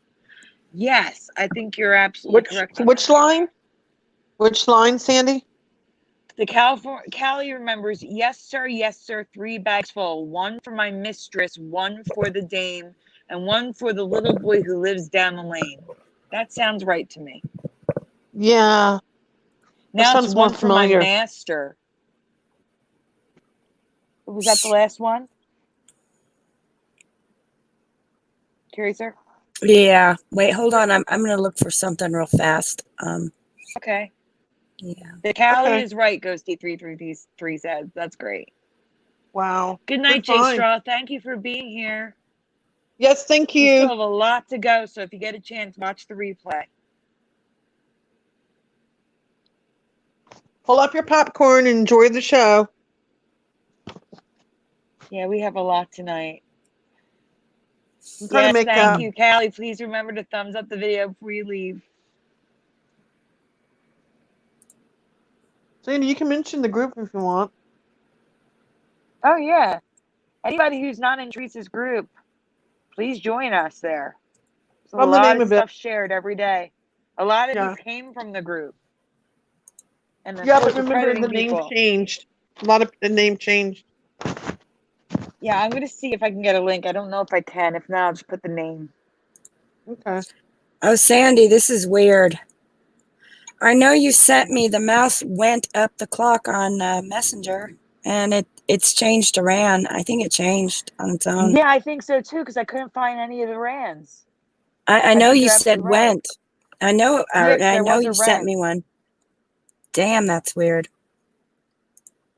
Yes, I think you're absolutely correct. Which line? Which line, Sandy? The Callie remembers, yes, sir, 3 bags full. 1 for my mistress, 1 for the dame, and 1 for the little boy who lives down the lane. That sounds right to me. Yeah. Now it's sounds more 1 for my familiar. master. Was that the last one? Curious, sir? Yeah. Wait, hold on. I'm gonna look for something real fast. Okay. Yeah. The Callie Okay. is right, Ghosty333 says. That's great. Wow. Good night, Good Jay find. Straw. Thank you for being here. Yes, thank We still you. have a lot to go, so if you get a chance, watch the replay. Pull up your popcorn and enjoy the show. Yeah, we have a lot tonight. I'm trying to Yes, make thank you, Callie. Please remember to thumbs up the video before you leave. Sandy, you can mention the group if you want. Oh, yeah. Anybody who's not in Teresa's group, please join us there. There's a From the lot name of of it. stuff shared every day. A lot of Yeah. these came from the group. And of Yeah, course, but we're remember crediting the name people. changed. A lot of the name changed. Yeah, I'm going to see if I can get a link. I don't know if I can. If not, I'll just put the name. Okay. Oh, Sandy, this is weird. I know you sent me the mouse went up the clock on Messenger, and it's changed to ran. I think it changed on its own. Yeah, I think so too, because I couldn't find any of the rands. I know think you you're said absolutely right. went. I know. Yes, I there know was a you sent me wren. one. Damn, that's weird.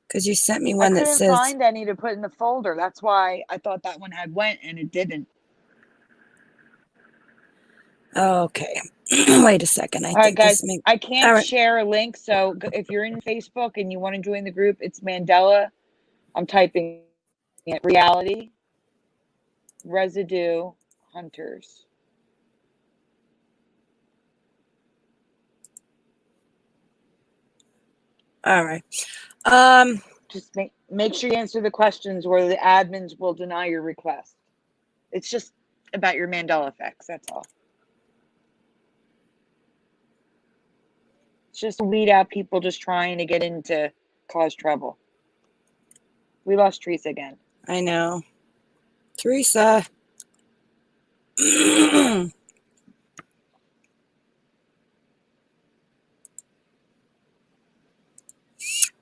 Because you sent me I one that couldn't says. find any to put in the folder. That's why I thought that one had went, and it didn't. Okay. Wait a second. I All right, think this guys, makes. I can't All right. share a link, so if you're in Facebook and you want to join the group, it's Mandela. I'm typing it. Reality. Residue. Hunters. All right. Just make sure you answer the questions where the admins will deny your request. It's just about your Mandela effects, that's all. It's just to weed out people just trying to get into cause trouble. We lost Teresa again. I know. Teresa.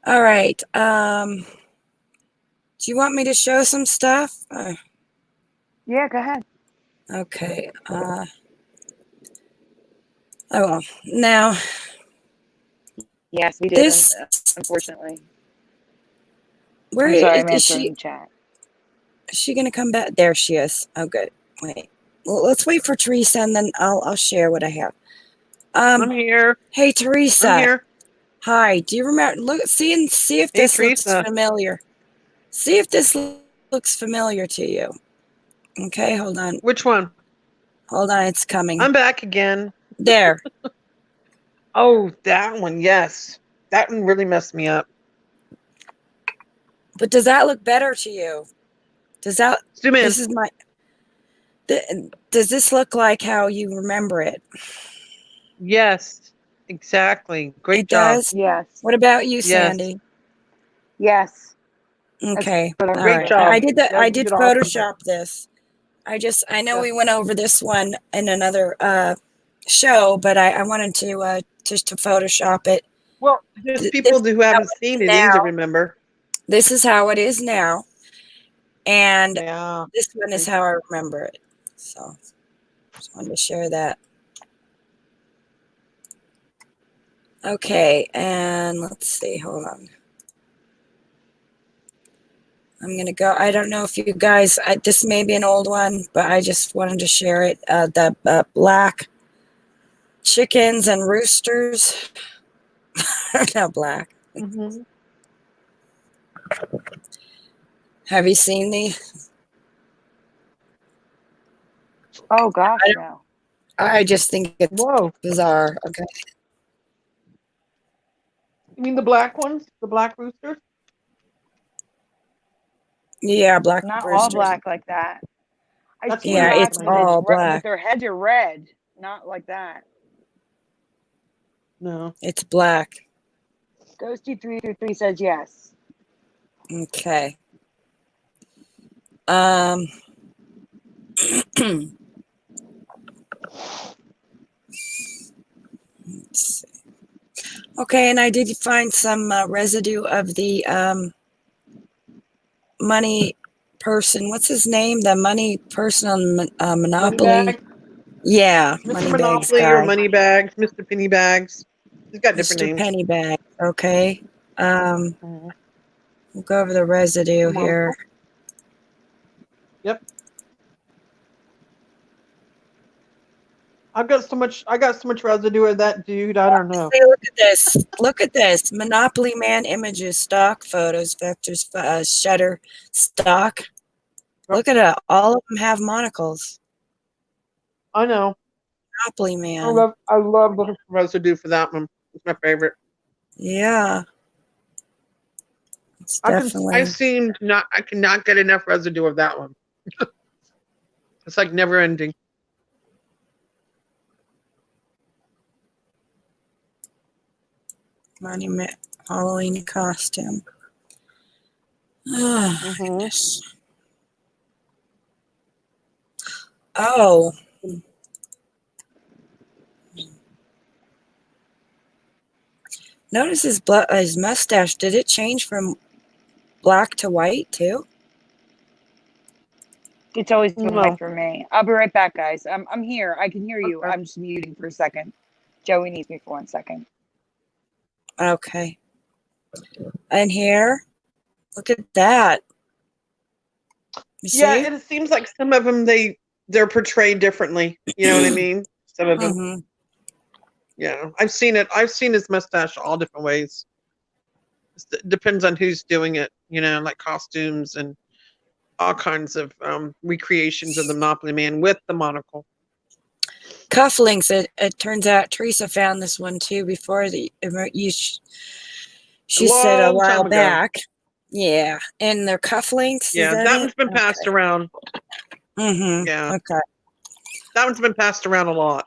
All right. Do you want me to show some stuff? Yeah, go ahead. Okay. Oh well. Now Yes, we did, this. unfortunately. Where I'm sorry, I'm is answering she? the chat. Is she gonna come back? There she is. Oh, good. Wait. Well, let's wait for Teresa, and then I'll share what I have. I'm here. Hey Teresa. I'm here. Hi. Do you remember? See if Hey, this looks Teresa. familiar. See if this looks familiar to you. Okay, hold on. Which one? Hold on, it's coming. I'm back again. There. Oh, that one. Yes. That one really messed me up. But does that look better to you? Does that? Zoom in. This is my. Does this look like how you remember it? Yes. Exactly. Great It job. does? Yes. What about you, Yes. Sandy? Yes. Okay. All Great job. I did that. I did Awesome. Photoshop this. I know we went over this one in another show, but I wanted to just to Photoshop it. Well, there's people who haven't seen it either, remember? This is how it is now. And yeah. This one is how I remember it. So just wanted to share that. Okay, and let's see, hold on. I'm going to go. I don't know if you guys, this may be an old one, but I just wanted to share it. The black chickens and roosters. No, black. Mm-hmm. Have you seen these? Oh gosh, no. I just think it's Whoa. bizarre. Okay. You mean the black ones? The black roosters? Yeah, black Not all roosters. black like that. I That's see what Yeah, I'm black, it's thinking. all but black. their heads are red. Not like that. No. It's black. Ghosty333 says yes. Okay. Um. Let's see. Okay, and I did find some residue of the money person. What's his name? The money person on Monopoly. Moneybag? Yeah, Mr. Moneybags Monopoly guy. or Moneybags, Mr. Pennybags. He's got different Mr. names. Pennybag. Okay. Mhm. We'll go over the residue Come on. here. Yep. I got so much residue of that dude, I don't know. Say, look at this. Look at this. Monopoly Man images, stock photos, vectors, shutter, stock. Look at it. All of them have monocles. I know. Monopoly I Man. love looking for residue for that one. It's my favorite. Yeah. It's definitely. I cannot get enough residue of that one. It's like never ending. Monument Halloween costume. Oh, goodness. Oh. Notice his mustache. Did it change from black to white too? It's always been No. white for me. I'll be right back, guys. I'm here. I can hear you. Okay. I'm just muting for a second. Joey needs me for 1 second. Okay. And here, look at that. You Yeah, see? it seems like some of them they're portrayed differently. You know what I mean? Some of them. Mm-hmm. Yeah, I've seen it. I've seen his mustache all different ways. It depends on who's doing it. You know, like costumes and all kinds of recreations of the Monopoly Man with the monocle. Cufflinks. It turns out Teresa found this one too before she said a Long while time ago. back. Yeah, and they're cufflinks. Yeah, that one's been passed around. Mm-hmm. Yeah. Okay. That one's been passed around a lot.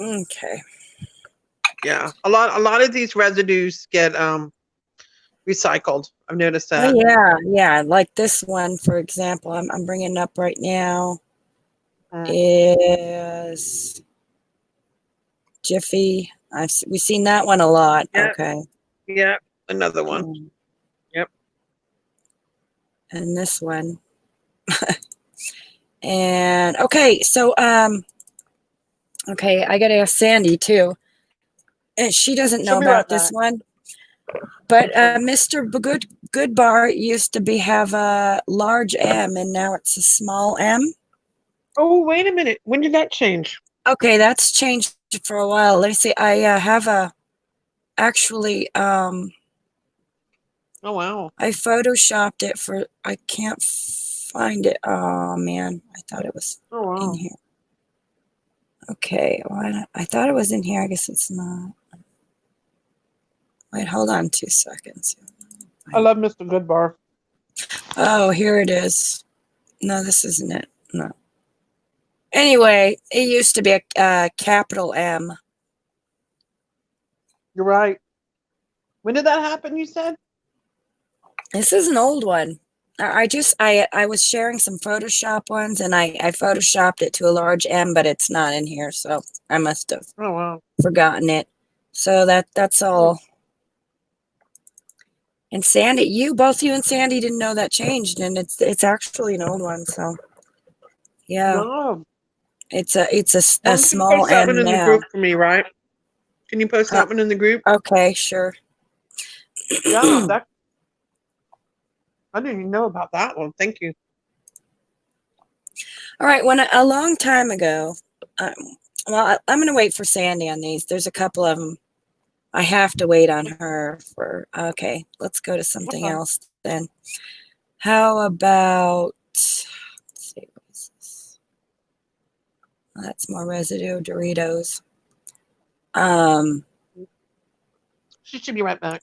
Okay. Yeah, a lot of these residues get recycled. I've noticed that. Oh yeah. Like this one, for example, I'm bringing it up right now. Is Jiffy. We've seen that one a lot. Yep. Okay. Yeah, another one. Yep. And this one. And okay, so okay, I gotta ask Sandy too. And she doesn't know about this one. But Mr. Goodbar used to have a large M and now it's a small M. Oh, wait a minute. When did that change? Okay, that's changed for a while. Let me see. I have actually oh wow. I photoshopped it for I can't find it. Oh man, I thought it was in here. Okay, well, I thought it was in here. I guess it's not. Wait, hold on 2 seconds. I love Mr. Goodbar. Oh, here it is. No, this isn't it. No. Anyway, it used to be a capital M. You're right. When did that happen, you said? This is an old one. I was sharing some Photoshop ones and I photoshopped it to a large M, but it's not in here, so I must have forgotten it. So that's all. And Sandy, both you and Sandy didn't know that changed, and it's actually an old one. So yeah, No. it's a small post that M one in now. the group for me, right? Can you post that one in the group? Okay, sure. Yeah, I didn't even know about that one. Thank you. All right, a long time ago, well, I'm going to wait for Sandy on these. There's a couple of them. I have to wait on her for. Okay, let's go to something else then. How about? Let's see, what is this? That's more residue, Doritos. She should be right back.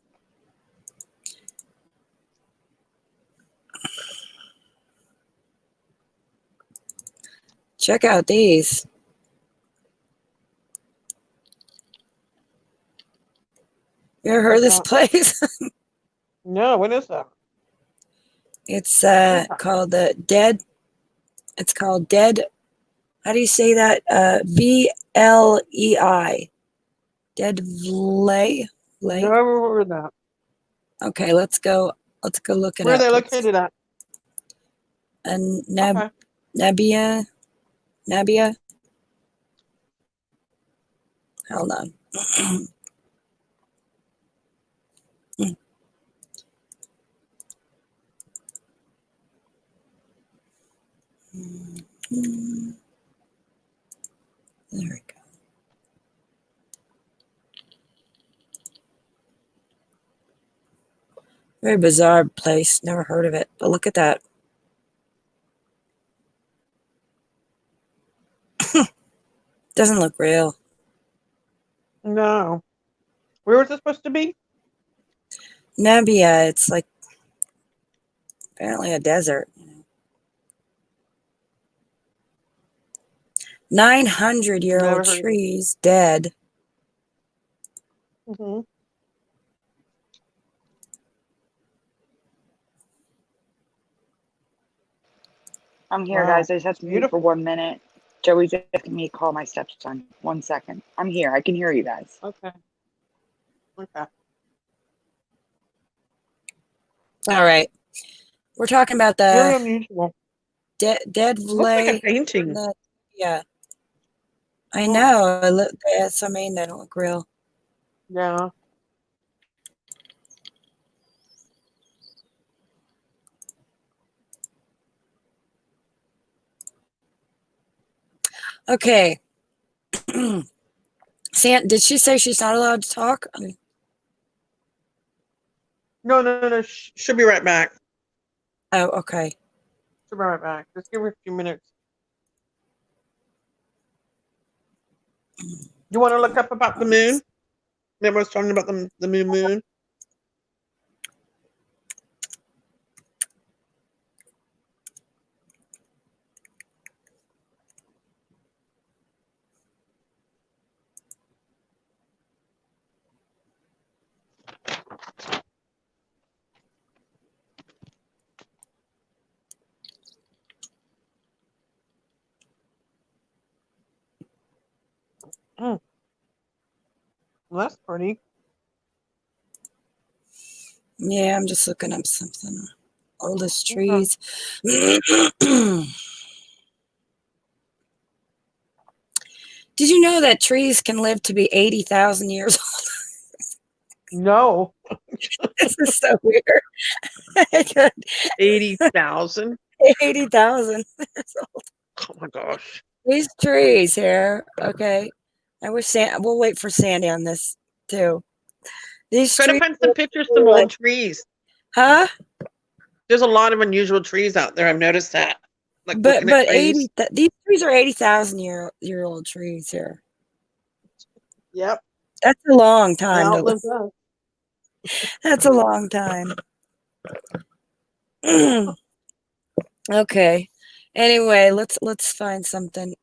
Check out these. You ever heard of this place? No, what is that? It's called the Dead. It's called Dead. How do you say that? VLEI. Dead Vlay. Never heard of that. Okay, let's go. Let's go look it Where are up. they located at? And Okay. Nabia. Hold on. There we go. Very bizarre place. Never heard of it. But look at that. Doesn't look real. No. Where was it supposed to be? Nabia. It's like apparently a desert. 900-year-old trees dead. Mm-hmm. I'm here, guys. I just have to mute for 1 minute. Joey's asking me to call my stepson. 1 second. I'm here. I can hear you guys. Okay. Okay. All right. We're talking about Very the unusual. dead Looks like a Vlay. painting. Yeah. I know. That's, I mean, they don't look real. Yeah. Okay. Did she say she's not allowed to talk? No. She'll be right back. Oh, okay. She'll be right back. Just give her a few minutes. You want to look up about the moon? Remember I was talking about the moon? Well, that's pretty. Yeah, I'm just looking up something. Oldest Okay. trees. Did you know that trees can live to be 80,000 years old? No. This is so weird. 80,000? 80,000 years old. Oh my gosh. These trees here. Okay. I wish we'll wait for Sandy on this too. These Try to trees. find some pictures of some old trees. Huh? There's a lot of unusual trees out there. I've noticed that. Like But looking at trees. these trees are 80,000 year old trees here. Yep. That's a long time. Outlived us. That's a long time. Okay. Anyway, let's find something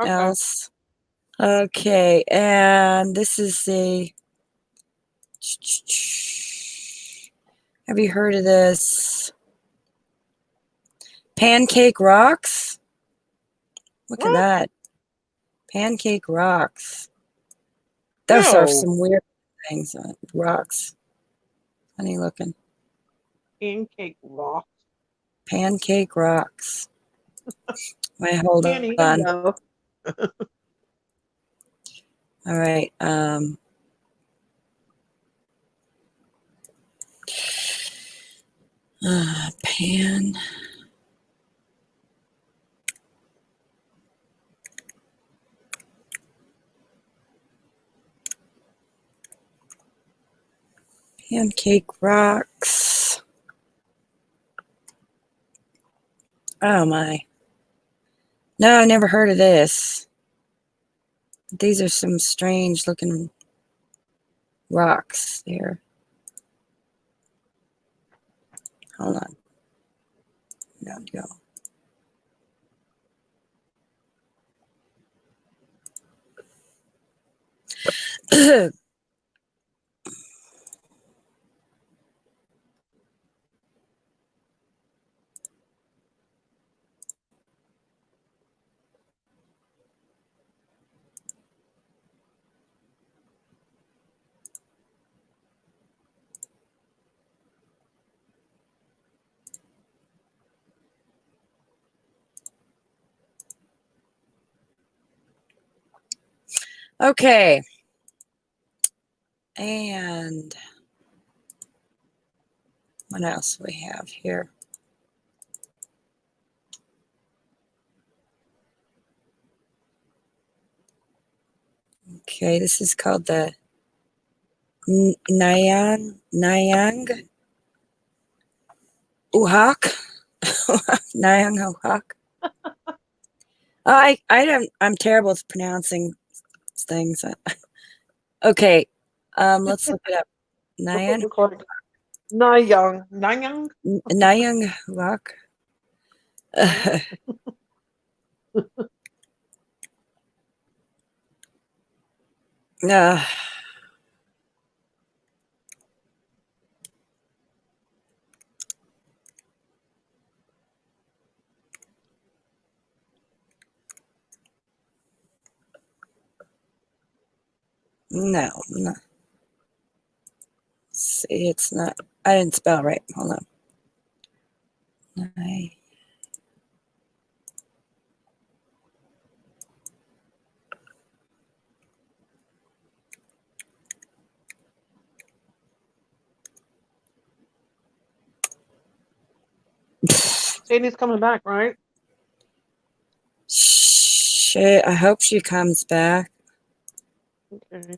else. Okay, and this is the. Have you heard of this? Pancake rocks? Look at that. Pancake rocks. Those are some weird things. Rocks. Funny looking. Pancake rocks. Pancake rocks. Wait, hold on. All right. Pancake rocks. Oh my. No, I never heard of this. These are some strange looking rocks here. Hold on. No, go. Okay. And what else do we have here? Okay, this is called the Nyang Uhak. Nyang Uhak. I'm terrible with pronouncing things. Okay, let's look it up. Nyang Nanyang. Nyang Uhak. No. No. See, it's not. I didn't spell right. Hold on. Sadie's coming back, right? Shit, I hope she comes back. Okay.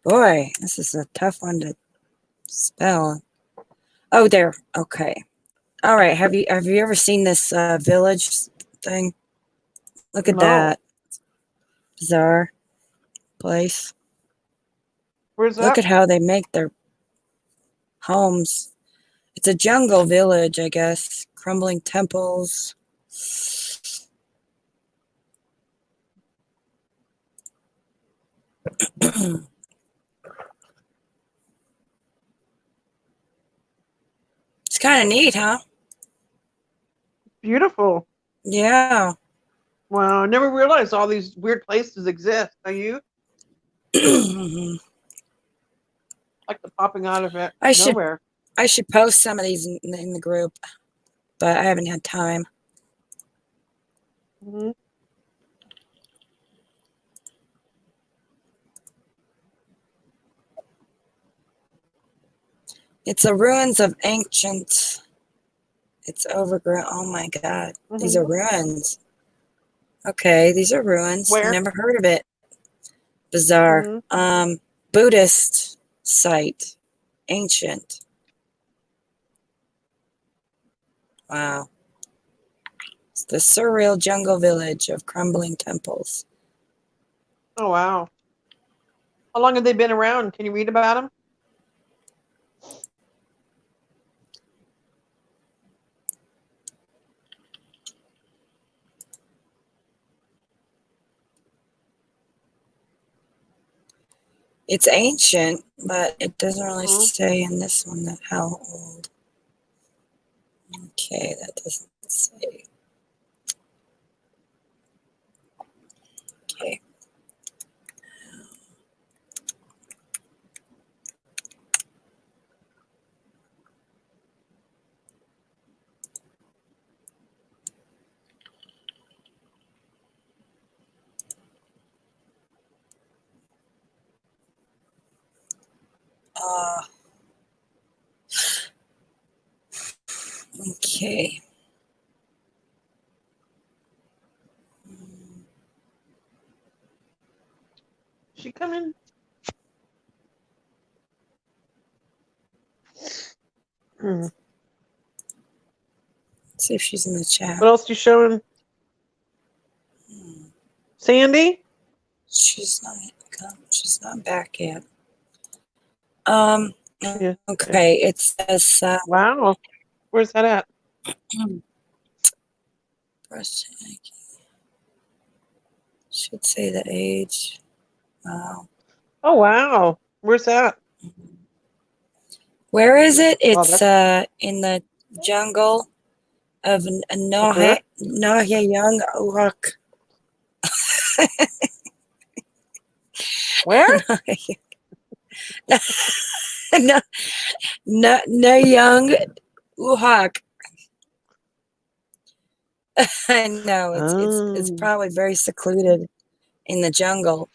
Boy, this is a tough one to spell. Oh, there. Okay. All right. Have you ever seen this village thing? Look at No. that. Bizarre place. Where's that? Look at how they make their homes. It's a jungle village, I guess. Crumbling temples. It's kind of neat, huh? Beautiful. Yeah. Wow, I never realized all these weird places exist. Are you? Like the popping out of it nowhere. I should post some of these in the group, but I haven't had time. Mm-hmm. It's the ruins of ancient. It's overgrown. Oh my God. Mm-hmm. These are ruins. Okay, these are ruins. Where? Never heard of it. Bizarre. Mm-hmm. Buddhist site. Ancient. Wow. It's the surreal jungle village of crumbling temples. Oh, wow. How long have they been around? Can you read about them? It's ancient, but it doesn't really Mm-hmm. say in this one that how old. Okay, that doesn't say. Okay. Okay. She coming? See if she's in the chat. What else you showing? Sandy? She's not back yet. Yeah. Okay, it says Wow. Where's that at? should say the age. Wow. Oh, wow. Where's that? Where is it? Wow, It's in the jungle of where? Nohya Young Uhak. Where? No young Uhak. I know it's Oh. probably very secluded in the jungle.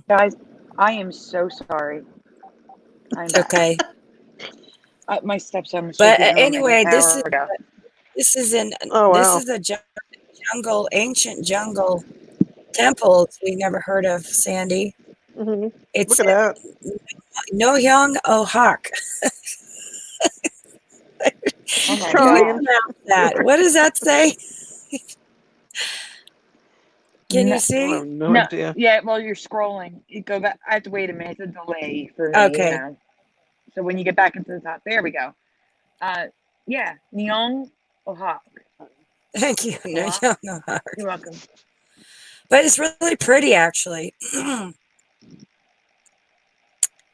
Guys, I am so sorry. I'm back. Okay, My stepson was but taking home anyway, an hour ago. this is Oh, wow. a jungle, ancient jungle temples we've never heard of, Sandy. Mm-hmm. It's Look at that. No Young Ohak. Oh my Trying. God. That. What does that say? Can you No, I see? have no no, idea. yeah. Well, you're scrolling. You go back. I have to wait a minute. It's a delay for me. Okay. You know. So when you get back into the top, there we go. Yeah, Nyong Ohak. Thank you. No Wow. Young Ohak. You're welcome. But it's really pretty, actually.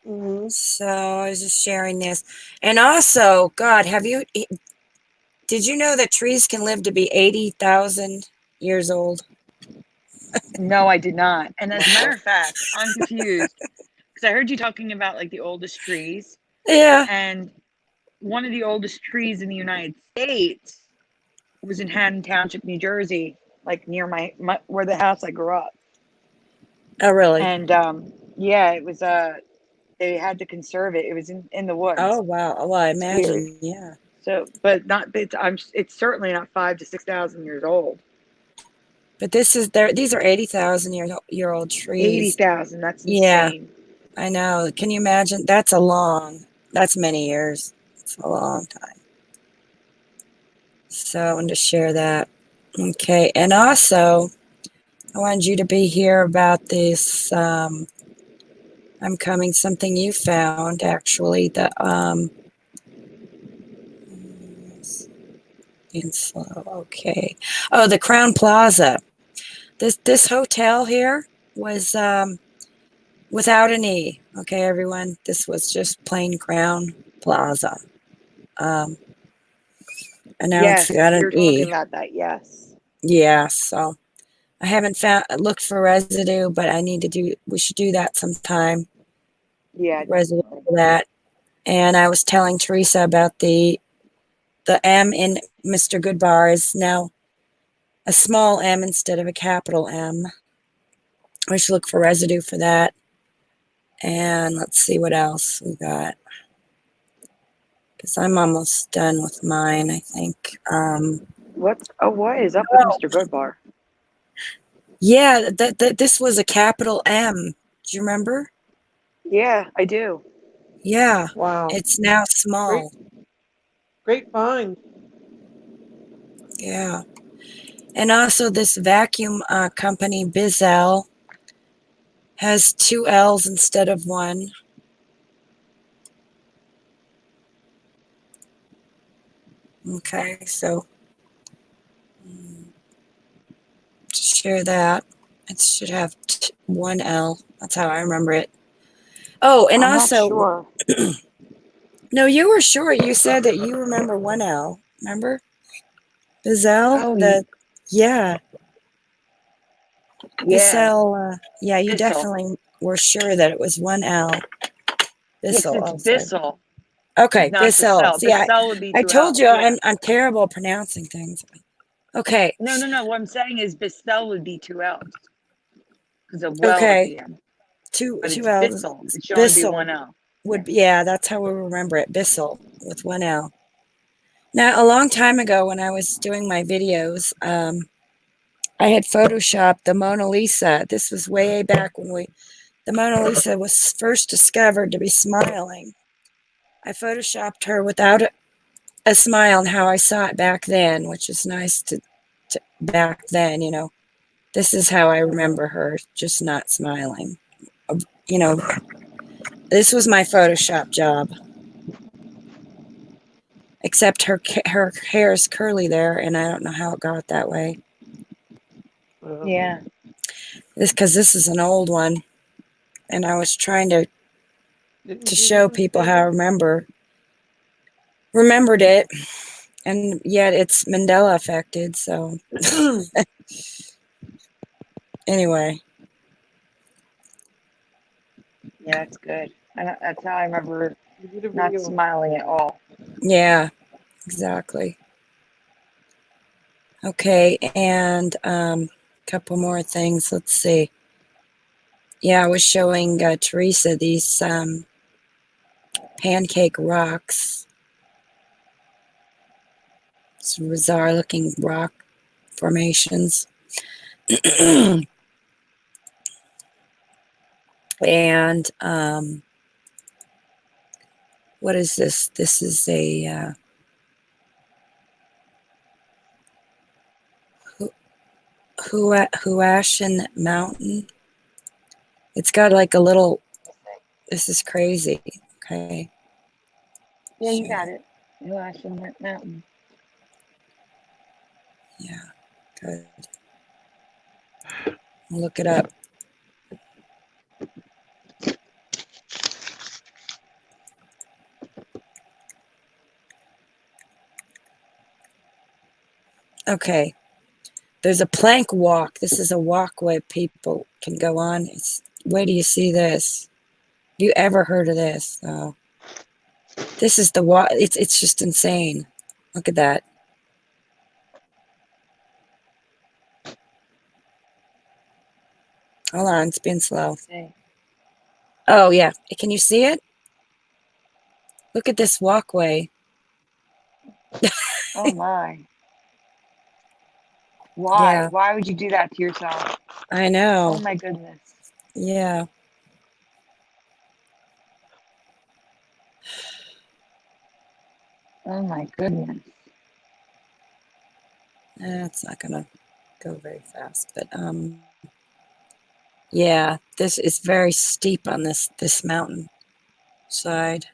Mm-hmm. So I was just sharing this. And also, God, did you know that trees can live to be 80,000 years old? No, I did not. And as a matter of fact, I'm confused because I heard you talking about like the oldest trees, Yeah. and one of the oldest trees in the United States was in Haddon Township, New Jersey, like near my where the house I grew up. Oh, really? And yeah, it was they had to conserve it. It was in the woods. Oh, wow. Well, I It's weird. imagine, yeah. So, but not it's certainly not 5,000 to 6,000 years old. But these are 80,000 year old trees. 80,000. That's Yeah, insane. I know. Can you imagine? That's many years. It's a long time. So I wanted to share that. Okay. And also, I wanted you to be here about this, I'm coming, something you found, actually, being slow. Okay. Oh, the Crown Plaza. This hotel here was without an E. Okay, everyone. This was just plain Crown Plaza. And now Yes, it's got we an were talking E. about that. Yes. Yeah. So I haven't looked for residue, but we should do that sometime. Yeah. Residue Definitely. for that. And I was telling Teresa about the M in Mr. Goodbar is now a small m instead of a capital M. I should look for residue for that. And let's see what else we got. Because I'm almost done with mine, I think. What is up with Mr. Goodbar? Yeah, this was a capital M. Do you remember? Yeah, I do. Yeah, Wow. it's now small. Great find. Yeah. And also this vacuum company, Bizzell, has 2 L's instead of 1. Okay, so to share that, it should have 1 L. That's how I remember it. Oh, and I'm also, not sure. no, you were sure. You said that you remember 1 L. Remember? Bizzell? Oh, Yeah. yeah. Bissell, yeah, you Bissell. definitely were sure that it was 1 L. Yes, Bissell. it's Oh, sorry. Bissell. Okay, Not Bissell. Bissell. See, Bissell would be I 2 told L's. you Yeah. I'm terrible at pronouncing things. Okay. No. What I'm saying is Bissell would be 2 L's because of well at Okay. the end. Two But it's L's. Bissell. It should only be Bissell 1 L. yeah, that's how we remember it. Bissell with 1 L. Now, a long time ago when I was doing my videos, I had photoshopped the Mona Lisa. This was way back when the Mona Lisa was first discovered to be smiling. I photoshopped her without a smile and how I saw it back then, which is nice to back then, you know. This is how I remember her, just not smiling. You know, this was my Photoshop job. Except her hair is curly there, and I don't know how it got that way. Yeah. Because this is an old one, and I was trying to show people how I remembered it, and yet it's Mandela affected. So anyway, Yeah, that's good. That's how I remember not smiling at all. yeah, exactly. Okay, and a couple more things. Let's see. Yeah, I was showing Teresa these pancake rocks. Some bizarre looking rock formations. And what is this? This is a Huashan Mountain. It's got like a little, this is crazy. Okay. Yeah, you got it. Washington Mountain. Yeah, good. I'll look it up. Okay. There's a plank walk. This is a walkway people can go on. Where do you see this? Have you ever heard of this? This is the walk. It's just insane. Look at that. Hold on, it's being slow. Okay. Oh yeah, can you see it? Look at this walkway. Oh my. Why? Yeah, Why would you do that to yourself? I Oh know. my goodness. Yeah. Oh my goodness. It's not gonna go very fast, but yeah, this is very steep on this mountain side.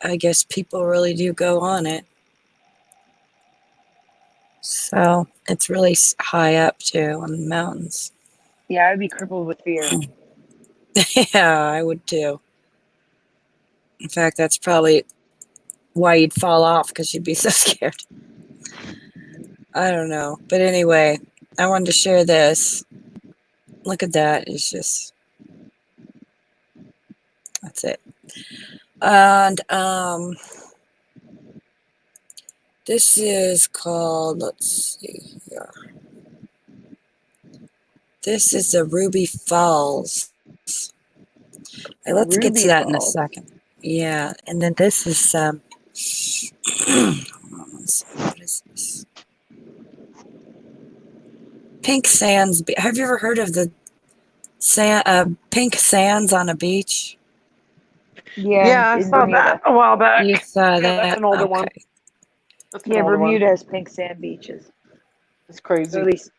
I guess people really do go on it. So it's really high up too on the mountains. Yeah, I would be crippled with fear. Yeah, I would too. In fact, that's probably why you'd fall off, because you'd be so scared. I don't know. But anyway, I wanted to share this. Look at that. It's just, that's it. And this is called, let's see here. This is the Ruby Falls. Let's get to Ruby that in a Falls. second. Yeah, and then this is what is this? Pink sands. Have you ever heard of the pink sands on a beach? Yeah, Yeah, I in saw Bermuda. that a while back. You saw Yeah, that? that's an older one. Okay. That's an Yeah, older Bermuda one. has pink sand beaches. It's At crazy. least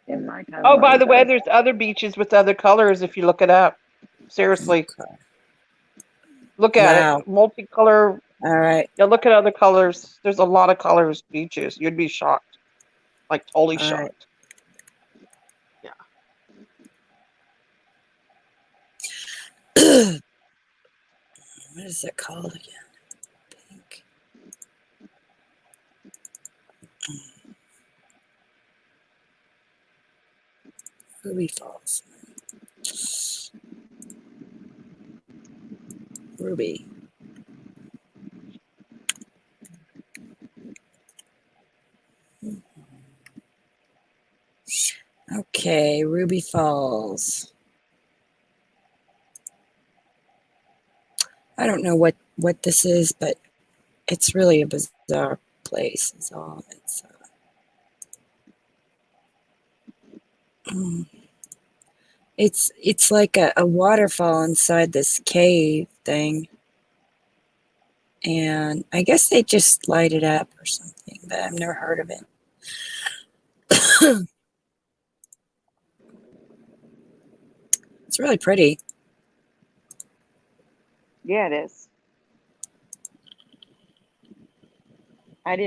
in my time. Oh, by the way, there's other beaches with other colors if you look it up. Seriously. Okay. Look at Wow. it. Multicolor. All right. Yeah, look at other colors. There's a lot of colors beaches. You'd be shocked. Like totally All right. shocked. What is it called again? Pink. Ruby Falls. Ruby. Okay, Ruby Falls. I don't know what this is, but it's really a bizarre place. Is all. It's like a waterfall inside this cave thing. And I guess they just light it up or something, but I've never heard of it. It's really pretty. Yeah, it is. I've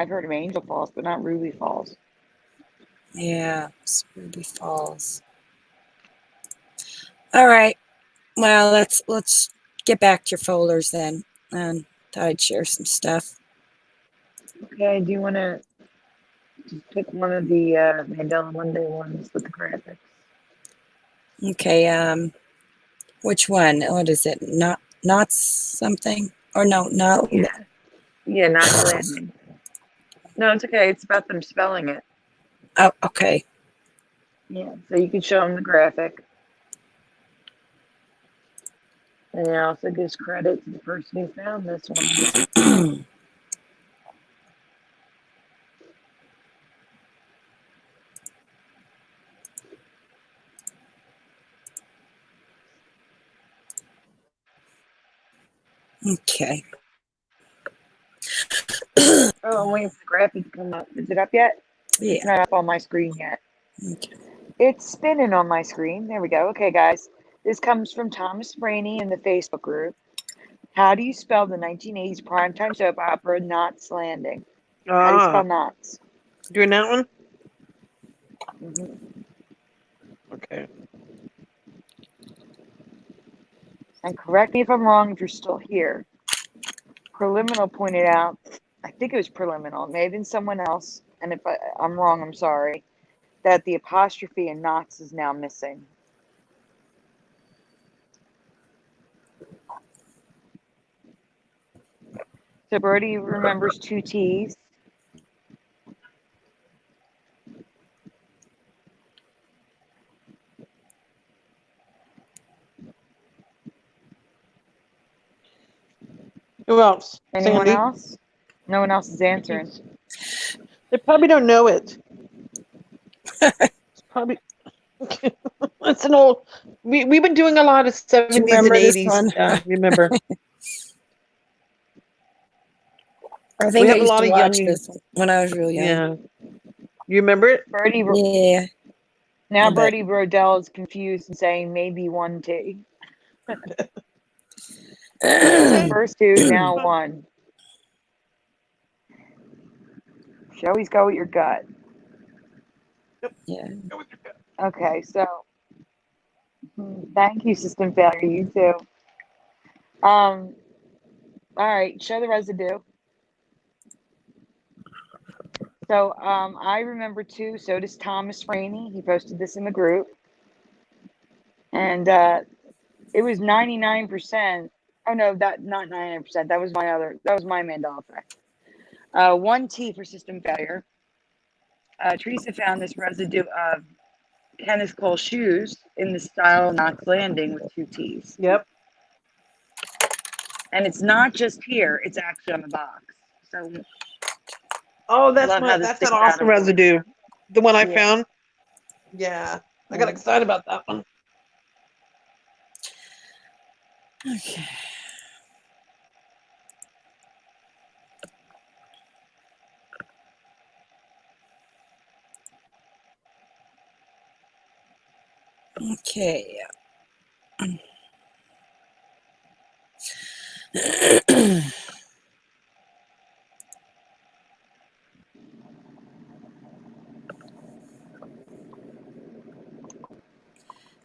heard of Angel Falls, but not Ruby Falls. Yeah, it's Ruby Falls. All right. Well, let's get back to your folders then. Thought I'd share some stuff. Okay, do you want to just pick one of the Mandela Monday ones with the graphics? Okay. Which one? What is it? Not something? Or no, not. Yeah, not landing. No, it's okay. It's about them spelling it. Oh, okay. Yeah, so you can show them the graphic. And it also gives credit to the person who found this one. Okay. Oh, I'm waiting for the graphic to come up. Is it up yet? It's Yeah. not up on my screen yet. Okay. It's spinning on my screen. There we go. Okay, guys. This comes from Thomas Brainy in the Facebook group. How do you spell the 1980s primetime soap opera Knots Landing? How do you spell knots? Doing that one? Mm-hmm. Okay. And correct me if I'm wrong if you're still here. Preliminal pointed out, I think it was Preliminal, maybe been someone else, and if I'm wrong, I'm sorry, that the apostrophe in knots is now missing. So Brody remembers 2 T's. Who else? Anyone Sandy? else? No one else is answering. They probably don't know it. It's probably it's an old. We've been doing a lot of 70s and remember this 80s. one? Yeah, remember. I think We I have a used lot to of watch young. this when I was real young. Yeah. You remember it? Birdie, Yeah. now I bet. Birdie Brodell is confused and saying maybe 1 T. First 2, now 1. Should always go with your gut. Yeah. Okay, so thank you, system failure. You too. All right, show the residue. So I remember too. So does Thomas Rainey. He posted this in the group, and it was 99%. Oh no, that not 99%. That was my other. That was my Mandela Effect. 1 T for system failure. Teresa found this residue of Kenneth Cole shoes in the style Knots Landing with 2 T's. Yep. And it's not just here; it's actually on the box. So. Oh, that's Love how this that's sticks that out awesome of it. residue. The one I Yeah. found. Yeah. I got excited about that one. Okay. Okay.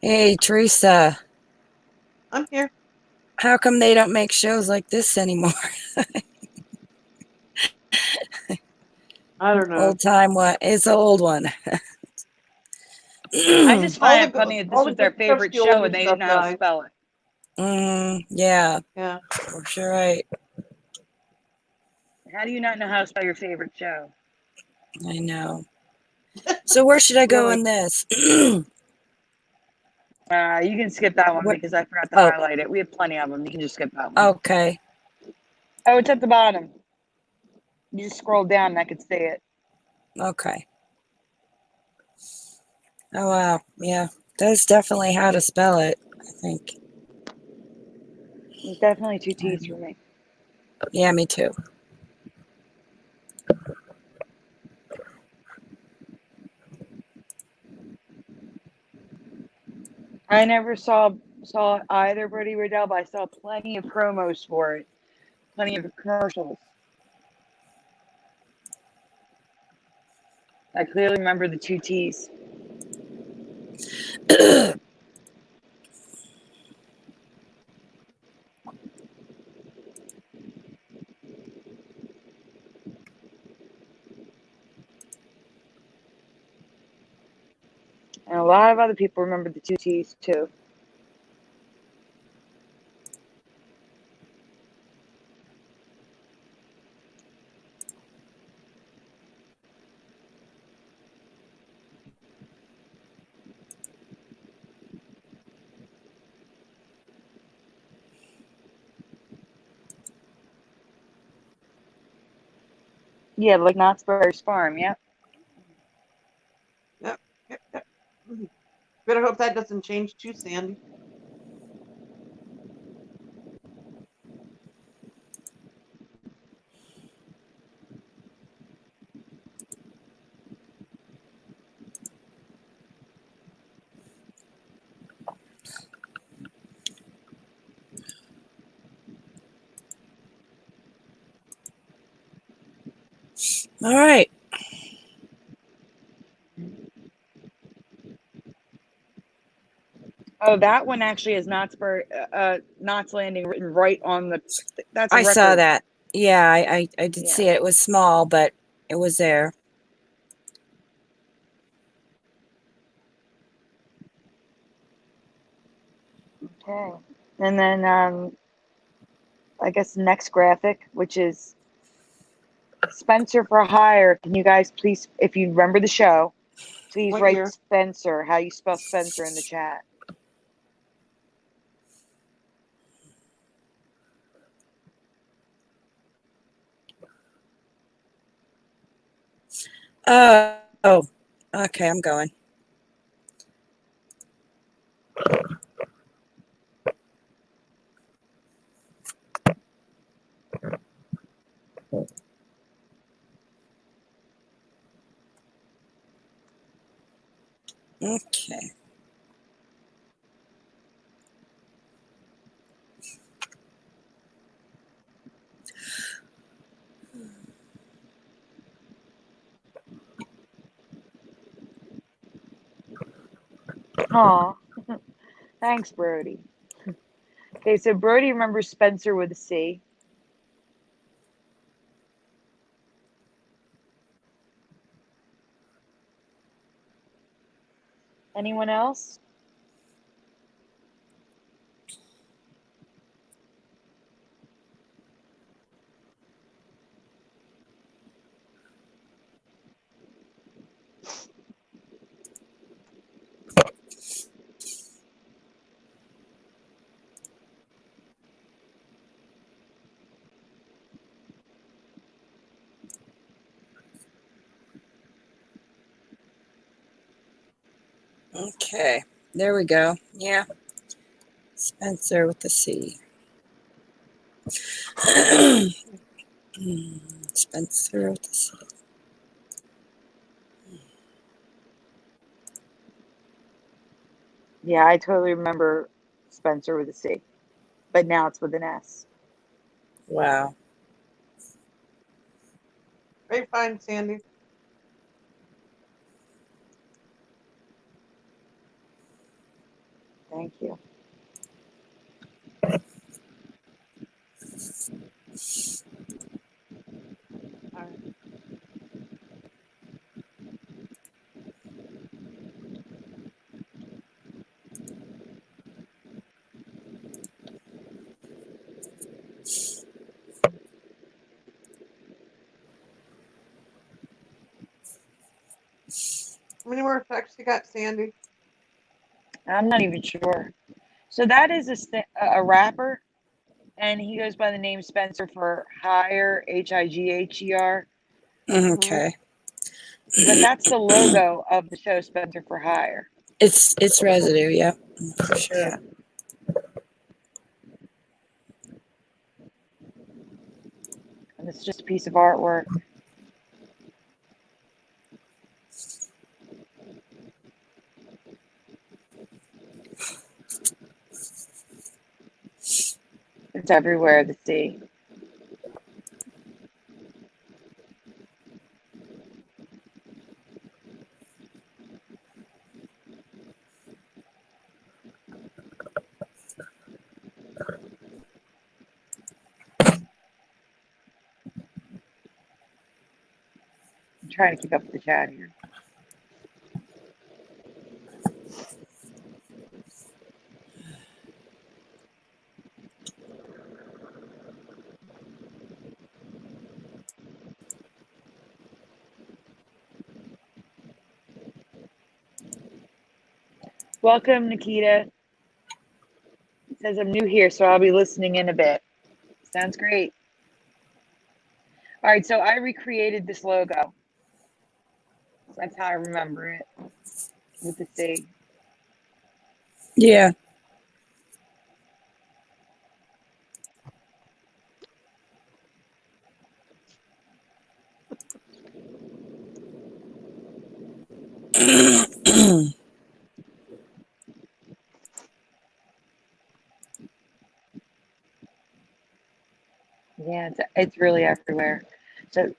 Hey, Teresa. I'm here. How come they don't make shows like this anymore? I don't know. Old time one. It's an old one. I just All find the it funny that all this the was their good stuff's favorite the show older and they stuff, didn't know how to guys. spell it. Yeah, Yeah. for sure. Right. How do you not know how to spell your favorite show? I know. So where should I go Really? on this? You can skip that one What- because I forgot to oh. highlight it. We have plenty of them. You can just skip that one. Okay. Oh, it's at the bottom. You just scroll down and I could see it. Okay. Oh, wow. Yeah. That's definitely how to spell it, I think. It's definitely 2 T's for me. Yeah, me too. I never saw it either, Brody Riddell, but I saw plenty of promos for it, plenty of commercials. I clearly remember the two T's. And a lot of other people remember the two T's too. Yeah, like Knott's Berry Farm, yeah. Yep. Better hope that doesn't change too, Sandy. All right. Oh, that one actually has Knott's Landing written right on the. That's a I record. saw that. Yeah, I did Yeah. see it. It was small, but it was there. Okay. And then I guess the next graphic, which is Spencer for Hire. Can you guys please, if you remember the show, please What write year? Spencer, how you spell Spencer, in the chat. Oh, okay, I'm going. Okay. Aw. Thanks, Brody. Okay, so Brody remembers Spencer with a C. Anyone else? Okay. There we go. Yeah. Spencer with the C. Spencer with the C. Yeah, I totally remember Spencer with a C, but now it's with an S. Wow. Great find, Sandy. Thank you. All right. How many more effects you got, Sandy? I'm not even sure. So that is a rapper, and he goes by the name Spencer for Hire, Higher. Okay. But that's the logo of the show, Spencer for Hire. It's Residue, yep. For sure. Yeah. And it's just a piece of artwork. It's everywhere, the sea. I'm trying to keep up with the chat here. Welcome, Nikita. It says I'm new here, so I'll be listening in a bit. Sounds great. All right, so I recreated this logo. That's how I remember it with the sea. Yeah. Yeah, it's really everywhere. So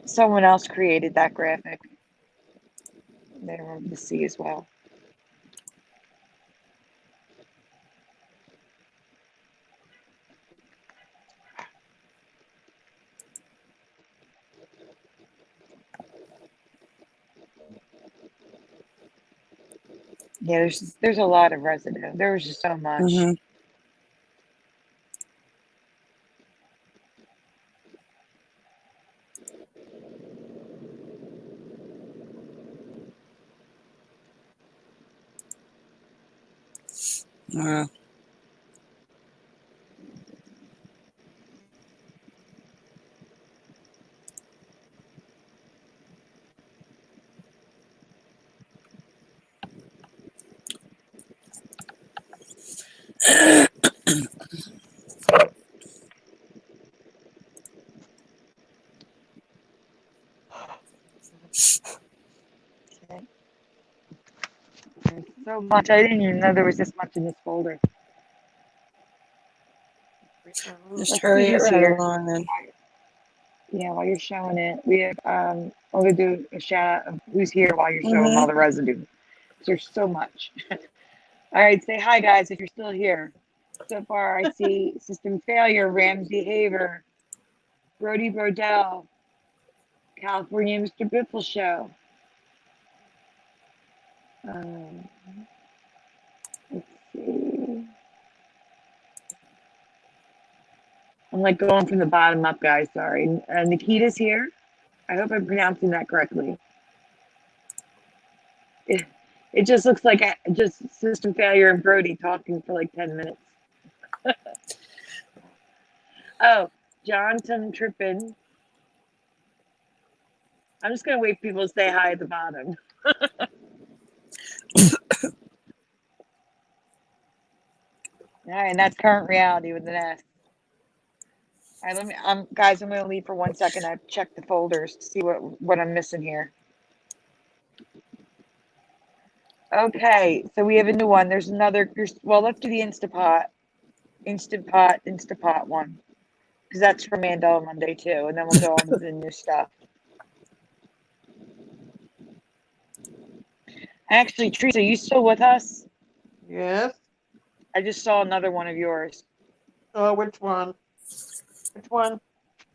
someone else created that graphic. They remember the sea as well. Yeah, there's a lot of residue. There was just so much. Mm-hmm. Wow. Okay. There's so much. I didn't even know there was this much in this folder. Just Let's hurry do it this right here. along then. Yeah, while you're showing it, we have I'm gonna do a shout out of who's here while you're showing Mm-hmm. all the residue. There's so much. All right, say hi guys if you're still here. So far I see system failure, Ramsey Haver, Brody Brodell, California Mr. Biffle Show. Let's see. I'm like going from the bottom up, guys. Sorry. Nikita's here. I hope I'm pronouncing that correctly. It just looks like just system failure and Brody talking for like 10 minutes. Oh, Johnson Trippin. I'm just going to wait for people to say hi at the bottom. All right, and that's current reality with an S. All right, guys, I'm going to leave for 1 second. I've checked the folders to see what I'm missing here. Okay, so we have a new one. There's another. Well, let's do the Instapot one, because that's from Mandela Monday too, and then we'll go on to the new stuff. Actually, Teresa, are you still with us? Yes. I just saw another one of yours. Oh, which one? Which one?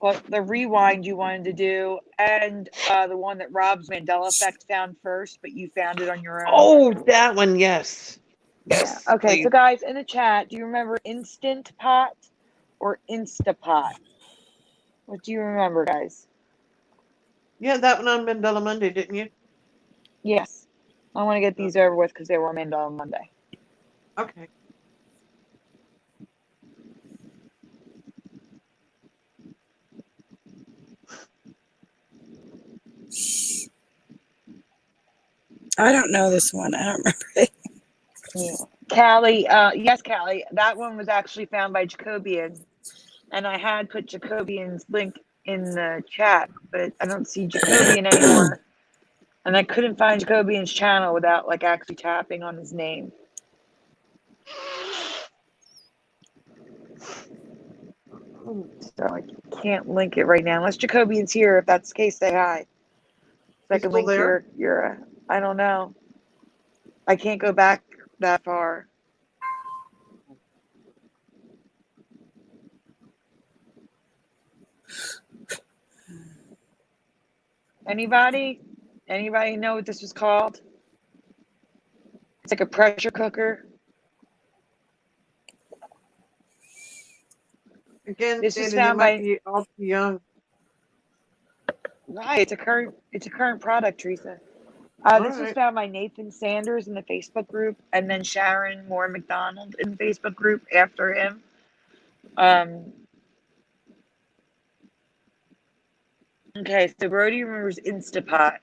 Well, the rewind you wanted to do, and the one that Rob's Mandela Effect found first, but you found it on your own. Oh, that one. Yes. Yes. Yeah. Okay, please. so guys, in the chat, do you remember Instant Pot or Instapot? What do you remember, guys? You had that one on Mandela Monday, didn't you? Yes. I want to get these over with because they were Mandela Monday. Okay. I don't know this one. I don't remember it. Yeah. Callie, yes, Callie, that one was actually found by Jacobian. And I had put Jacobian's link in the chat, but I don't see Jacobian anymore. And I couldn't find Jacobian's channel without like actually tapping on his name. So I can't link it right now. Unless Jacobian's here. If that's the case, say hi. So I can link there? your I don't know. I can't go back that far. Anybody? Anybody know what this was called? It's like a pressure cooker. Again, This is Shannon, it found might by be all too young. right. It's a current product, Teresa. This was Right. found by Nathan Sanders in the Facebook group, and then Sharon Moore McDonald in the Facebook group after him. Okay, so Brody remembers Instapot.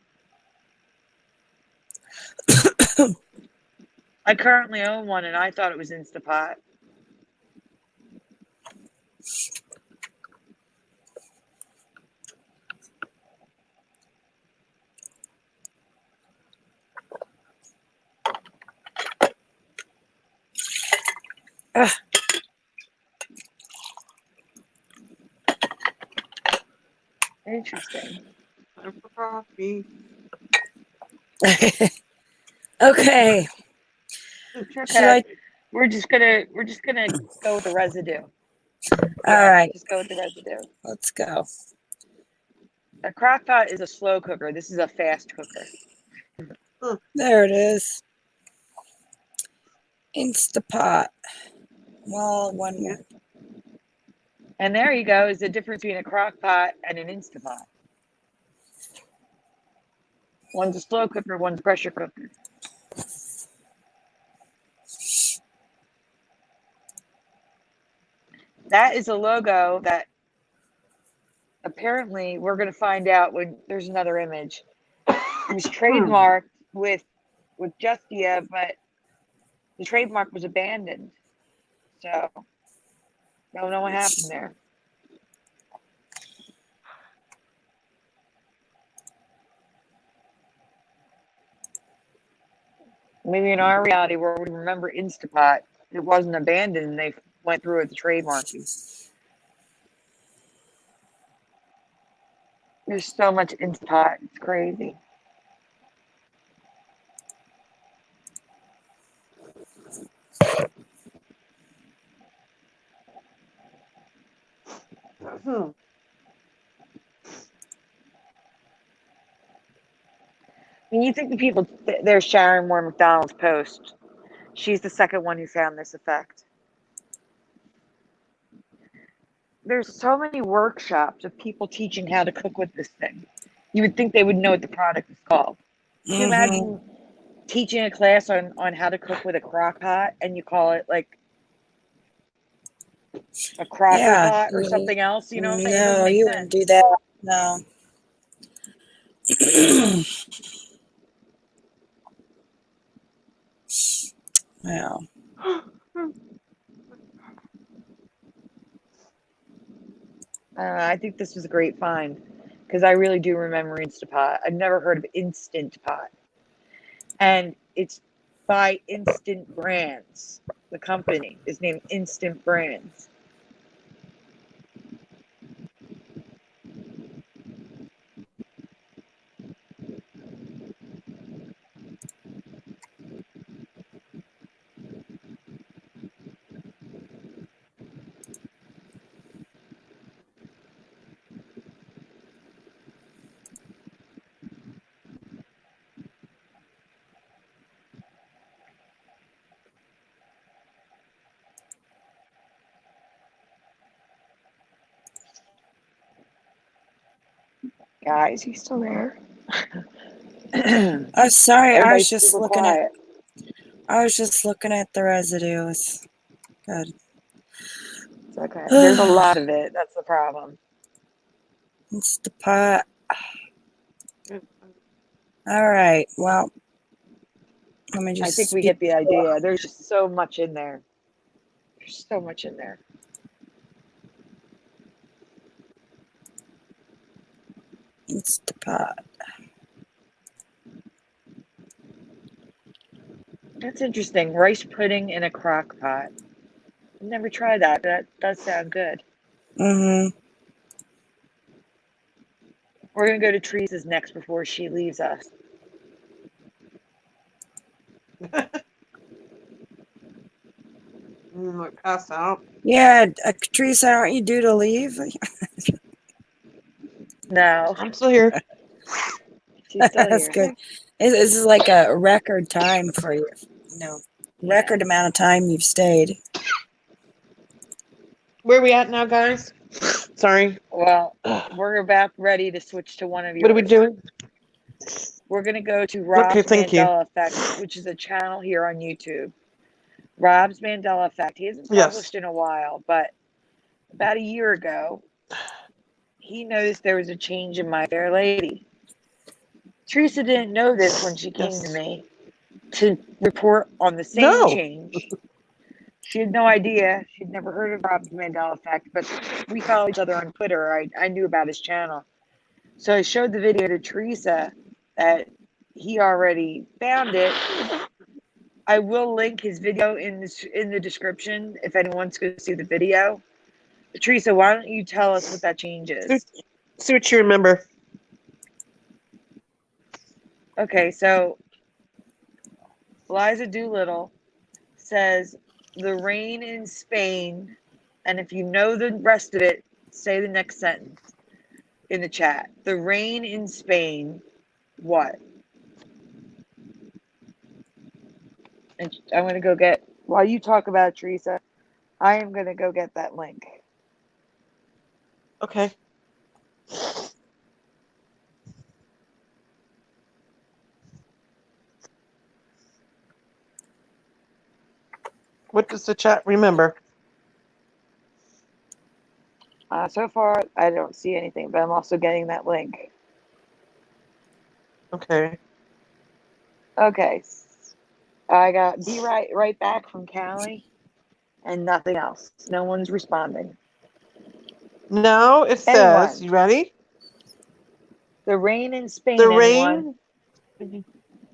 I currently own one, and I thought it was Instapot. Interesting. Time for coffee. Okay. Should I? We're just gonna go with the residue. All right. Just go with the residue. Let's go. A crock pot is a slow cooker. This is a fast cooker. There it is. Instapot. Well, one more. And there you go, is the difference between a crock pot and an Instapot. One's a slow cooker, one's a pressure cooker. That is a logo that apparently we're going to find out when there's another image. It was trademarked with Justia, but the trademark was abandoned. So, don't know what happened there. Maybe in our reality where we remember Instapot, it wasn't abandoned and they went through with the trademarking. There's so much Instapot, it's crazy. When you think the people, there's Sharon Moore McDonald's post. She's the second one who found this effect. There's so many workshops of people teaching how to cook with this thing. You would think they would know what the product is called. Can you imagine teaching a class on how to cook with a crock pot and you call it like a crock pot or something else? You know what I'm saying? No, you wouldn't do that. No. Wow. I think this was a great find because I really do remember Instapot. I've never heard of Instant Pot. And it's by Instant Brands. The company is named Instant Brands. Guys, he's still there. Oh, sorry. I was Everybody's just super looking quiet. at the residues. Good. It's okay. There's a lot of it. That's the problem. Instapot. All right. Well, let me just. I think we get the idea. There's just so much in there. There's so much in there. Instapot. That's interesting. Rice pudding in a crock pot. Never tried that. That does sound good. Mm-hmm. We're gonna go to Teresa's next before she leaves us. Pass out. Yeah, Teresa, aren't you due to leave? No, I'm still here. she's still That's here. good. This is like a record time for you. Record amount of time you've stayed. Where are we at now, guys? Sorry. Well, we're about ready to switch to one of yours. What are we doing? We're going to go to Rob's Okay, thank you. Mandela Effect, which is a channel here on YouTube. Rob's Mandela Effect. He hasn't Yes. published in a while, but about a year ago, he noticed there was a change in My Fair Lady. Teresa didn't know this when she came to me to report on the same change. She had no idea. She'd never heard of Rob's Mandela Effect, but we follow each other on Twitter. I knew about his channel. So I showed the video to Teresa that he already found it. I will link his video in the description if anyone wants to see the video. But Teresa, why don't you tell us what that change is? See what you remember. Okay, so Liza Doolittle says the rain in Spain, and if you know the rest of it, say the next sentence in the chat. The rain in Spain, what? And I'm going to go get, while you talk about it, Teresa, I am going to go get that link. Okay. What does the chat remember? So far, I don't see anything, but I'm also getting that link. Okay. Okay. I got be right back from Callie and nothing else. No one's responding. Now it says, you ready? The rain in Spain, The anyone?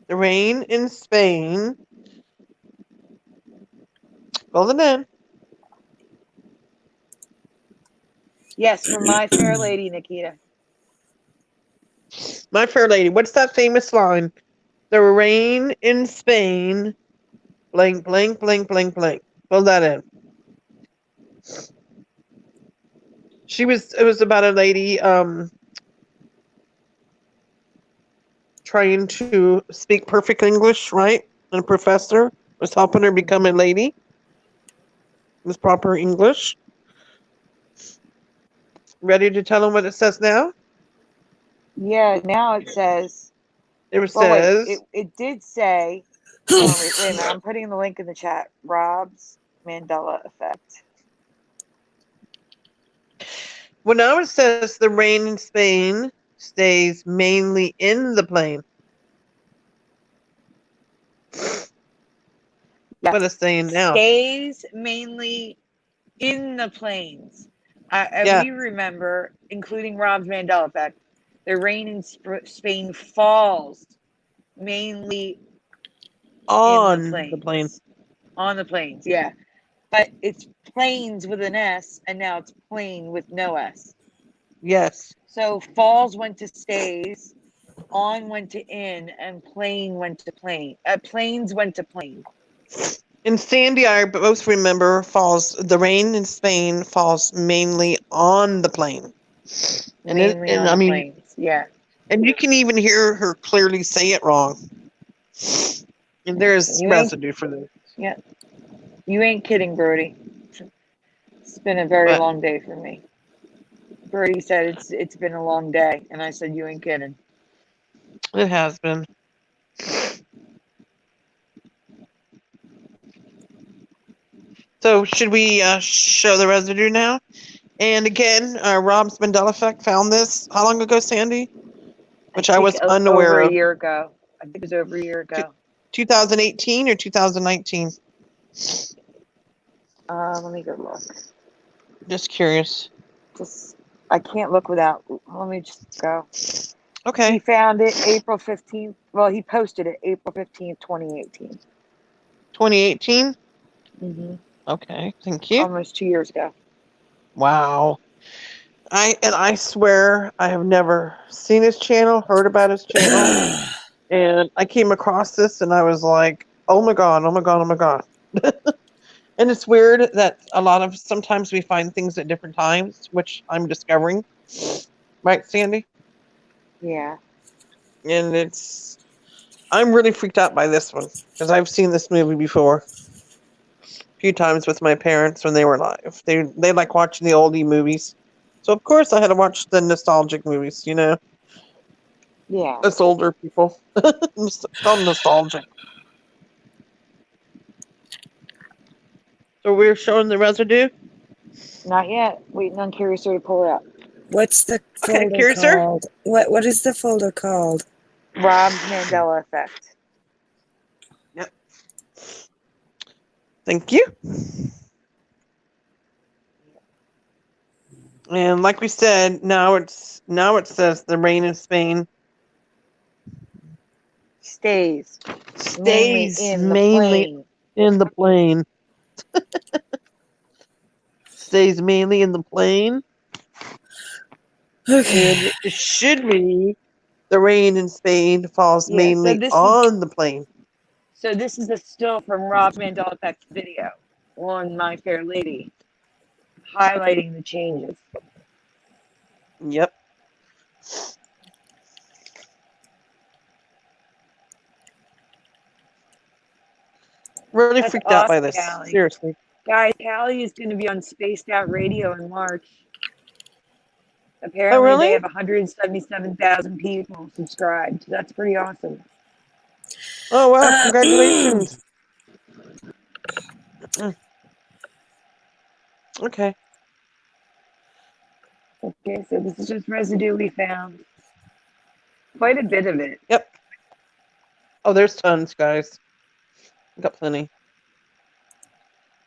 rain in Spain. Fill it in. Yes, from My Fair Lady, Nikita. My Fair Lady. What's that famous line? The rain in Spain. Blank, blank, blank, blank, blank. Fill that in. It was about a lady trying to speak perfect English, right? And a professor was helping her become a lady with proper English. Ready to tell them what it says now? Yeah, now it says. It says. Wait, it did say. Wait a minute. I'm putting the link in the chat. Rob's Mandela Effect. Well, now it says the rain in Spain stays mainly in the plain. Yes. What it's saying now. Stays mainly in the plains. We remember, including Rob's Mandela Effect, the rain in Spain falls mainly on in the plains. On the plains, yeah. But it's plains with an S, and now it's plain with no S. Yes. So falls went to stays, on went to in, and plain went to plain. Plains went to plain. In Sandy, I both remember the rain in Spain falls mainly on the plain. Plains, yeah. And you can even hear her clearly say it wrong. And there's residue for this. Yeah. You ain't kidding, Brody. It's been a very long day for me. Brody said it's been a long day, and I said you ain't kidding. It has been. So should we show the residue now? And again, Rob's Mandela Effect found this. How long ago, Sandy? Which I was unaware of. Over a year ago. I think it was over a year ago. 2018 or 2019? Let me go look. Just curious. I can't look without. Let me just go. He Okay. found it April 15th. Well, he posted it April 15th, 2018. 2018. Mm-hmm. Okay. Thank you. Almost 2 years ago. Wow. I swear I have never seen his channel, heard about his channel, and I came across this and I was like, oh my god, oh my god, oh my god. And it's weird that sometimes we find things at different times, which I'm discovering. Right, Sandy? Yeah. And I'm really freaked out by this one because I've seen this movie before a few times with my parents when they were alive. They like watching the oldie movies. So of course I had to watch the nostalgic movies, you know. Yeah. Us older people. It's called nostalgic. So we're showing the residue. Not yet. Waiting on Curious to pull it up. What's the Okay, folder Curious, sir? called? What is the folder called? Rob's Mandela Effect. Yep. Thank you. And like we said, now it says the rain in Spain Stays stays in the mainly plane. in the plane. Stays mainly in the plane. Okay. And it should be the rain in Spain falls Yeah, so mainly on the plane. So this is a still from Rob's Mandela Effect video on My Fair Lady, highlighting the changes. Yep. Really That's freaked out by awesome, this. Callie. Seriously. Guys, Callie is going to be on Spaced Out Radio in March. Oh, Apparently, really? they have 177,000 people subscribed. That's pretty awesome. Oh, wow. Congratulations. Okay. Okay, so this is just residue we found. Quite a bit of it. Yep. Oh, there's tons, guys. Got plenty.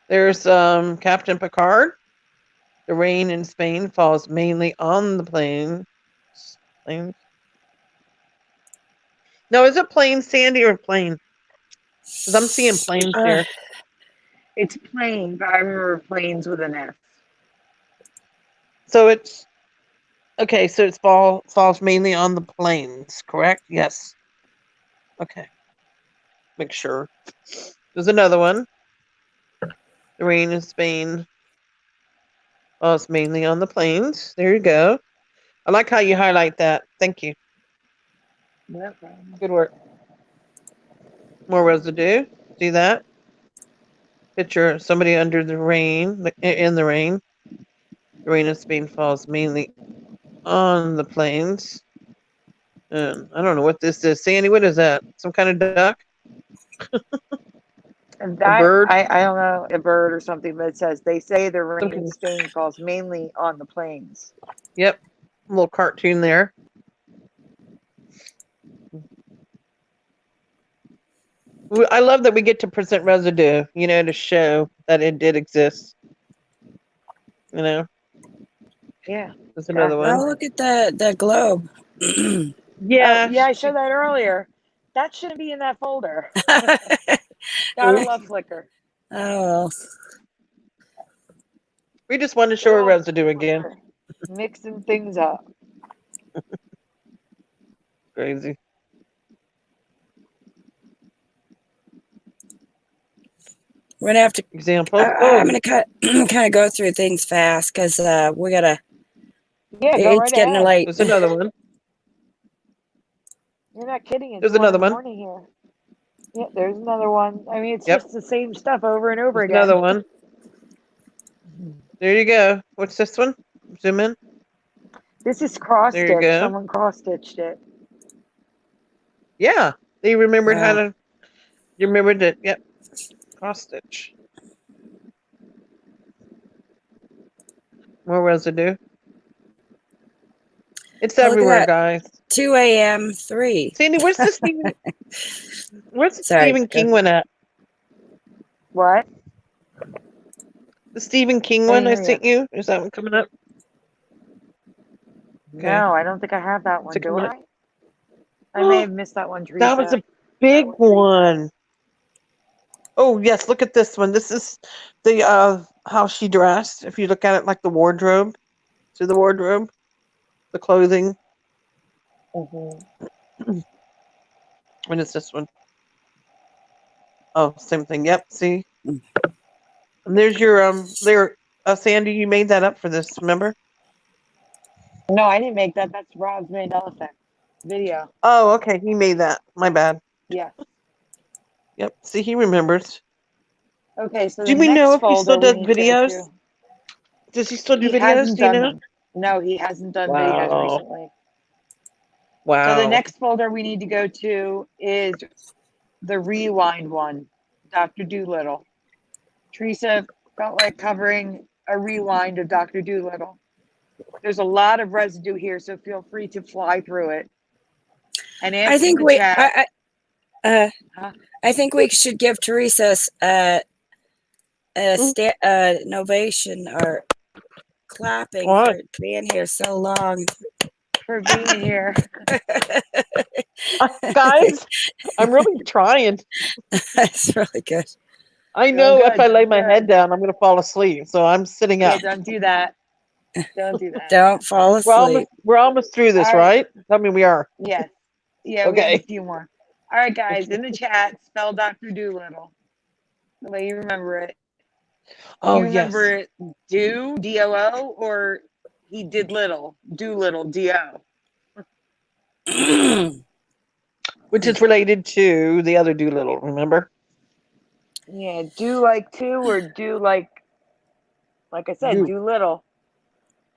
There's Captain Picard. The rain in Spain falls mainly on the plains. Plains. No, is it plain, Sandy, or plain? Because I'm seeing planes here. It's plain, but I remember planes with an F. So it's okay. So it's falls mainly on the plains, correct? Yes. Okay. Make sure. There's another one. The rain in Spain falls mainly on the plains. There you go. I like how you highlight that. Thank you. No problem. Good work. More residue. See that? Picture of somebody under the rain, in the rain. The rain in Spain falls mainly on the plains. And I don't know what this is. Sandy, what is that? Some kind of duck? And A that, bird? I don't know, a bird or something, but it says they say the rain Something. in Spain falls mainly on the plains. Yep. A little cartoon there. I love that we get to present residue, you know, to show that it did exist. You know? Yeah. There's another Oh, one. look at the globe. Yeah. Yeah, I showed that earlier. That shouldn't be in that folder. Gotta love Flickr. Oh, We just wanted to show her residue again. Mixing things up. Crazy. we're gonna have to. Example. I'm gonna kind of go through things fast because we gotta. Yeah, go It's right getting ahead. late. There's another one. You're not kidding. It's There's 1 in another the one. morning here. Yeah, there's another one. I mean, it's Yep. just the same stuff over and over There's again. another one. There you go. What's this one? Zoom in. This is cross There you stitch. go. Someone cross stitched it. Yeah. They remembered how Wow. to. You remembered it. Yep. Cross stitch. More residue. It's Oh, look at everywhere, that. guys. 2 a.m. 3. Sandy, where's the Stephen? Where's the Sorry, Stephen King go. one at? What? The Stephen King I one I didn't hear sent you? Is that one coming up? Okay. No, I don't think I have that Is one. it Do coming I? up? I may have missed that one, Teresa. That was a big one. Oh yes, look at this one. This is the how she dressed. If you look at it like the wardrobe, to the wardrobe, the clothing. Mhm. When is this one? Oh, same thing. Yep. See, and there's your there, Sandy. You made that up for this. Remember? No, I didn't make that. That's Rob's Mandela Effect video. Oh, okay. He made that. My bad. Yeah. Yep. See, he remembers. Okay, so Do the we know next if he still folder we does need to go videos? to. Does he still do He videos? hasn't Do you done know? them. No, he hasn't done videos Wow. recently. So the Wow. next folder we need to go to is the rewind one, Dr. Doolittle. Teresa felt like covering a rewind of Dr. Doolittle. There's a lot of residue here, so feel free to fly through it. And ask I in think the we chat. Huh? I think we should give Teresa a novation or clapping What? for being here so long. For being here. Guys, I'm really trying. That's really good. I Doing know if good, I lay doing my good. head down, I'm going to fall asleep. So I'm sitting Yeah, up. don't do that. Don't do that. Don't fall asleep. We're almost through this, All right. right? I mean, we are. Yes. Yeah, we have a Okay. few more. All right, guys, in the chat, spell Dr. Doolittle. The way you remember it. Oh, You yes. remember it D-O-O, or he did little, Doolittle, D-O. Which is related to the other Doolittle, remember? Yeah, do like two or do like I said, do little.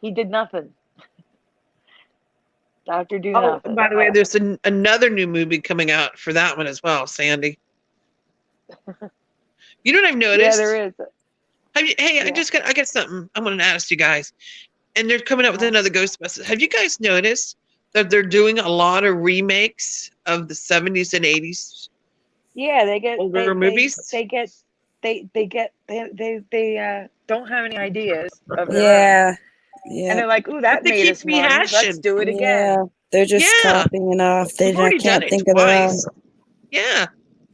He did nothing. Dr. Do Oh, nothing. by the way, there's another new movie coming out for that one as well, Sandy. You know what I've noticed? Yeah, there is. Hey, Yeah. I got something I want to ask you guys. And they're coming out with another Ghostbusters. Have you guys noticed that they're doing a lot of remakes of the 70s and 80s? Yeah, they get older movies? They don't have any ideas of their own. Yeah. And Yeah. they're like, ooh, that They made keep us money. Let's rehashing. do it Yeah. again. They're just Yeah. copying off. They We've already done can't it think of their own. twice. Yeah.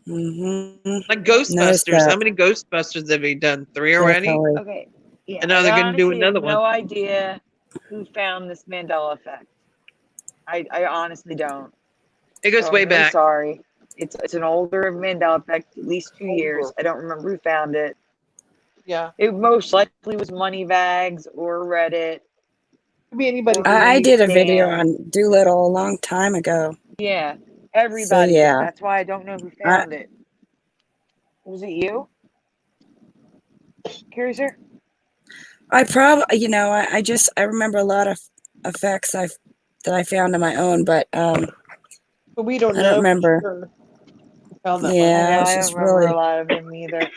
Mm-hmm. Like Noticed Ghostbusters. that. How many Ghostbusters have we done? 3 already? Definitely. Okay. Yeah. And now they're going to do another have no one. idea who found this Mandela Effect. I honestly don't. It goes way I'm really back. sorry. It's an older Mandela Effect, at least 2 years. I don't remember who found it. Yeah. It most likely was Moneybags or Reddit. Could be anybody. I did a video Dan. on Doolittle a long time ago. Yeah, everybody did. yeah. That's why I don't know who found it. Was it you, Curiouser? I probably, I remember a lot of effects that I found on my own, but But we don't I know. don't remember. Sure. Found that Yeah, I it's don't just remember really. a lot of them either.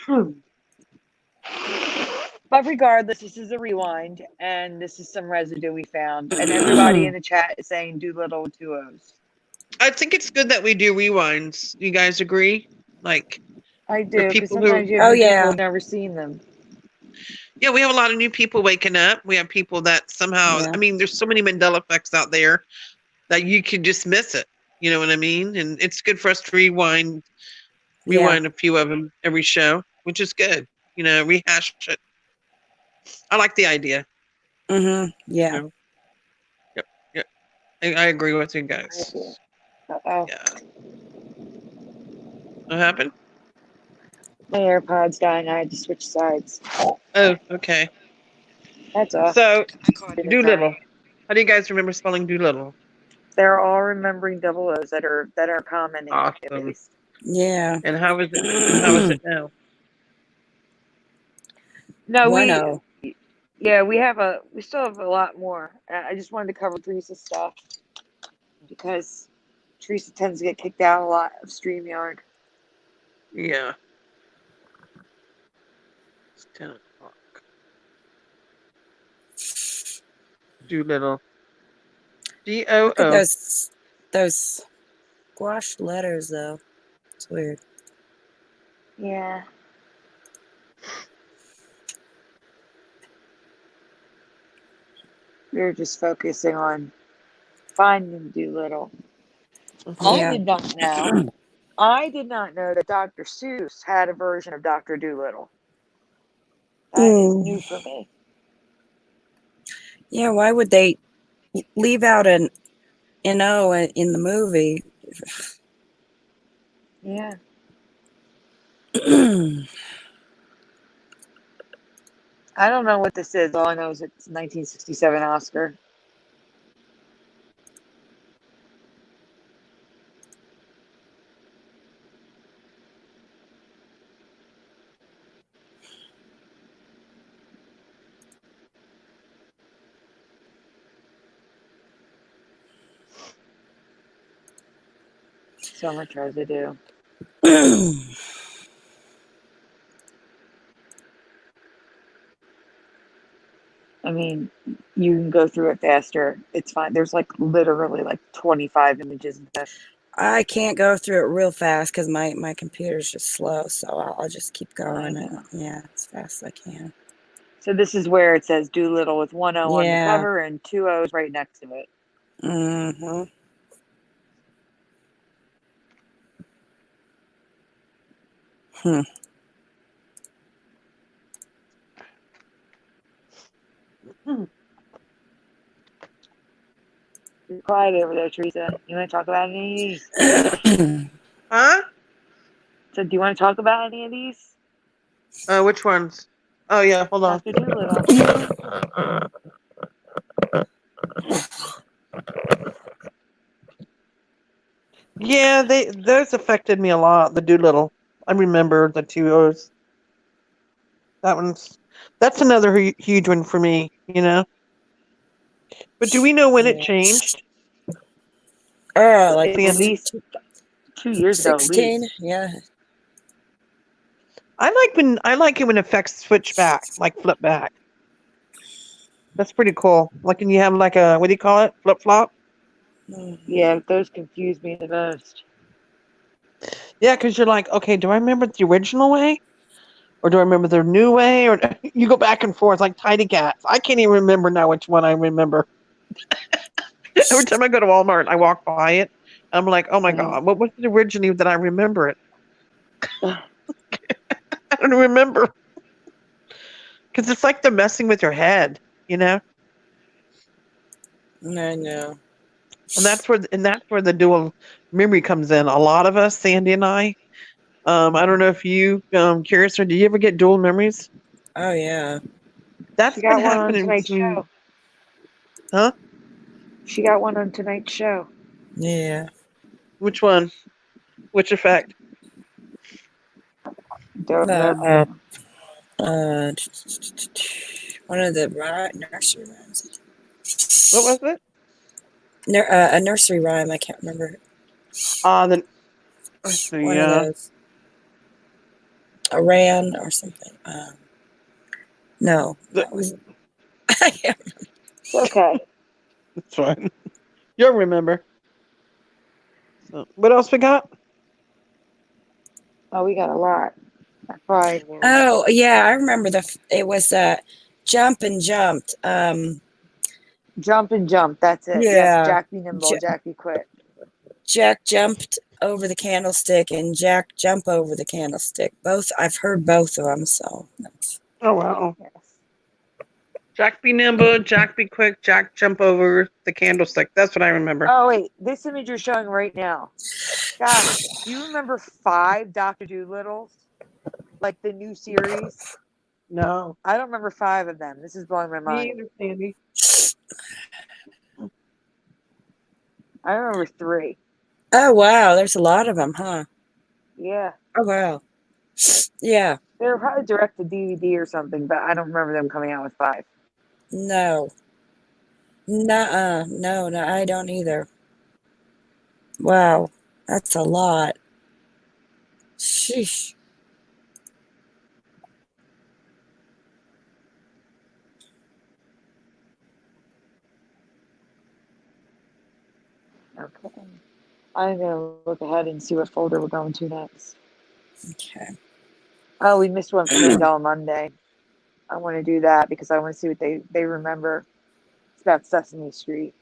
But regardless, this is a rewind, and this is some residue we found. And everybody in the chat is saying Doolittle with 2 O's. I think it's good that we do rewinds. You guys agree? Like, I do, because people sometimes you have Oh, people yeah. who've never seen them. yeah, we have a lot of new people waking up. We have people that somehow, Yeah. I mean, there's so many Mandela effects out there that you can just miss it. You know what I mean? And it's good for us to rewind a few of them every show, which is good. Rehash it. I like the idea. Mm-hmm. Yeah. Yep. I agree with you guys. Uh-oh. Yeah. What happened? My AirPod's dying. I had to switch sides. Oh, okay. That's all. So, I caught it. Doolittle. How do you guys remember spelling Doolittle? They're all remembering double O's that are commenting. Awesome. At least. Yeah. And how is it now? No, One-O. we still have a lot more. I just wanted to cover Teresa's stuff because Teresa tends to get kicked out a lot of StreamYard. Yeah. It's 10 o'clock. Doolittle. Look at D-O-O. those squashed letters, though. It's weird. Yeah. We were just focusing on finding Doolittle. Mhm. Yeah. I did not know. I did not know that Dr. Seuss had a version of Dr. Dolittle. That is Mm. new for me. Yeah, why would they leave out an NO in the movie? Yeah. I don't know what this is. All I know is it's 1967 Oscar. So much residue. I mean, you can go through it faster. It's fine. There's like literally like 25 images in this. I can't go through it real fast because my computer's just slow, so I'll just keep going. know. Yeah, as fast as I can. So this is where it says Doolittle with one O on the Yeah. cover and two O's right next to it. Mm-hmm. Hmm. You're quiet over there, Teresa. You want to talk about any of these? Huh? So do you want to talk about any of these? Which ones? Oh yeah, hold on. Dr. Doolittle. Yeah, those affected me a lot. The Doolittle. I remember the two O's. That's another huge one for me. But do we know when it Yeah. changed? Like At Sandy? least 2 years ago, at 16? least. Yeah. I like it when effects switch back, like flip back. That's pretty cool. Like when you have like a what do you call it? Flip flop? Yeah, those confuse me the most. Yeah, because you're like, okay, do I remember the original way? Or do I remember the new way? Or you go back and forth like tidy cats. I can't even remember now which one I remember. Every time I go to Walmart, I walk by it. I'm like, oh my God, what was it originally that I remember it? I don't remember. Because it's like they're messing with your head, you know? I know. And that's where the dual memory comes in. A lot of us, Sandy and I don't know if you curious or do you ever get dual memories? Oh, yeah. That's She been got one on happening tonight's to me. show. Huh? She got one on tonight's show. Yeah. Which one? Which effect? Don't Uh, remember. uh, one of the nursery rhymes. What was it? A nursery rhyme. I can't remember. Then let's see. One of those. A ran or something. No, The, that was. It's okay. that's fine. You'll remember. So, what else we got? Oh, we got a lot. I cried. Oh yeah, I remember it was jump and jumped. Jump and jump. That's it. Yes, Yeah, Jack be nimble, Jack be quick. Jack jumped over the candlestick and Jack jump over the candlestick. Both I've heard both of them, so that's. Oh wow. Yes. Jack be nimble, Jack be quick, Jack jump over the candlestick. That's what I remember. Oh wait, this image you're showing right now. Gosh, do you remember 5 Dr. Doolittles? Like the new series? No. I don't remember 5 of them. This is blowing my Me mind. either, Sandy. I remember 3. Oh wow, there's a lot of them, huh? Yeah. Oh wow. Yeah. They were probably direct to DVD or something, but I don't remember them coming out with 5. No. Nuh-uh. No, I don't either. Wow, that's a lot. Sheesh. Okay. I'm gonna look ahead and see what folder we're going to next. Okay. Oh, we missed one from Mandela Monday. I want to do that because I want to see what they remember. It's about Sesame Street.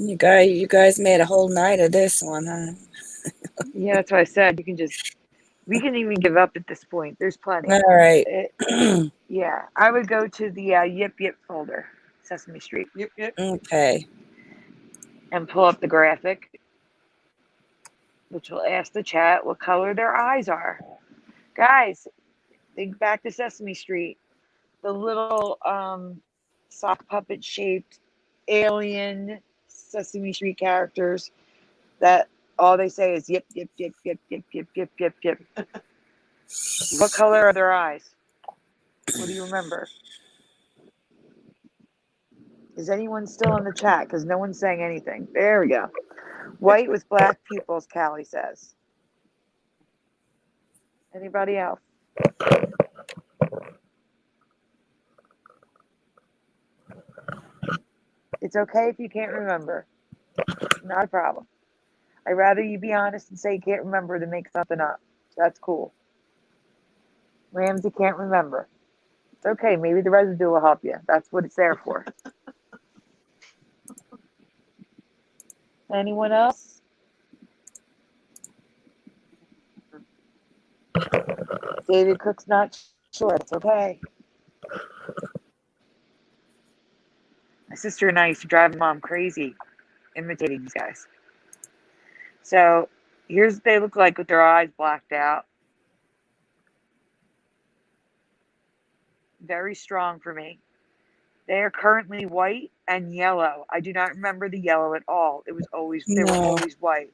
You guys made a whole night of this one, huh? Yeah, that's what I said. We can even give up at this point. There's plenty. All right. Yeah, I would go to the Yip Yip folder, Sesame Street, Yep. Okay. and pull up the graphic, which will ask the chat what color their eyes are. Guys, think back to Sesame Street. The little sock puppet shaped alien Sesame Street characters that all they say is yip, yip, yip, yip, yip, yip, yip, yip, yip. What color are their eyes? What do you remember? Is anyone still in the chat? Because no one's saying anything. There we go. White with black pupils, Callie says. Anybody else? It's okay if you can't remember. Not a problem. I'd rather you be honest and say you can't remember than make something up. That's cool. Ramsey can't remember. It's okay. Maybe the residue will help you. That's what it's there for. Anyone else? David Cook's not sure. It's okay. My sister and I used to drive mom crazy imitating these guys. So here's what they look like with their eyes blacked out. Very strong for me. They are currently white and yellow. I do not remember the yellow at all. They were always white.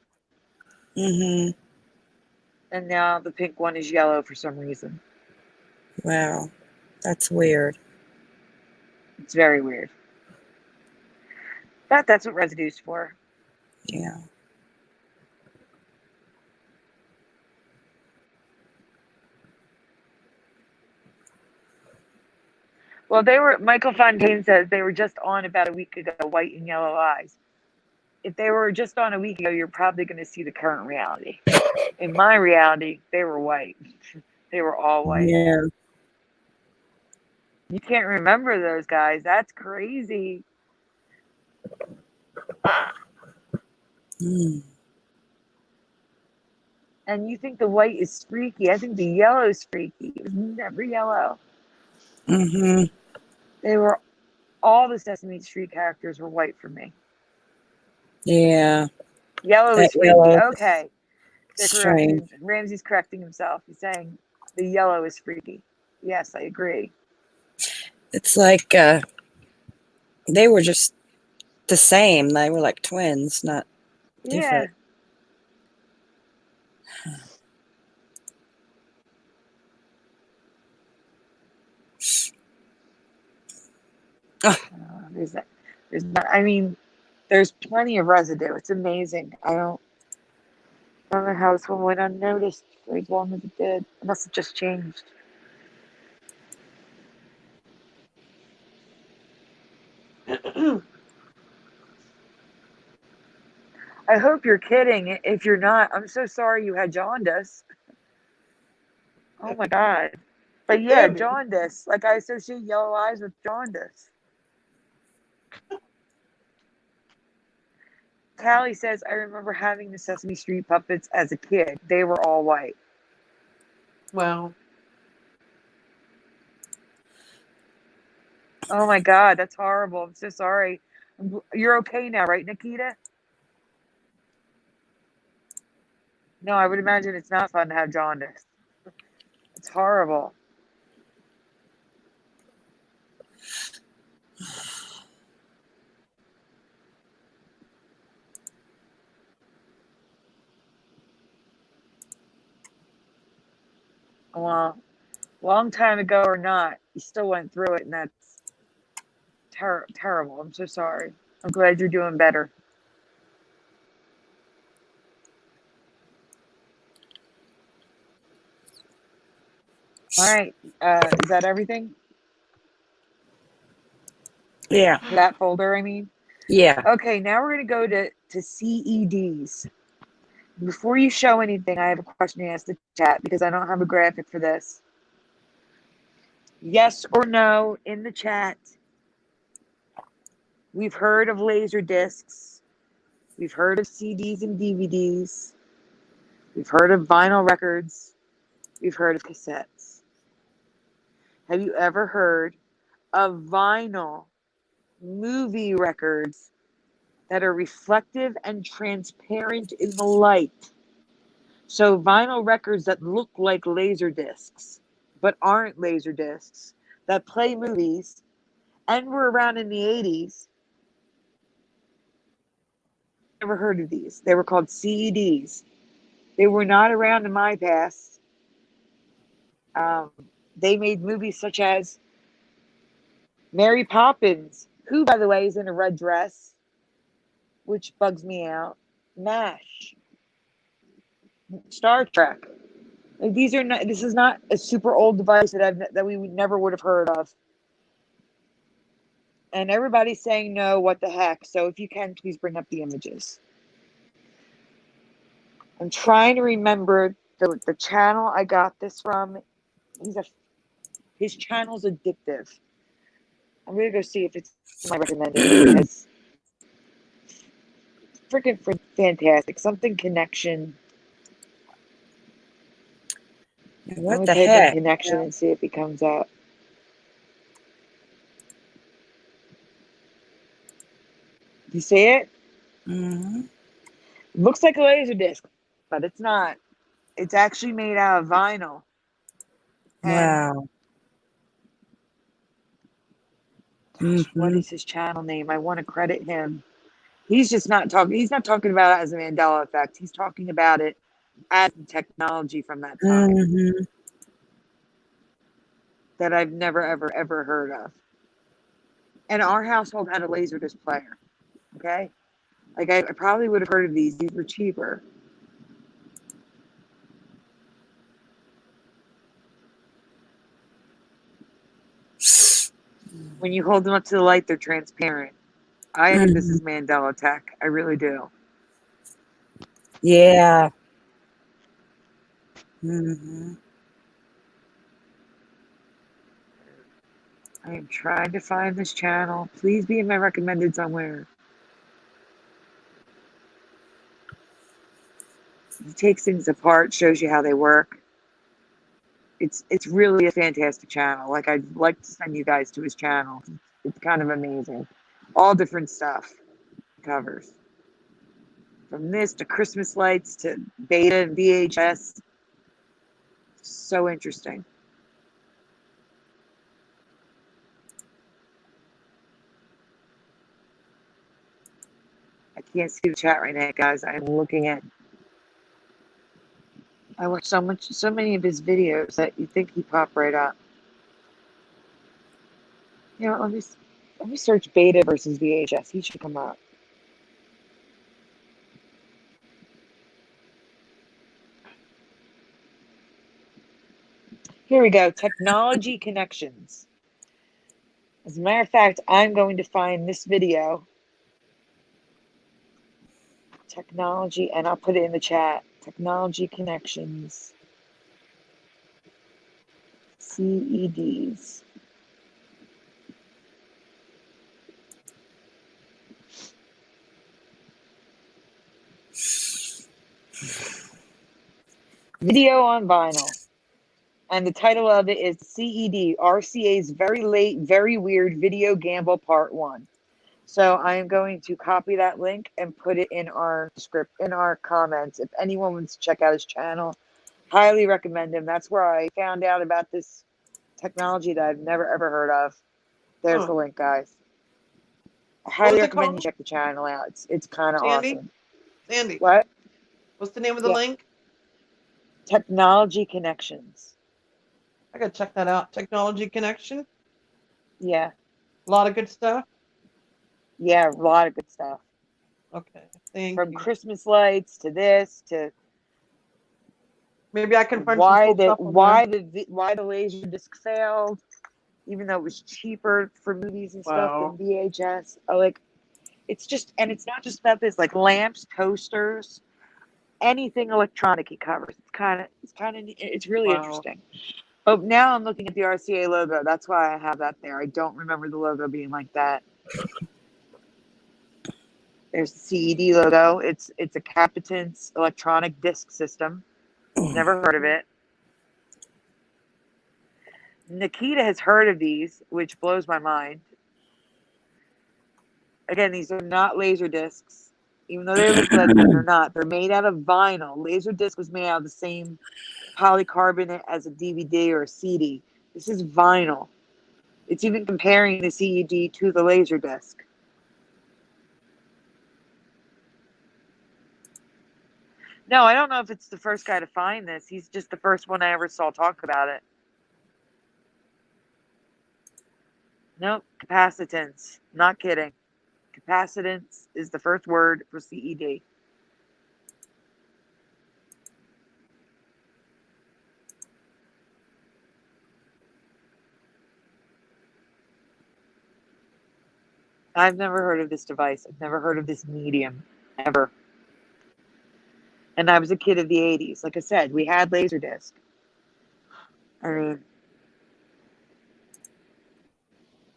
Mm-hmm. And now the pink one is yellow for some reason. Wow. That's weird. It's very weird. But that's what Residue's for. Yeah. Well, Michael Fontaine says they were just on about a week ago, white and yellow eyes. If they were just on a week ago, you're probably going to see the current reality. In my reality, they were white. They were all white. Yeah. You can't remember those guys. That's crazy. Mm. And you think the white is freaky. I think the yellow is freaky. It was never yellow. Mm-hmm. All the Sesame Street characters were white for me. Yeah. Yellow That is freaky. yellow Okay. strange. Ramsey's correcting himself. He's saying the yellow is freaky. Yes, I agree. It's like they were just the same. They were like twins, not different. Yeah. There's plenty of residue. It's amazing. I don't know how this one went unnoticed for as long as it did, unless it just changed. I hope you're kidding. If you're not, I'm so sorry you had jaundice. Oh my God. But yeah, jaundice. Like I associate yellow eyes with jaundice. Callie says, I remember having the Sesame Street puppets as a kid. They were all white. Wow. Oh my God, that's horrible. I'm so sorry. You're okay now, right, Nikita? No, I would imagine it's not fun to have jaundice. It's horrible. Well, long time ago or not, you still went through it, and that's terrible. I'm so sorry. I'm glad you're doing better. All right. Is that everything? Yeah. That folder, I mean? Yeah. Okay, now we're going to go to CEDs. Before you show anything, I have a question to ask the chat because I don't have a graphic for this. Yes or no in the chat. We've heard of laser discs. We've heard of CDs and DVDs. We've heard of vinyl records. We've heard of cassettes. Have you ever heard of vinyl movie records that are reflective and transparent in the light? So vinyl records that look like laser discs, but aren't laser discs, that play movies and were around in the 80s. Never heard of these. They were called CEDs. They were not around in my past. They made movies such as Mary Poppins, who, by the way, is in a red dress, which bugs me out. MASH, Star Trek. Like, these are not. This is not a super old device that we never would have heard of. And everybody's saying no. What the heck? So if you can, please bring up the images. I'm trying to remember the channel I got this from. His channel's addictive. I'm gonna go see if it's my recommended because freaking fantastic. Something connection. What I'm the gonna type in heck? connection and see if it comes up. You see it? Mm-hmm. It looks like a laser disc, but it's not. It's actually made out of vinyl. And Wow. gosh, what is his channel name? I want to credit him. He's just not talking. He's not talking about it as a Mandela Effect. He's talking about it as technology from that time Mm-hmm. that I've never, ever, ever heard of. And our household had a Laserdisc player. Okay, like I probably would have heard of these. These were cheaper. When you hold them up to the light, they're transparent. I think this is Mandela tech. I really do. Yeah. Mm-hmm. I am trying to find this channel. Please be in my recommended somewhere. He takes things apart, shows you how they work. It's really a fantastic channel. Like, I'd like to send you guys to his channel. It's kind of amazing. All different stuff covers. From this to Christmas lights to beta and VHS. So interesting. I can't see the chat right now, guys. I'm looking at. I watch so many of his videos that you think he pop right up. You know, let me search beta versus VHS. He should come up. Here we go. Technology connections. As a matter of fact, I'm going to find this video. Technology, and I'll put it in the chat. Technology connections. CEDs. Video on vinyl. And the title of it is CED, RCA's Very Late, Very Weird Video Gamble Part 1. So I am going to copy that link and put it in our script, in our comments. If anyone wants to check out his channel, highly recommend him. That's where I found out about this technology that I've never ever heard of. There's the link, guys. I highly recommend you check the channel out. It's kind of awesome. Sandy. What? What's the name of the link? Technology Connections. I gotta check that out. Technology Connection. Yeah. A lot of good stuff. Yeah, a lot of good stuff. Okay. Thank From you. Christmas lights to this to maybe I can find why the laser disc failed, even though it was cheaper for movies and stuff than VHS. Like, it's just, and it's not just about this, like lamps, toasters, anything electronic he covers. It's really interesting. But now I'm looking at the RCA logo. That's why I have that there. I don't remember the logo being like that. There's the CED logo. It's a capacitance electronic disc system. Never heard of it. Nikita has heard of these, which blows my mind. Again, these are not laser discs. Even though they look like them, they're not. They're made out of vinyl. Laser disc was made out of the same polycarbonate as a DVD or a CD. This is vinyl. It's even comparing the CED to the laser disc. No, I don't know if it's the first guy to find this. He's just the first one I ever saw talk about it. Nope, capacitance. Not kidding. Capacitance is the first word for CED. I've never heard of this device. I've never heard of this medium, ever. And I was a kid of the 80s. Like I said, we had Laserdisc. I mean,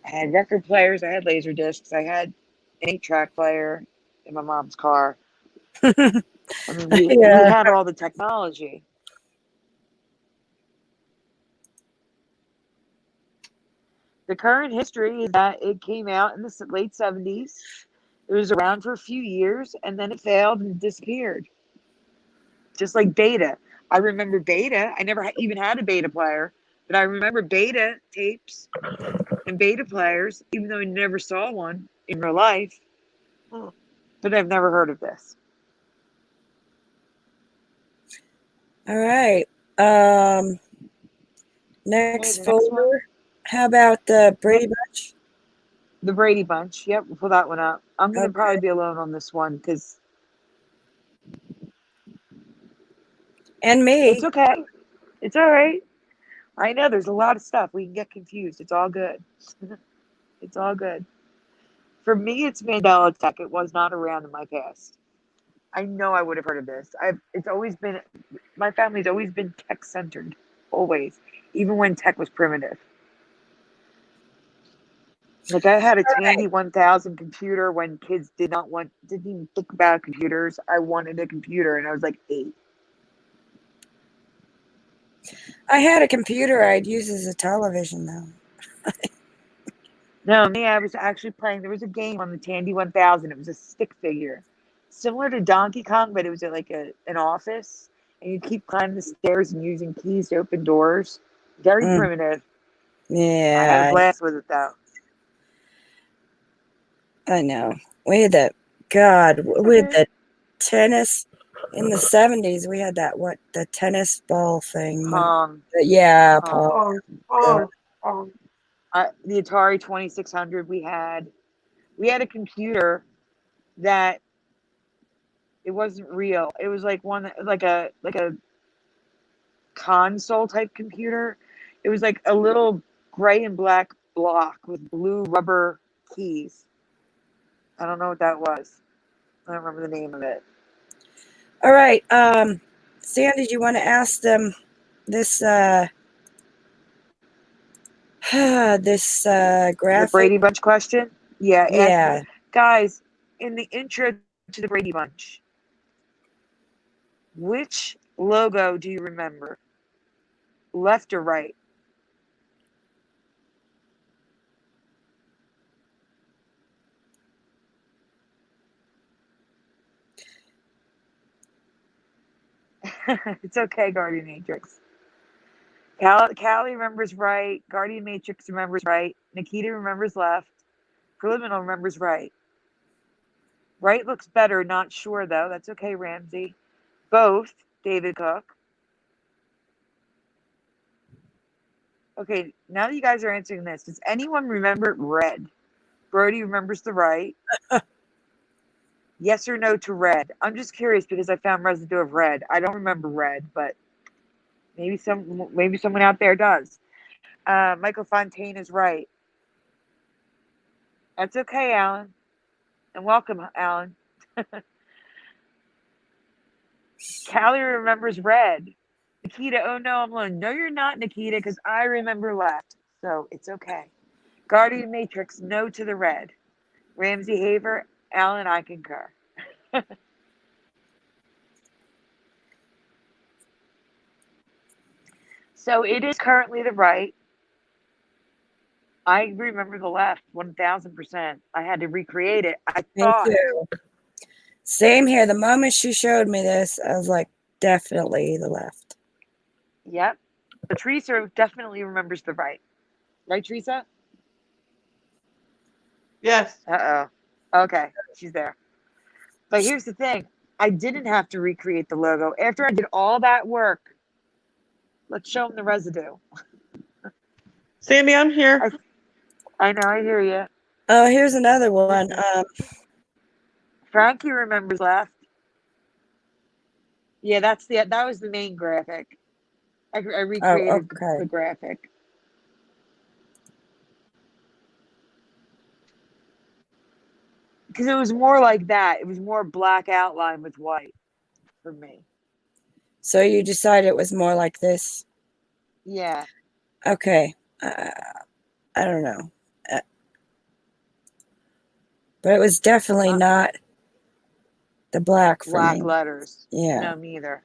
I had record players. I had Laserdiscs. I had an 8-track player in my mom's car. I mean, we had all the technology. The current history is that it came out in the late 70s. It was around for a few years, and then it failed and disappeared. Just like Beta. I remember Beta. I never even had a Beta player, but I remember Beta tapes and Beta players, even though I never saw one in real life. But I've never heard of this. All right. Next Okay, folder. How about the Brady Bunch? The Brady Bunch. Yep, we'll pull that one up. I'm going to Okay. probably be alone on this one because And me. it's okay. It's all right. I know there's a lot of stuff. We can get confused. It's all good. It's all good. For me, it's Mandela Effect. It was not around in my past. I know I would have heard of this. It's always been, my family's always been tech centered, always, even when tech was primitive. Like I had a Tandy 1000 computer when kids didn't even think about computers. I wanted a computer, and I was like 8. I had a computer I'd use as a television, though. No, me, I was actually playing. There was a game on the Tandy 1000. It was a stick figure, similar to Donkey Kong, but it was like an office, and you keep climbing the stairs and using keys to open doors. Very primitive. Yeah. I had a blast with it, though. I know. We had the tennis in the 70s. We had the tennis ball thing. Pong. Yeah, Pong. Pong. The Atari 2600 we had a computer that it wasn't real. It was like a console type computer. It was like a little gray and black block with blue rubber keys. I don't know what that was. I don't remember the name of it. All right. Sandy, did you want to ask them this this graphic? The Brady Bunch question? Yeah. Yeah. Guys, in the intro to the Brady Bunch, which logo do you remember? Left or right? It's okay, Guardian Matrix. Callie remembers right. Guardian Matrix remembers right. Nikita remembers left. Preliminal remembers right. Right looks better. Not sure, though. That's okay, Ramsey. Both. David Cook. Okay, now that you guys are answering this, does anyone remember red? Brody remembers the right. Yes or no to red? I'm just curious because I found residue of red. I don't remember red, but maybe someone out there does. Michael Fontaine is right. That's okay, Alan. And welcome, Alan. Callie remembers red. Nikita, oh no, I'm alone. No, you're not, Nikita, because I remember left. So it's okay. Guardian Matrix, no to the red. Ramsey Haver, Alan, I concur. So it is currently the right. I remember the left 1000%. I had to recreate it. I Me thought, too. Same here. The moment she showed me this, I was like, definitely the left. yep. But Teresa definitely remembers the right. Right, Teresa? Yes. Uh-oh. Okay, she's there. But here's the thing. I didn't have to recreate the logo. After I did all that work, let's show them the residue. Sammy, I'm here. I know, I hear you. Oh, here's another one. Frankie remembers left. Yeah, that was the main graphic. I recreated okay. the graphic. Because it was more like that. It was more black outline with white for me. So you decided it was more like this? Yeah. Okay. I don't know. But it was definitely not the black for Black me. letters. Yeah. No, me either.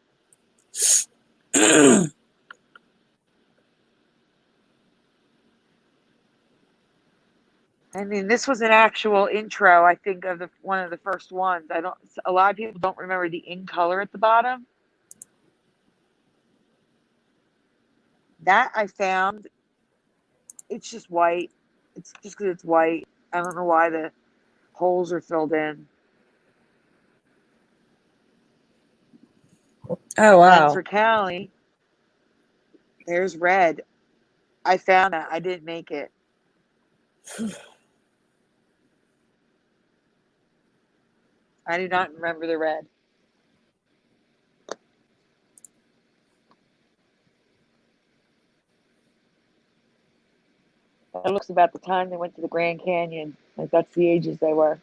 I mean, this was an actual intro, I think, of one of the first ones. A lot of people don't remember the in color at the bottom. That I found, it's just white. It's just because it's white. I don't know why the holes are filled in. Oh, wow. And for Callie, there's red. I found that. I didn't make it. I do not remember the red. That looks about the time they went to the Grand Canyon. Like, that's the ages they were.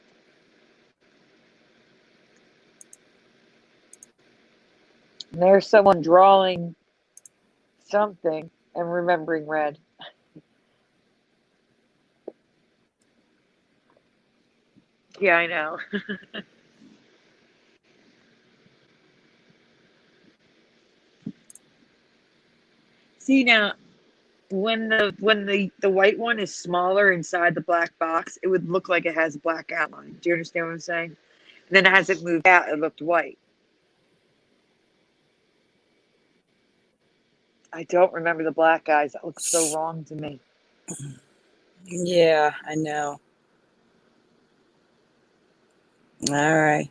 And there's someone drawing something and remembering red. Yeah, I know. See, now, when the white one is smaller inside the black box, it would look like it has a black outline. Do you understand what I'm saying? And then as it moved out, it looked white. I don't remember the black guys. That looks so wrong to me. Yeah, I know. All right.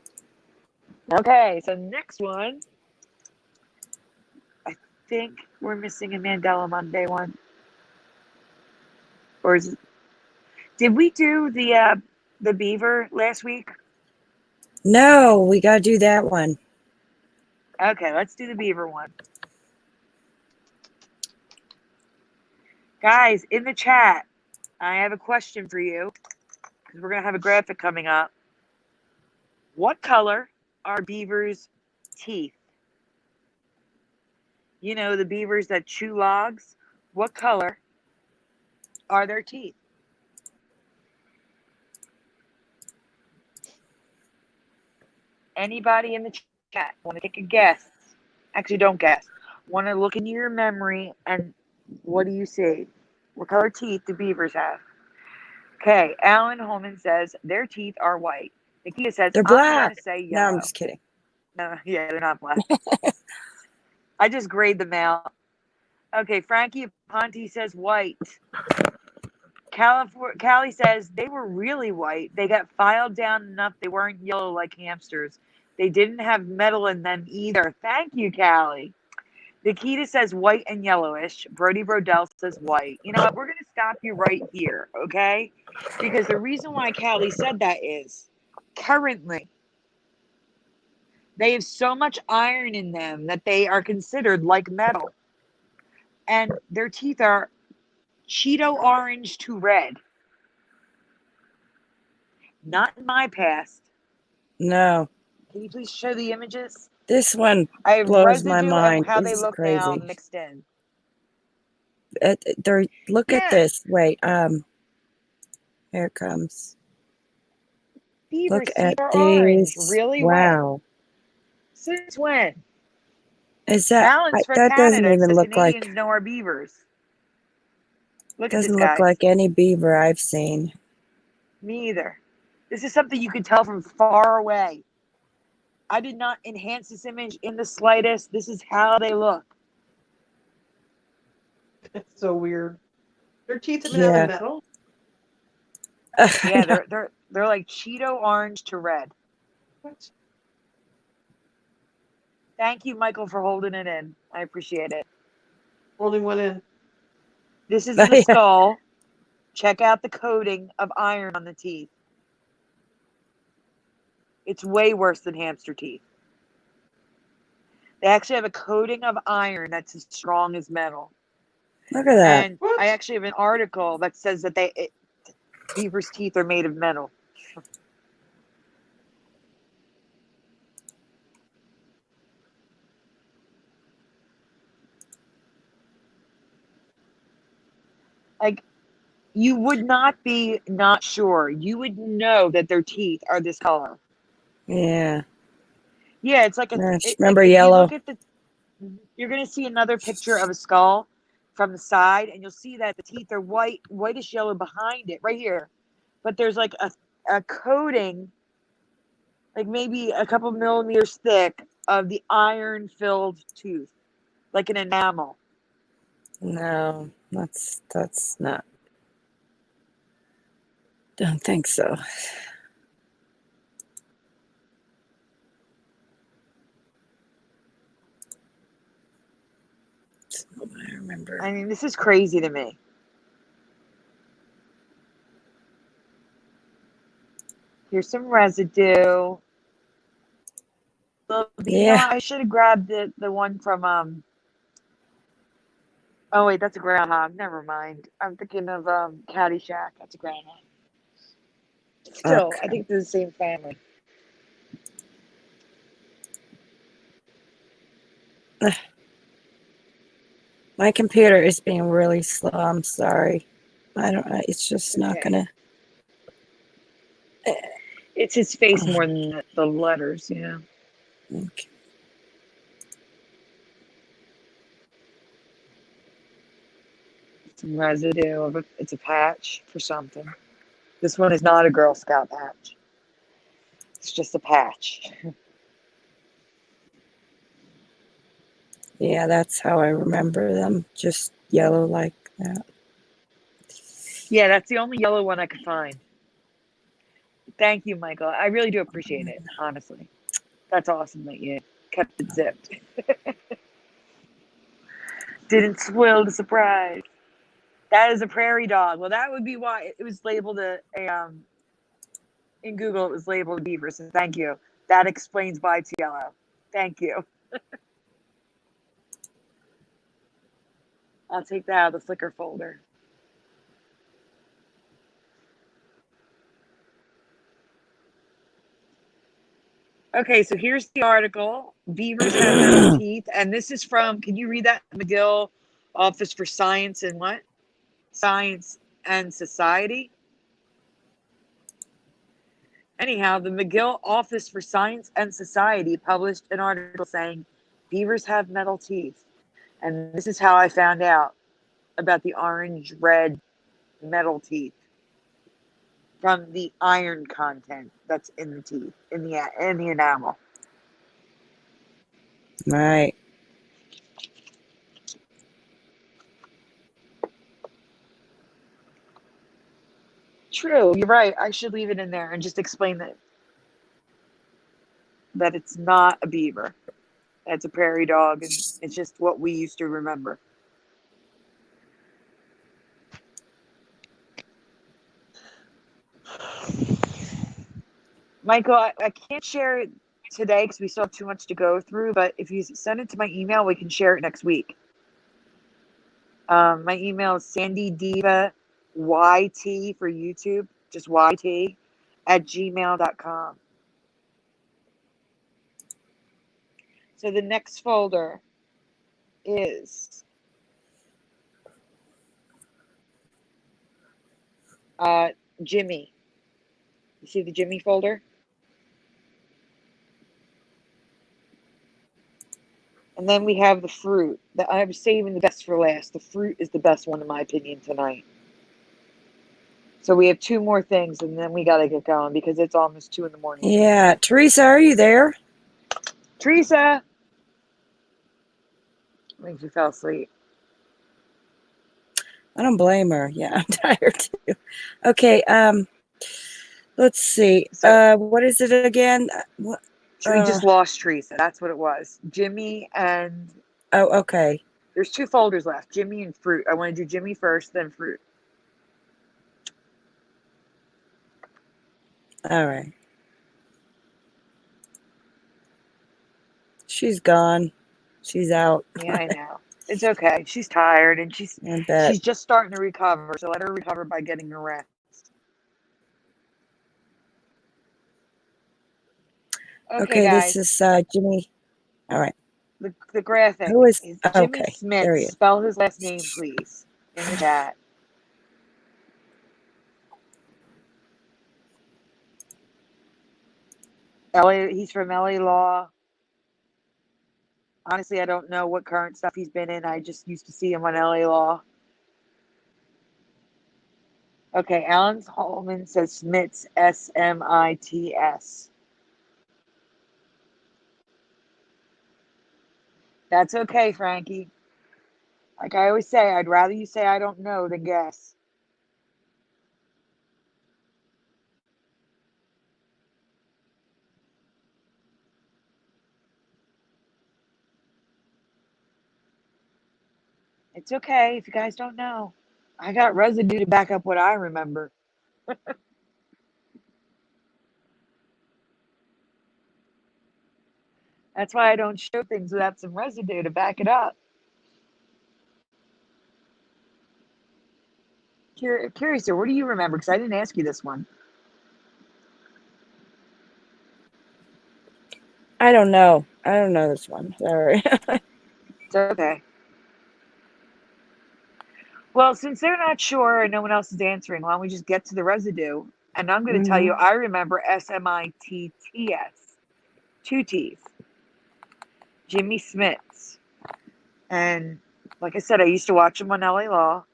Okay, so next one. I think we're missing a Mandela Monday one. Or did we do the beaver last week? No, we got to do that one. Okay, let's do the beaver one. Guys, in the chat, I have a question for you because we're going to have a graphic coming up. What color are beavers' teeth? You know, the beavers that chew logs. What color are their teeth? Anybody in the chat want to take a guess? Actually, don't guess. Want to look into your memory and what do you see? What color teeth do beavers have? Okay, Alan Holman says their teeth are white. Nikita says, They're I'm going black. to say No, yellow. I'm just kidding. No, yeah, they're not black. I just grayed them out. Okay, Frankie Ponte says white. Callie says they were really white. They got filed down enough they weren't yellow like hamsters. They didn't have metal in them either. Thank you, Callie. Nikita says white and yellowish. Brody Brodell says white. You know what? We're going to stop you right here, okay? Because the reason why Callie said that is currently they have so much iron in them that they are considered like metal. And their teeth are Cheeto orange to red. Not in my past. No. Can you please show the images? This one I have blows my residue mind. and how This they is look now crazy. mixed in. Look at Yeah. this. Wait, here it comes. beavers' Look at teeth are orange. these. Really? When? Wow. Since when? Is that, Alan's from that doesn't Canada and even says look like, Canadians know our beavers. Look at this, doesn't look guys. like any beaver I've seen. Me either. This is something you can tell from far away. I did not enhance this image in the slightest. This is how they look. It's so weird. Their teeth have been out Yeah. of metal. Yeah, they're like Cheeto orange to red. What? Thank you, Michael, for holding it in. I appreciate it. Holding one in. This is the skull. Check out the coating of iron on the teeth. It's way worse than hamster teeth. They actually have a coating of iron that's as strong as metal. Look at that. And I actually have an article that says that beaver's teeth are made of metal. Like, you would not be not sure. You would know that their teeth are this color. Yeah. Yeah, it's like Remember if yellow? you look at you're gonna see another picture of a skull from the side, and you'll see that the teeth are whitish yellow behind it, right here. But there's like a coating, like maybe a couple millimeters thick, of the iron-filled tooth, like an enamel. No, that's not. Don't think so. I remember. I mean, this is crazy to me. Here's some residue. You know, I should have grabbed the one from oh wait, that's a groundhog. Never mind. I'm thinking of Caddyshack. That's a groundhog. Still, Okay. I think they're the same family. My computer is being really slow. I'm sorry. I don't know. It's just not gonna. It's his face more than the letters, yeah. Okay. Some residue of it's a patch for something. This one is not a Girl Scout patch. It's just a patch. Yeah, that's how I remember them. Just yellow like that. Yeah, that's the only yellow one I could find. Thank you, Michael. I really do appreciate it, honestly. That's awesome that you kept it zipped. Didn't spoil the surprise. That is a prairie dog. Well, that would be why it was labeled in Google, it was labeled beaver. So thank you. That explains why it's yellow. Thank you. I'll take that out of the Flickr folder. Okay, so here's the article. Beavers have metal teeth. And this is from, can you read that? McGill Office for Science and what? Science and Society. Anyhow, the McGill Office for Science and Society published an article saying beavers have metal teeth. And this is how I found out about the orange-red metal teeth from the iron content that's in the teeth, in the enamel. Right. True, you're right. I should leave it in there and just explain that it's not a beaver. It's a prairie dog, and it's just what we used to remember. Michael, I can't share it today because we still have too much to go through, but if you send it to my email, we can share it next week. My email is sandydiva YT for YouTube, just YT, @gmail.com. So the next folder is Jimmy. You see the Jimmy folder? And then we have the fruit. I'm saving the best for last. The fruit is the best one in my opinion tonight. So we have 2 more things, and then we got to get going because it's almost 2 in the morning. Yeah. Teresa, are you there? Teresa! I think she fell asleep. I don't blame her. Yeah, I'm tired too. Okay. Let's see. So, What is it again? What? we just lost Teresa. That's what it was. Jimmy and... Oh, okay. There's 2 folders left. Jimmy and fruit. I want to do Jimmy first, then fruit. All right. She's gone. She's out. Yeah, I know. It's okay. She's tired, and she's I bet. just starting to recover. So let her recover by getting her rest. Okay, guys. This is Jimmy. All right. The graphic Who is? is Jimmy Okay. Smith. There he is. Spell his last name, please, in the chat. LA, he's from LA Law. Honestly, I don't know what current stuff he's been in. I just used to see him on LA Law. Okay, Alan Holman says Smits, Smits. That's okay, Frankie. Like I always say, I'd rather you say I don't know than guess. It's okay if you guys don't know. I got residue to back up what I remember. That's why I don't show things without some residue to back it up. Curious, what do you remember? Because I didn't ask you this one. I don't know. I don't know this one. Sorry. It's okay. Well, since they're not sure and no one else is answering, why don't we just get to the residue? And I'm going to tell you, I remember SMITTS, 2 T's, Jimmy Smits. And like I said, I used to watch him on LA Law.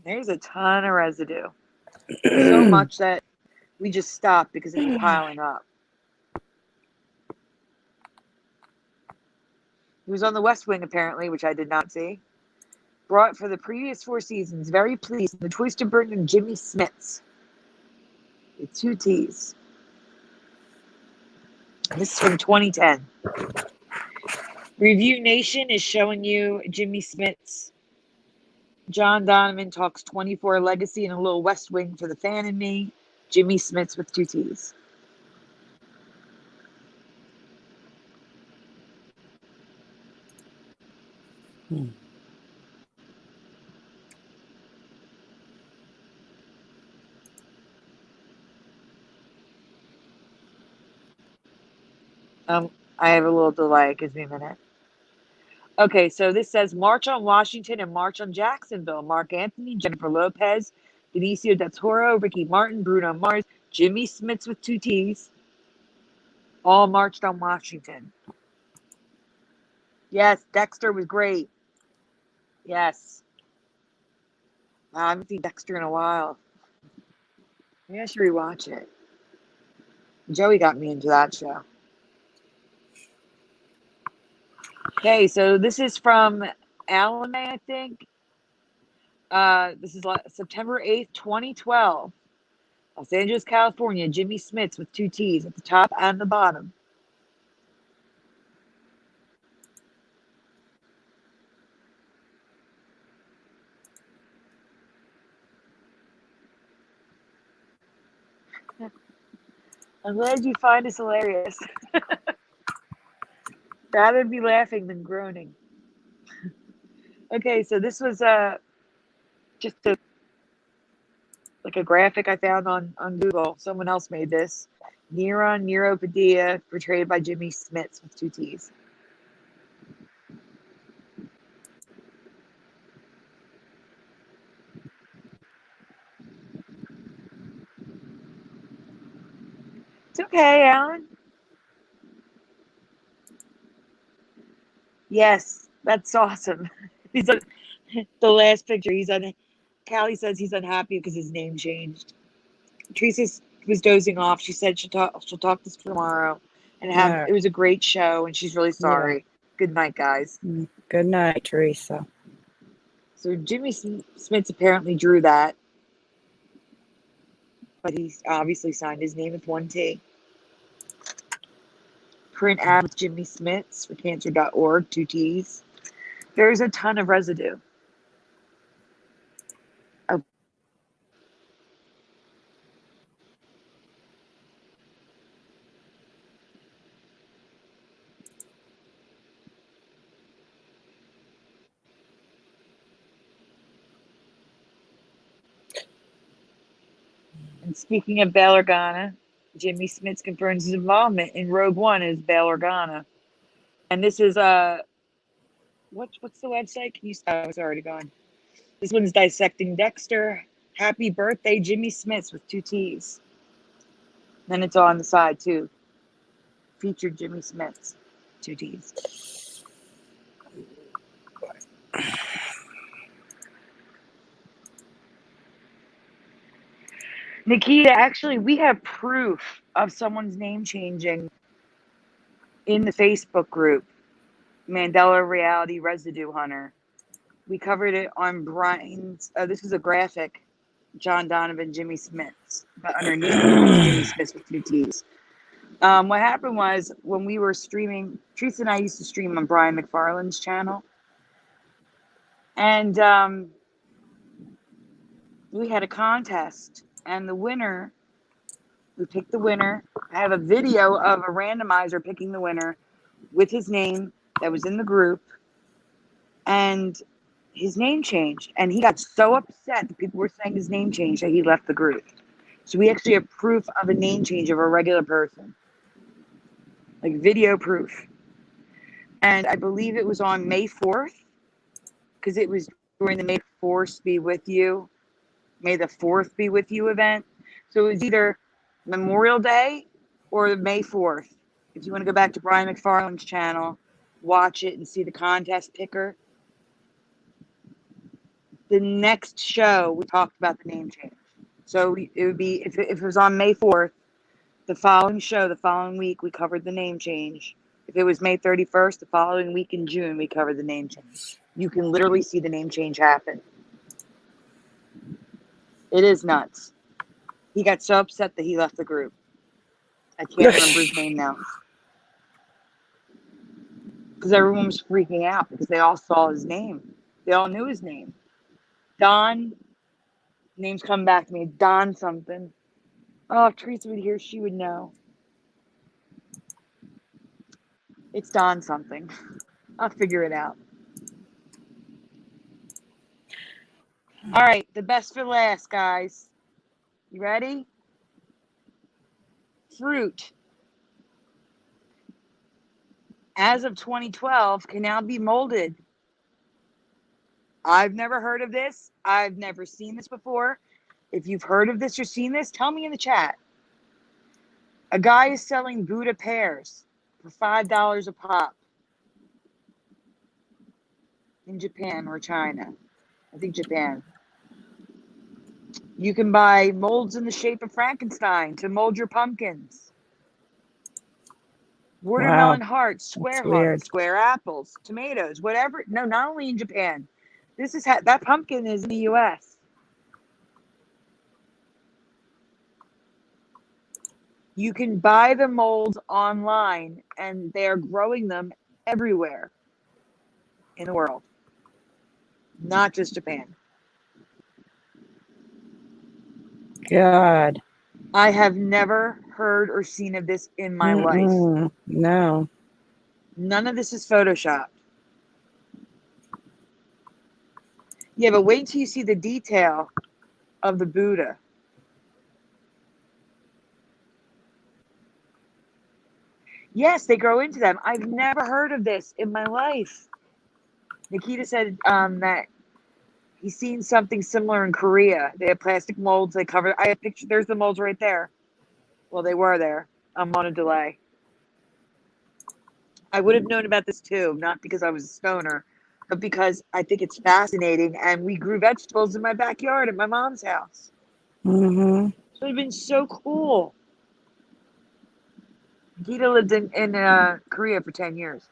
There's a ton of residue. So much that we just stopped because it was piling up. He was on the West Wing, apparently, which I did not see. Brought for the previous 4 seasons. Very pleased. The choice to bring in Jimmy Smits. With 2 T's. This is from 2010. Review Nation is showing you Jimmy Smits. John Donovan talks 24 legacy and a little West Wing for the fan in me. Jimmy Smits with 2 T's. I have a little delay. It gives me a minute. Okay, so this says March on Washington and March on Jacksonville. Mark Anthony, Jennifer Lopez, Benicio del Toro, Ricky Martin, Bruno Mars, Jimmy Smits with 2 T's. All marched on Washington. Yes, Dexter was great. Yes. Wow, I haven't seen Dexter in a while. Maybe I should rewatch it. Joey got me into that show. Okay, so this is from Alan, I think. This is September 8th, 2012. Los Angeles, California. Jimmy Smits with 2 T's at the top and the bottom. I'm glad you find us hilarious. Rather be laughing than groaning. Okay, so this was just a graphic I found on Google. Someone else made this. Neuropadia, portrayed by Jimmy Smits with 2 T's. okay, Alan? Yes, that's awesome. He's on the last picture. Callie says he's unhappy because his name changed. Teresa was dozing off. She said she'll talk this tomorrow, and Yeah. it was a great show, and she's really sorry. Good night, guys. Good night, Teresa. So Jimmy Smits apparently drew that, but he obviously signed his name with one T. Print ad with Jimmy Smits for cancer.org, 2 T's. There's a ton of residue. And speaking of Bail Organa, Jimmy Smits confirms his involvement in Rogue One as Bail Organa. And this is what's the website? Can you stop? It's already gone. This one's Dissecting Dexter. Happy birthday, Jimmy Smits with 2 T's. Then it's on the side too. Featured Jimmy Smits, 2 T's. Nikita, actually, we have proof of someone's name changing in the Facebook group, Mandela Reality Residue Hunter. We covered it on Brian's. This is a graphic, John Donovan, Jimmy Smits, but underneath it's Jimmy Smits with 2 T's. What happened was when we were streaming, Teresa and I used to stream on Brian McFarlane's channel, and we had a contest, and the winner, we picked the winner. I have a video of a randomizer picking the winner with his name that was in the group, and his name changed, and he got so upset that people were saying his name changed that he left the group. So we actually have proof of a name change of a regular person, like video proof. And I believe it was on May 4th, because it was during the May 4th be with you, May the 4th be with you event. So it was either Memorial Day or May 4th. If you want to go back to Brian McFarlane's channel, watch it and see the contest picker. The next show, we talked about the name change. So it would be, if it was on May 4th, the following show, the following week, we covered the name change. If it was May 31st, the following week in June, we covered the name change. You can literally see the name change happen. It is nuts. He got so upset that he left the group. I can't remember his name now. Because everyone was freaking out because they all saw his name. They all knew his name. Don, name's come back to me. Don something. Oh, if Teresa would hear, she would know. It's Don something. I'll figure it out. All right, the best for last, guys. You ready? Fruit, as of 2012, can now be molded. I've never heard of this. I've never seen this before. If you've heard of this or seen this, tell me in the chat. A guy is selling Buddha pears for $5 a pop in Japan or China. I think Japan. You can buy molds in the shape of Frankenstein to mold your pumpkins. Watermelon hearts, square apples, tomatoes, whatever. No, not only in Japan. This is that pumpkin is in the U.S. You can buy the molds online, and they are growing them everywhere in the world, not just Japan. God. I have never heard or seen of this in my life. No. None of this is Photoshopped. Yeah, but wait till you see the detail of the Buddha. Yes, they grow into them. I've never heard of this in my life. Nikita said that he's seen something similar in Korea. They have plastic molds. They cover. I have pictures. There's the molds right there. Well, they were there. I'm on a delay. I would have known about this too, not because I was a stoner, but because I think it's fascinating. And we grew vegetables in my backyard at my mom's house. Mm-hmm. So it would have been so cool. Gita lived in Korea for 10 years.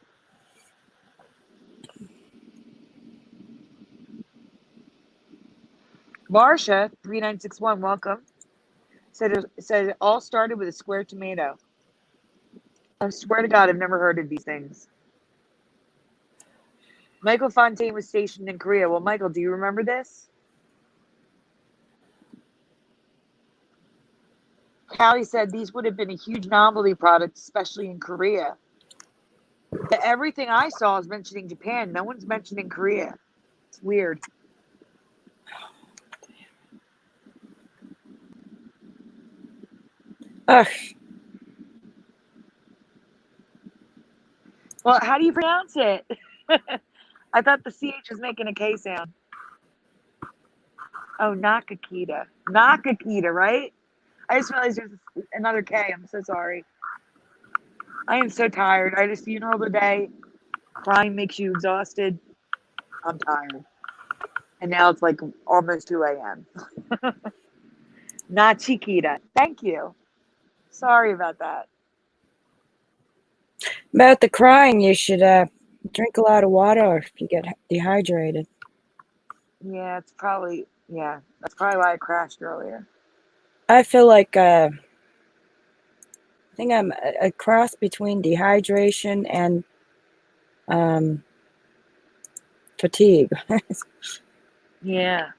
Marsha, 3961, welcome. Said it all started with a square tomato. I swear to God, I've never heard of these things. Michael Fontaine was stationed in Korea. Well, Michael, do you remember this? Callie said these would have been a huge novelty product, especially in Korea. But everything I saw is mentioning Japan. No one's mentioning Korea. It's weird. Ugh. Well, how do you pronounce it? I thought the CH was making a K sound. Oh, Nakakita. Nakakita, right? I just realized there's another K. I'm so sorry. I am so tired. I had a funeral today. Crying makes you exhausted. I'm tired. And now it's like almost 2 a.m. Not Chiquita. Thank you. Sorry about that. About the crying, you should drink a lot of water if you get dehydrated. Yeah, that's probably why I crashed earlier. I feel like I think I'm a cross between dehydration and fatigue. Yeah.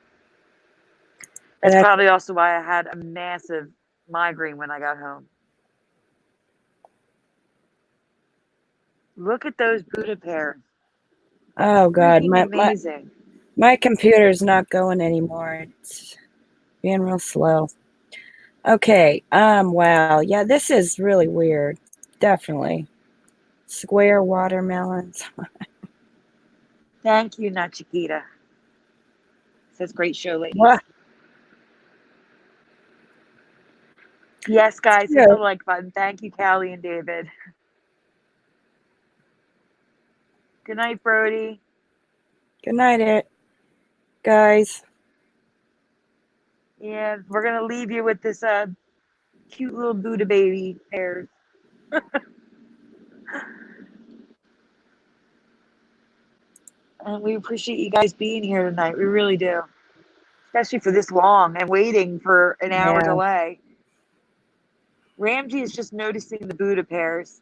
That's probably also why I had a massive migraine when I got home. Look at those Buddha pears. Oh God, Amazing. my computer's not going anymore. It's being real slow. Okay. Wow. Yeah, this is really weird. Definitely. Square watermelons. Thank you, not Chiquita. Says great show, ladies. What? Yes, guys, hit Yeah. the like button. Thank you, Callie and David. Good night, Brody. Good night, guys. Yeah, we're gonna leave you with this cute little Buddha baby pears. And we appreciate you guys being here tonight. We really do. Especially for this long and waiting for an hour delay. Ramsey is just noticing the Buddha pears.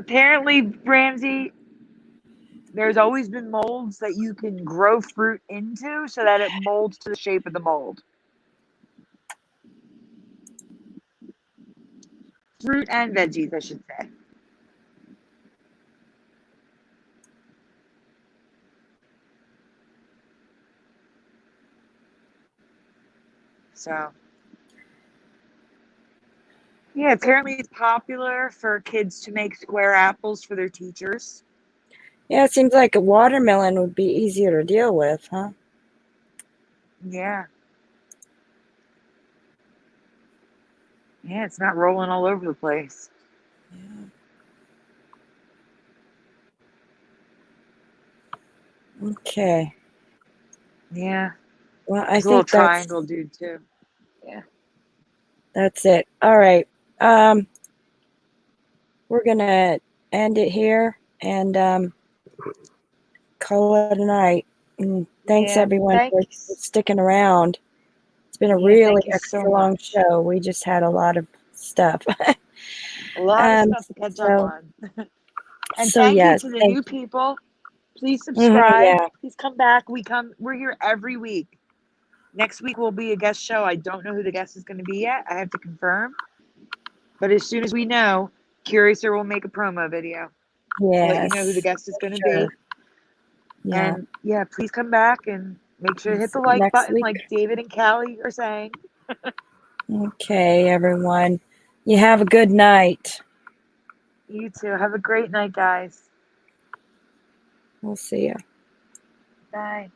Apparently, Ramsey, there's always been molds that you can grow fruit into so that it molds to the shape of the mold. Fruit and veggies, I should say. So, yeah, apparently it's popular for kids to make square apples for their teachers. Yeah, it seems like a watermelon would be easier to deal with, huh? Yeah. Yeah, it's not rolling all over the place. Yeah. Okay. Yeah. Well, I There's a little think that's triangle dude too. Yeah. that's it. All right. We're gonna end it here and call it a night. And thanks everyone for sticking around. It's been a really extra long show. We just had a lot of stuff. A lot of stuff to catch up on. And so thank yes, you to the new people. Please Mhm, subscribe. yeah. Please come back. We're here every week. Next week will be a guest show. I don't know who the guest is going to be yet. I have to confirm. But as soon as we know, Curiouser will make a promo video. Yes. Let you know who the guest is going to be. Yeah. And yeah, please come back and make sure to hit the like button like David and Callie are saying. Okay, everyone. You have a good night. You too. Have a great night, guys. We'll see you. Bye.